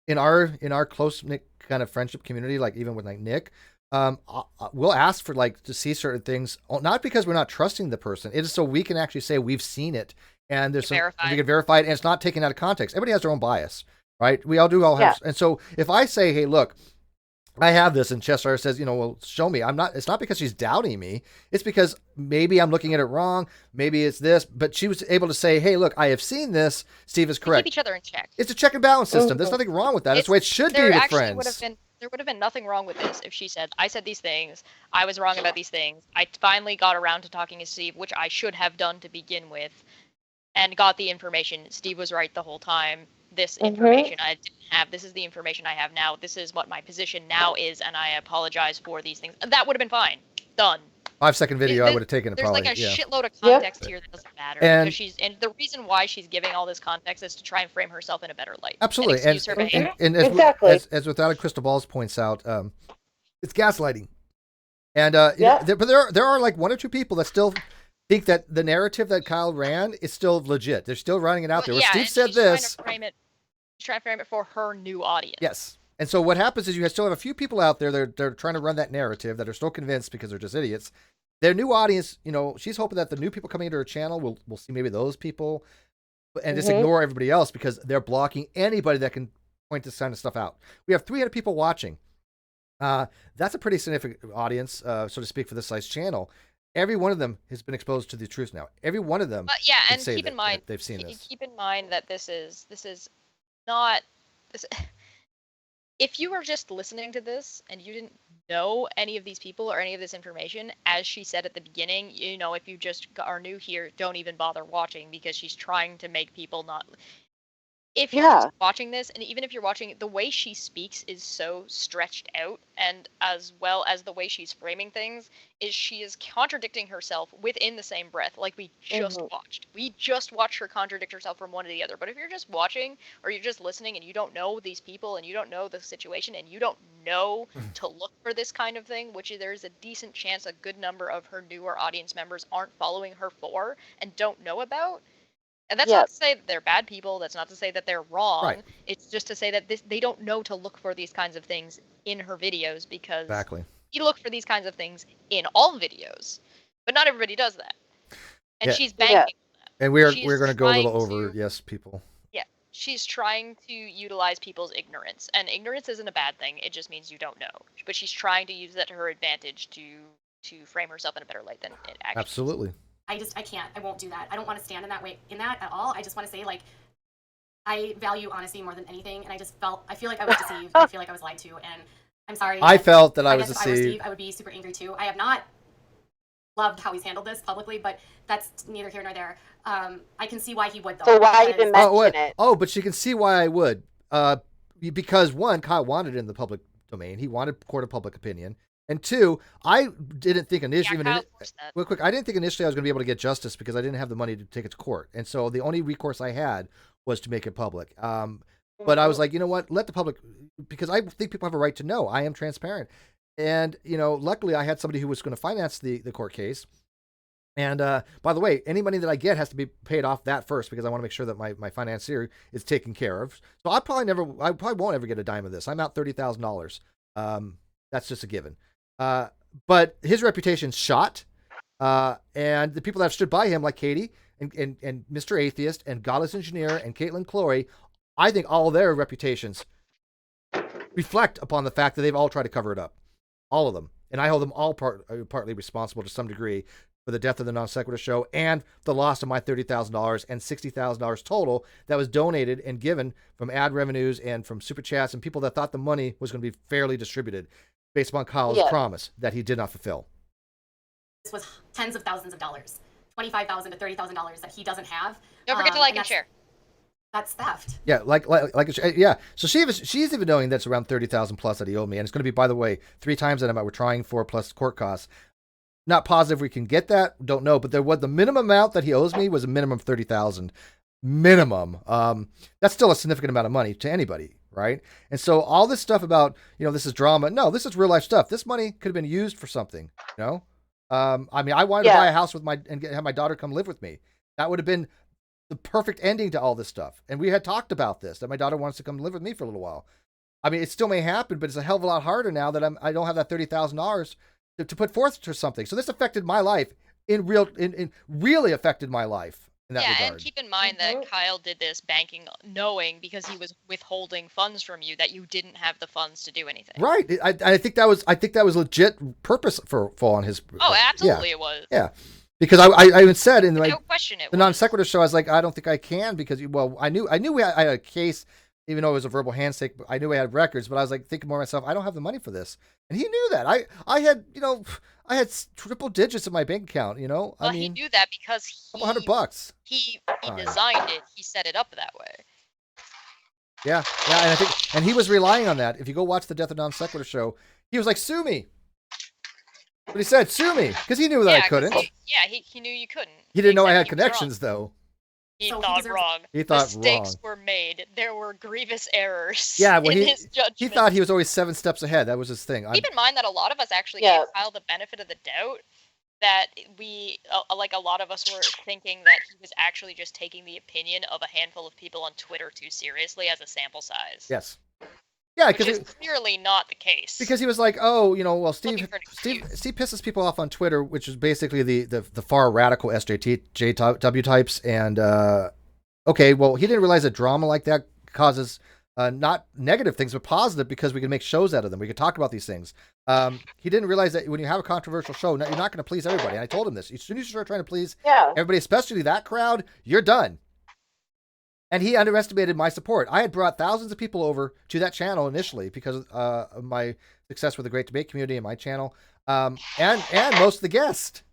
in our close knit kind of friendship community, like even with like Nick, we'll ask for like to see certain things, not because we're not trusting the person. It is so we can actually say we've seen it, and there's some we can verify it, and it's not taken out of context. Everybody has their own bias, right? We all do all have, and so if I say, hey, look, I have this, and Chester says, well, show me. It's not because she's doubting me. It's because maybe I'm looking at it wrong. Maybe it's this, but she was able to say, hey, look, I have seen this. Steve is correct. Keep each other in check. It's a check and balance system. There's nothing wrong with that. That's the way it should be with friends. There would have been nothing wrong with this if she said, I said these things. I was wrong about these things. I finally got around to talking to Steve, which I should have done to begin with, and got the information. Steve was right the whole time. This information I didn't have. This is the information I have now. This is what my position now is, and I apologize for these things. That would have been fine. Done. 5-second video, I would have taken it. There's probably. Like a shitload of context here that doesn't matter. And the reason why she's giving all this context is to try and frame herself in a better light. Absolutely. And exactly. As Without a Crystal Balls points out, it's gaslighting. And but there are like one or two people that still think that the narrative that Kyle ran is still legit. They're still running it out there. Well, Steve said this. She's trying to frame it for her new audience. Yes. And so what happens is you still have a few people out there that they're trying to run that narrative that are still convinced because they're just idiots. Their new audience, she's hoping that the new people coming into her channel will see maybe those people and just ignore everybody else because they're blocking anybody that can point this kind of stuff out. We have 300 people watching. That's a pretty significant audience, so to speak, for this size channel. Every one of them has been exposed to the truth now. Every one of them. And keep in mind, they've seen this. Keep in mind that this is not this. If you were just listening to this and you didn't know any of these people or any of this information, as she said at the beginning, if you just are new here, don't even bother watching because she's trying to make people not. If you're watching this, and even if you're watching, the way she speaks is so stretched out, and as well as the way she's framing things, is she is contradicting herself within the same breath, like we just watched. We just watched her contradict herself from one to the other. But if you're just watching, or you're just listening, and you don't know these people, and you don't know the situation, and you don't know to look for this kind of thing, which there's a decent chance a good number of her newer audience members aren't following her for, and don't know about. And that's not to say that they're bad people. That's not to say that they're wrong. Right. It's just to say that they don't know to look for these kinds of things in her videos because you look for these kinds of things in all videos, but not everybody does that. And she's banking on that. And we're going to go a little over, people. Yeah, she's trying to utilize people's ignorance, and ignorance isn't a bad thing. It just means you don't know. But she's trying to use that to her advantage to frame herself in a better light than it actually. Absolutely. I can't. I won't do that. I don't want to stand in that at all. I just want to say, I value honesty more than anything, and I feel like I was deceived. I feel like I was lied to, and I'm sorry. I felt that I was deceived. If I were Steve, I would be super angry too. I have not loved how he's handled this publicly, but that's neither here nor there. I can see why he would, though. So why even mention it? Oh, but you can see why I would. Because one, Kyle wanted it in the public domain. He wanted court of public opinion. And two, I didn't think initially. Real quick, I didn't think initially I was going to be able to get justice because I didn't have the money to take it to court, and so the only recourse I had was to make it public. But I was like, you know what? Let the public, because I think people have a right to know. I am transparent, and luckily I had somebody who was going to finance the court case. And by the way, any money that I get has to be paid off that first because I want to make sure that my financier is taken care of. So I probably won't ever get a dime of this. I'm out $30,000. That's just a given. But his reputation's shot, and the people that have stood by him, like Katie and Mr. Atheist and Godless Engineer and Caitlin Clory, I think all their reputations reflect upon the fact that they've all tried to cover it up, all of them, and I hold them all partly responsible to some degree for the death of the Non Sequitur show and the loss of my $30,000 and $60,000 total that was donated and given from ad revenues and from super chats and people that thought the money was going to be fairly distributed. Based upon Kyle's promise that he did not fulfill. This was tens of thousands of dollars, $25,000 to $30,000 that he doesn't have. Don't forget to like and share. That's theft. Yeah, So she's even knowing that's around $30,000 plus that he owed me, and it's going to be, by the way, 3 times that amount we're trying for plus court costs. Not positive we can get that. Don't know, but the minimum amount that he owes me was a minimum of $30,000. Minimum. That's still a significant amount of money to anybody. Right. And so all this stuff about, this is drama. No, this is real life stuff. This money could have been used for something, I wanted to buy a house and have my daughter come live with me. That would have been the perfect ending to all this stuff. And we had talked about this, that my daughter wants to come live with me for a little while. I mean, it still may happen, but it's a hell of a lot harder now that I don't have that $30,000 to put forth to something. So this affected my life really affected my life in that regard. And keep in mind that Kyle did this banking, knowing because he was withholding funds from you that you didn't have the funds to do anything. Right. I think that was legit purposeful on his. Oh, absolutely, it was. Yeah. Because I even said in no question the non sequitur show, I was like, I don't think I can because I knew I had a case, even though it was a verbal handshake. But I knew I had records, but I was like thinking more myself, I don't have the money for this, and he knew that. I had triple digits in my bank account. Well, I mean, he knew that because $100. He designed it. He set it up that way. Yeah, and he was relying on that. If you go watch the Death of Non Sequitur show, he was like, sue me. But he said, sue me, because he knew that I couldn't. He knew you couldn't. He didn't know I had connections, though. He thought wrong. He thought Mistakes were made. There were grievous errors in his judgment. He thought he was always 7 steps ahead. That was his thing. Keep in mind that a lot of us actually gave Kyle the benefit of the doubt. That we, a lot of us were thinking that he was actually just taking the opinion of a handful of people on Twitter too seriously as a sample size. Yes. Yeah, because it's clearly not the case. Because he was like, Steve pisses people off on Twitter, which is basically the far radical SJW types, and he didn't realize that drama like that causes not negative things, but positive, because we can make shows out of them. We can talk about these things. He didn't realize that when you have a controversial show, you're not going to please everybody. And I told him this. As soon as you start trying to please everybody, especially that crowd, you're done. And he underestimated my support. I had brought thousands of people over to that channel initially because of my success with the Great Debate community and my channel, and most of the guests.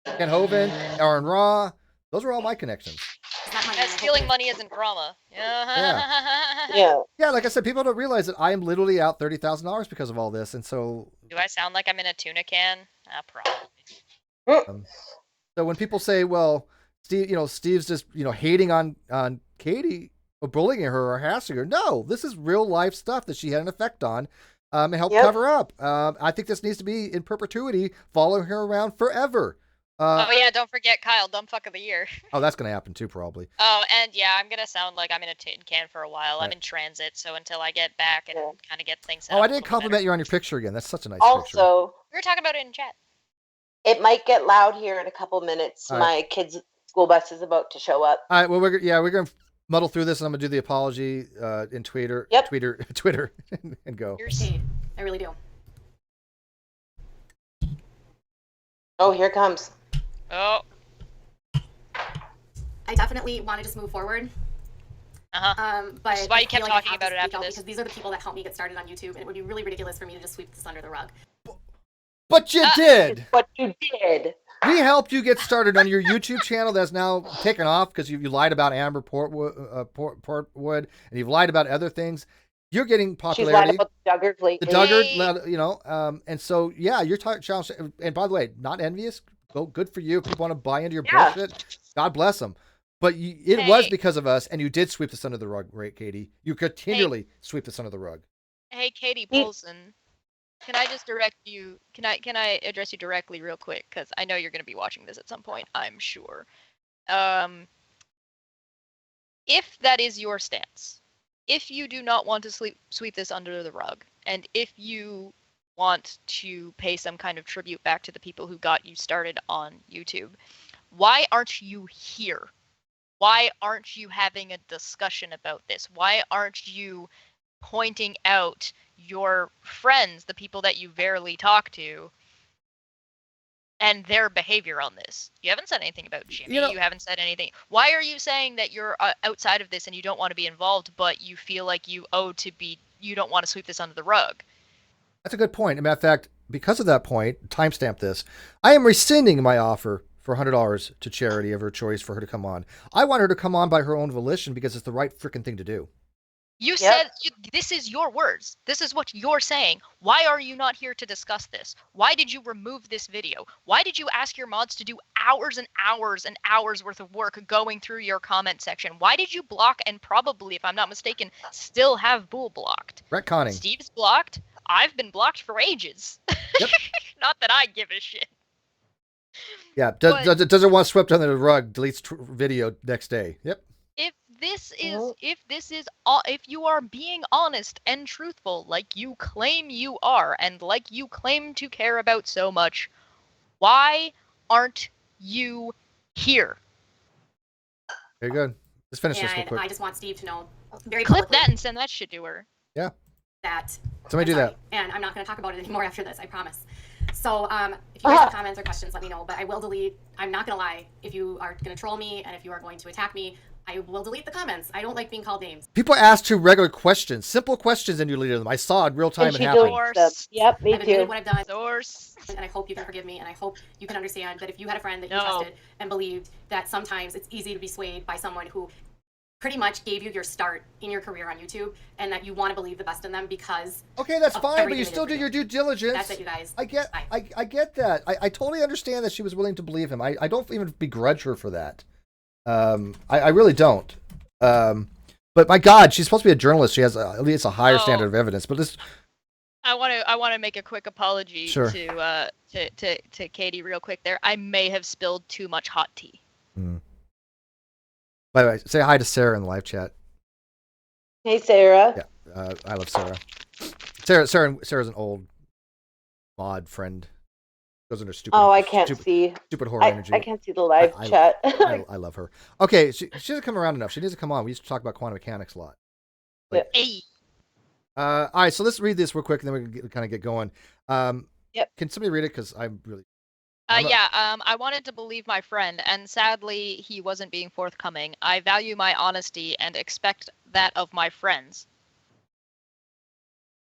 Ken Hovind, Aaron Raw, those were all my connections. Stealing money isn't drama. Yeah. Like I said, people don't realize that I am literally out $30,000 because of all this, and so. Do I sound like I'm in a tuna can? Probably. So when people say, "Well, Steve's just hating on Katie or bullying her or harassing her," no, this is real life stuff that she had an effect on, and helped cover up. I think this needs to be in perpetuity, following her around forever. Don't forget Kyle, dumb fuck of the year. Oh, that's gonna happen too, probably. Oh, and I'm gonna sound like I'm in a tin can for a while. Right. I'm in transit, so until I get back and kind of get things set up. I didn't compliment you on your picture again. That's such a nice picture. Also, we were talking about it in chat. It might get loud here in a couple minutes. My kids' school bus is about to show up. All right. Well, we're gonna muddle through this, and I'm gonna do the apology in Twitter, and go. You're shade. I really do. Oh, here it comes. Oh. I definitely want to just move forward. But that's why you kept talking about it after this. Because these are the people that helped me get started on YouTube, and it would be really ridiculous for me to just sweep this under the rug. But you did. But you did. We helped you get started on your YouTube channel that's now taken off because you lied about Amber Portwood, and you've lied about other things. You're getting popularity. She's lied about the Duggars lately. The Duggard, and so your channel. And by the way, not envious. Good for you. If people want to buy into your bullshit, God bless them. But it was because of us, and you did sweep this under the rug, right, Katie? You continually sweep this under the rug. Hey, Katie Paulson, can I just direct you? Can I address you directly, real quick? Because I know you're going to be watching this at some point. I'm sure. If that is your stance, if you do not want to sweep this under the rug, and if you want to pay some kind of tribute back to the people who got you started on YouTube, why aren't you here? Why aren't you having a discussion about this? Why aren't you pointing out your friends, the people that you barely talk to, and their behavior on this? You haven't said anything about Jimmy. You haven't said anything. Why are you saying that you're outside of this and you don't want to be involved, but you feel like you don't want to sweep this under the rug? That's a good point. As a matter of fact, because of that point, timestamp this. I am rescinding my offer for $100 to charity of her choice for her to come on. I want her to come on by her own volition because it's the right freaking thing to do. You said this is your words. This is what you're saying. Why are you not here to discuss this? Why did you remove this video? Why did you ask your mods to do hours and hours and hours worth of work going through your comment section? Why did you block and probably, if I'm not mistaken, still have Bull blocked? Retconning. Steve's blocked. I've been blocked for ages. Yep. Not that I give a shit. Yeah, But- doesn't want swept under the rug. Deletes video next day. Yep. If this is Well- if you are being honest and truthful like you claim you are and like you claim to care about so much, why aren't you here? Very good. Let's finish this real And quick. I just want Steve to know very Clip publicly that and send that shit to her. that Somebody I'm do sorry, that. and I'm not going to talk about it anymore after this, I promise. So if you guys have comments or questions, let me know, but I will delete. I'm not going to lie. If you are going to troll me and if you are going to attack me, I will delete the comments. I don't like being called names. People ask you regular questions, simple questions, and you deleted them. I saw it real time And and she happening. deletes them. Yep, me I've admitted too. what I've done, Source. and I hope you can forgive me, and I hope you can understand that if you had a friend that you No. trusted and believed that sometimes it's easy to be swayed by someone who pretty much gave you your start in your career on YouTube, and that you want to believe the best in them because Okay, that's of fine, but everything you they did still for do you. your due diligence. That's it, you guys. I get, Bye. I get that. I totally understand that she was willing to believe him. I don't even begrudge her for that. I really don't. But my God, she's supposed to be a journalist. She has at least a higher standard of evidence. But this, I want to make a quick apology Sure. to Katie real quick there. I may have spilled too much hot tea. by the way, say hi to Sarah in the live chat. Hey, Sarah. Yeah, I love Sarah. Sarah's an old mod friend. Goes under stupid. Oh, I can't stupid, see. Stupid horror energy. I can't see the live I- chat. I love her. Okay, she doesn't come around enough. She needs to come on. We used to talk about quantum mechanics a lot. Hey. All right, so let's read this real quick, and then we can kind of get going. Yep. Can somebody read it? Because I'm really. I wanted to believe my friend, and sadly, he wasn't being forthcoming. I value my honesty and expect that of my friends.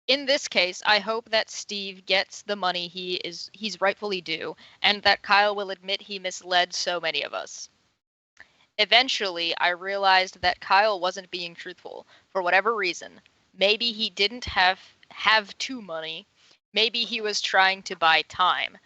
In this case, I hope that Steve gets the money he's rightfully due, and that Kyle will admit he misled so many of us. Eventually, I realized that Kyle wasn't being truthful for whatever reason. Maybe he didn't have too money. Maybe he was trying to buy time.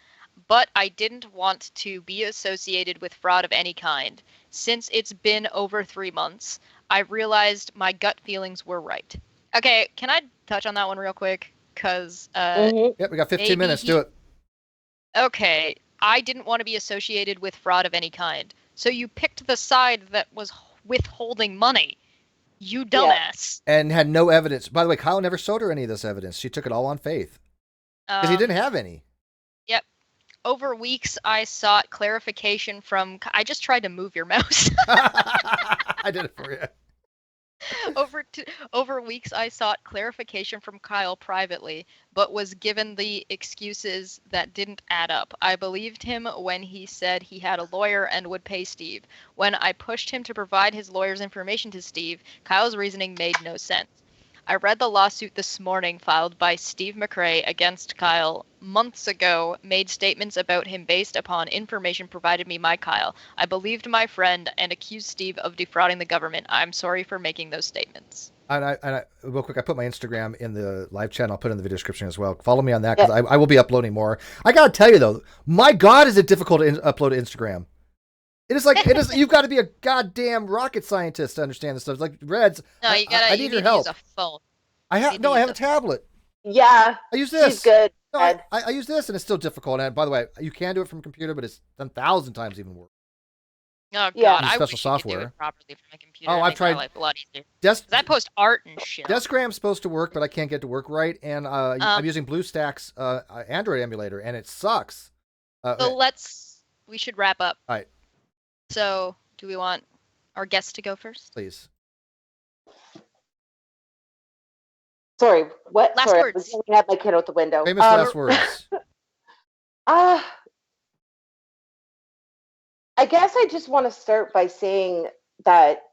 But I didn't want to be associated with fraud of any kind. Since it's been over 3 months, I realized my gut feelings were right. Okay, can I touch on that one real quick? Because, Mhm. Yep, we got 15 maybe minutes. Do it. okay, I didn't want to be associated with fraud of any kind. So you picked the side that was withholding money. You dumbass. And had no evidence. By the way, Kyle never showed her any of this evidence. She took it all on faith because he didn't have any. Yep. Over weeks, I sought clarification from. I just tried to move your mouse. I did it for you. Over weeks, I sought clarification from Kyle privately, but was given the excuses that didn't add up. I believed him when he said he had a lawyer and would pay Steve. When I pushed him to provide his lawyer's information to Steve, Kyle's reasoning made no sense. I read the lawsuit this morning filed by Steve McRae against Kyle months ago, made statements about him based upon information provided me by Kyle. I believed my friend and accused Steve of defrauding the government. I'm sorry for making those statements. And I real quick, I put my Instagram in the live chat. And I'll put it in the video description as well. Follow me on that because I will be uploading more. I gotta tell you though, my God, is it difficult to upload to Instagram? It is. You've got to be a goddamn rocket scientist to understand this stuff. Like Reds, No, you gotta. I you need your to help. Use a phone. I have a tablet. Yeah, I use this. she's good. No, Ed. I use this, and it's still difficult. And by the way, you can do it from a computer, but it's 1,000 times even worse. Oh God, Yeah. I Special wish you could do software. it properly from a computer. Oh, It'd I've make my tried- life a lot easier. Desk 'Cause I post art and shit. Deskgram's supposed to work, but I can't get to work right. And I'm using BlueStacks Android emulator, and it sucks. So we should wrap up. All right. So, do we want our guests to go first? Please. Sorry, what? Last Sorry, I words. was looking at my kid out the window. Famous last words. I guess I just want to start by saying that,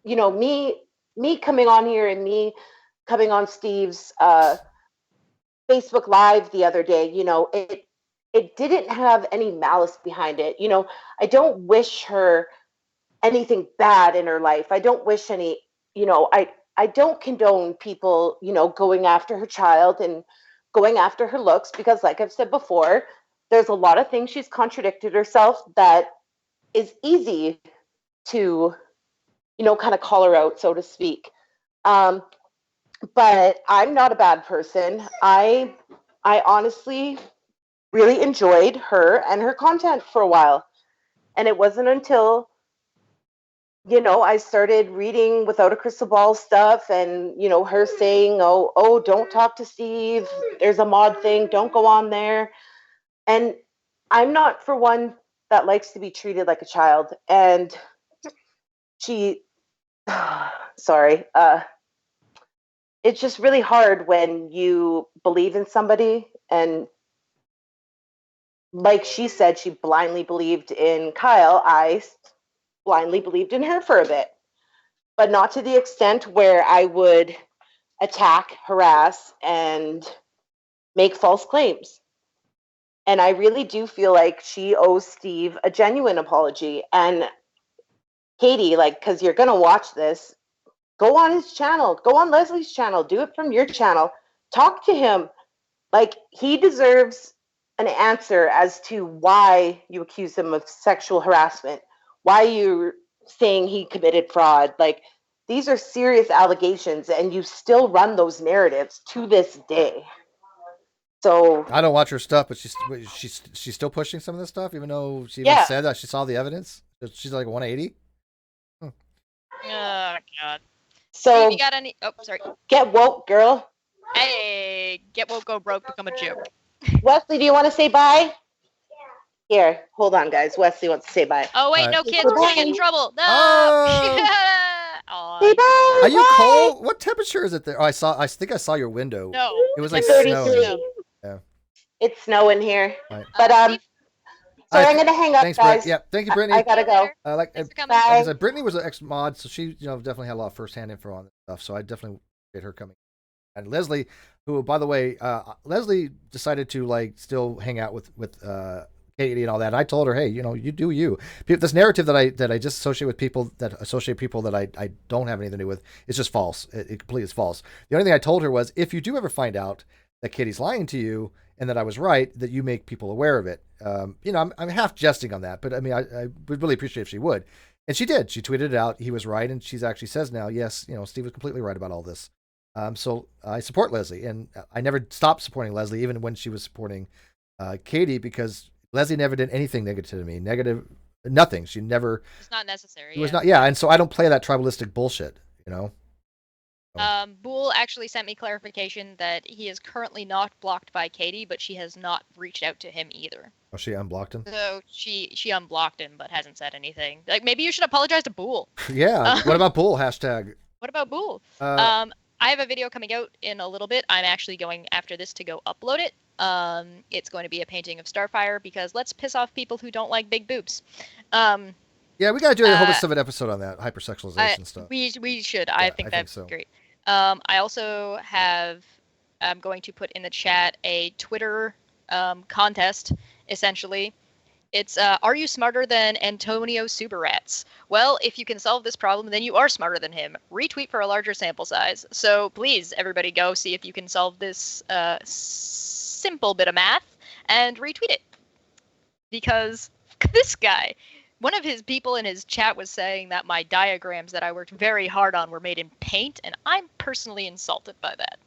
you know, me coming on here and me coming on Steve's Facebook Live the other day, you know, it didn't have any malice behind it. You know, I don't wish her anything bad in her life. I don't wish any, you know, I don't condone people, you know, going after her child and going after her looks because, like I've said before, there's a lot of things she's contradicted herself that is easy to, you know, kind of call her out, so to speak. But I'm not a bad person. I honestly really enjoyed her and her content for a while. And it wasn't until, I started reading Without a Crystal Ball stuff and, her saying, oh, don't talk to Steve. There's a mod thing. Don't go on there. And I'm not for one that likes to be treated like a child. And she, sorry, it's just really hard when you believe in somebody. And like she said, she blindly believed in Kyle. I blindly believed in her for a bit, but not to the extent where I would attack, harass, and make false claims. And I really do feel like she owes Steve a genuine apology. And Katie, because you're going to watch this, go on his channel, go on Leslie's channel, do it from your channel, talk to him. He deserves an answer as to why you accuse him of sexual harassment, why you're saying he committed fraud. These are serious allegations, and you still run those narratives to this day. So I don't watch her stuff, but she's still pushing some of this stuff, even though she even said that she saw the evidence. She's like 180. Oh God. So you got any? Oh, sorry. Get woke, girl. Hey, get woke, go broke, become a joke. Wesley, do you want to say bye? Here, hold on, guys. Wesley wants to say bye. Oh wait, All no right. kids, we're gonna get in trouble. No. Oh. Say bye. Are you bye. cold? What temperature is it there? Oh, I think I saw your window. No. It was like 33. snowing. Yeah. It's snowing here. Right. But sorry, I'm gonna hang up, thanks, guys. Britt. Yeah, thank you, Brittany. I gotta go. Like Thanks for coming. like I said, Brittany was an ex-mod, so she, definitely had a lot of first-hand info on this stuff. So I definitely appreciate her coming. And Leslie, who, by the way, Leslie decided to still hang out with Katie and all that. And I told her, hey, you do you. This narrative that I just associate with people that I don't have anything to do with, it's just false. It completely is false. The only thing I told her was, if you do ever find out that Katie's lying to you and that I was right, that you make people aware of it. I'm half jesting on that, but I mean, I would really appreciate if she would. And she did. She tweeted it out. He was right. And she's actually says now, yes, Steve was completely right about all this. So I support Leslie, and I never stopped supporting Leslie, even when she was supporting Katie, because Leslie never did anything negative to me. Nothing. She never. It's not necessary. It was not. Yeah, and so I don't play that tribalistic bullshit. Boole actually sent me clarification that he is currently not blocked by Katie, but she has not reached out to him either. Oh, she unblocked him? So she unblocked him, but hasn't said anything. Maybe you should apologize to Boole. Yeah. What about Boole? Hashtag. What about Boole? I have a video coming out in a little bit. I'm actually going after this to go upload it. It's going to be a painting of Starfire, because let's piss off people who don't like big boobs. Yeah, we got to do a whole separate episode on that hypersexualization stuff. We should. Yeah, I think that's so. Great. I also I'm going to put in the chat a Twitter contest, essentially. It's, are you smarter than Antonio Subarats? Well, if you can solve this problem, then you are smarter than him. Retweet for a larger sample size. So please, everybody, go see if you can solve this simple bit of math and retweet it. Because this guy, one of his people in his chat was saying that my diagrams that I worked very hard on were made in paint, and I'm personally insulted by that.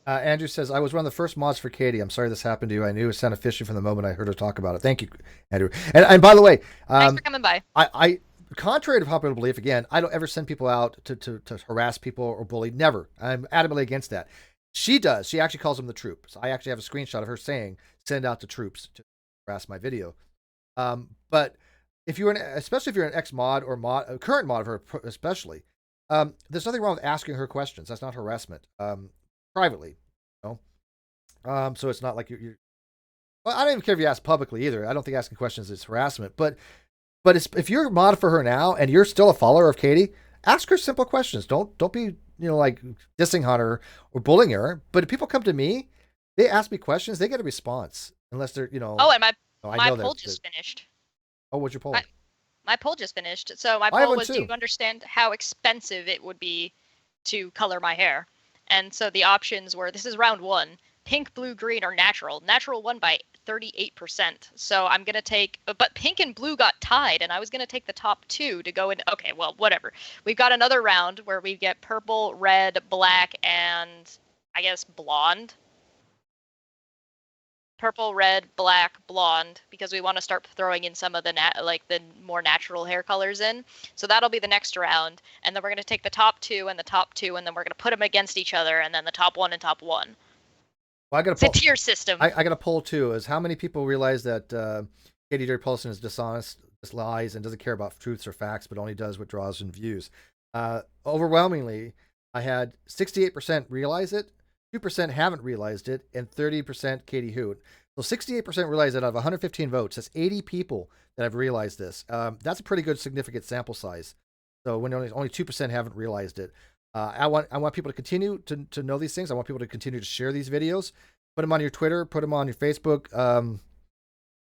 Andrew says, I was one of the first mods for Katie. I'm sorry this happened to you. I knew it sounded fishy from the moment I heard her talk about it. Thank you, Andrew. And by the way, thanks for coming by. I contrary to popular belief, again, I don't ever send people out to harass people or bully. Never. I'm adamantly against that. She does. She actually calls them the troops. I actually have a screenshot of her saying, send out the troops to harass my video. But if you're especially if you're an ex-mod or a current mod of her, especially, there's nothing wrong with asking her questions. That's not harassment. Privately, so it's not like you're. Well, I don't even care if you ask publicly either. I don't think asking questions is harassment. But if you're a mod for her now and you're still a follower of Katie, ask her simple questions. Don't be dissing on her or bullying her. But if people come to me, they ask me questions, they get a response unless they're Oh, and my poll just finished. Oh, what's your poll? My poll just finished. So my poll was, do you understand how expensive it would be to color my hair? And so the options were, this is round 1, pink, blue, green, or natural. Natural won by 38%. So I'm going to take, but pink and blue got tied, and I was going to take the top 2 to go in. Okay, well, whatever. We've got another round where we get purple, red, black, and I guess blonde. purple, red, black, blonde, because we want to start throwing in some of the the more natural hair colors in. So that'll be the next round, and then we're gonna take the top 2 and the top 2, and then we're gonna put them against each other, and then the top 1 and top 1. Well, It's a tier system. I got a poll too. Is how many people realize that Joy Paulson is dishonest, just lies, and doesn't care about truths or facts, but only does what draws in views. Overwhelmingly, I had 68% realize it, 2% haven't realized it, and 30% Katie Hoot. So 68% realize it out of 115 votes. That's 80 people that have realized this. That's a pretty good, significant sample size. So when only 2% haven't realized it. I want people to continue to know these things. I want people to continue to share these videos. Put them on your Twitter. Put them on your Facebook.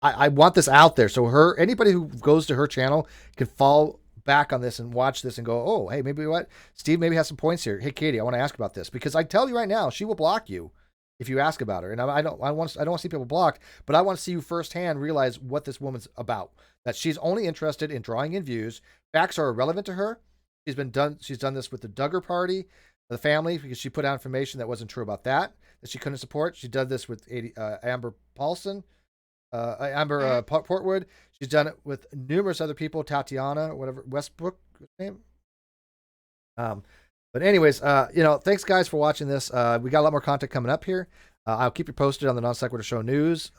I want this out there. So anybody who goes to her channel can fall back on this and watch this and go, oh, hey, maybe Steve maybe has some points here. Hey, Katie, I want to ask about this, because I tell you right now, she will block you if you ask about her. And I don't want to see people blocked, but I want to see you firsthand realize what this woman's about. That she's only interested in drawing in views. Facts are irrelevant to her. She's done this with the Duggar party, the family, because she put out information that wasn't true about that she couldn't support. She did this with Amber Paulson. Portwood. She's done it with numerous other people, Tatiana, whatever, Westbrook, name. But anyways, thanks guys for watching this. We got a lot more content coming up here. I'll keep you posted on the Non Sequitur Show news.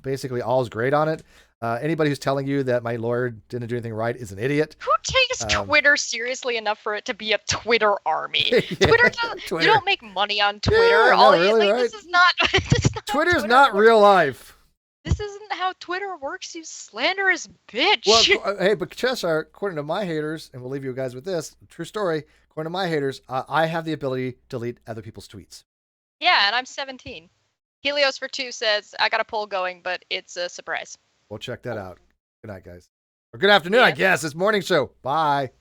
Basically, all is great on it. Anybody who's telling you that my lawyer didn't do anything right is an idiot. Who takes Twitter seriously enough for it to be a Twitter army? Yeah, Twitter. You don't make money on Twitter. Yeah, no, really, right? This is not. Twitter's not real life. This isn't how Twitter works, you slanderous bitch. Well, hey, but Cheshire, according to my haters, and we'll leave you guys with this true story. According to my haters, I have the ability to delete other people's tweets. Yeah, and I'm 17. Helios for 2 says, I got a poll going, but it's a surprise. We'll check that out. Good night, guys. Or good afternoon, I guess. It's morning show. Bye.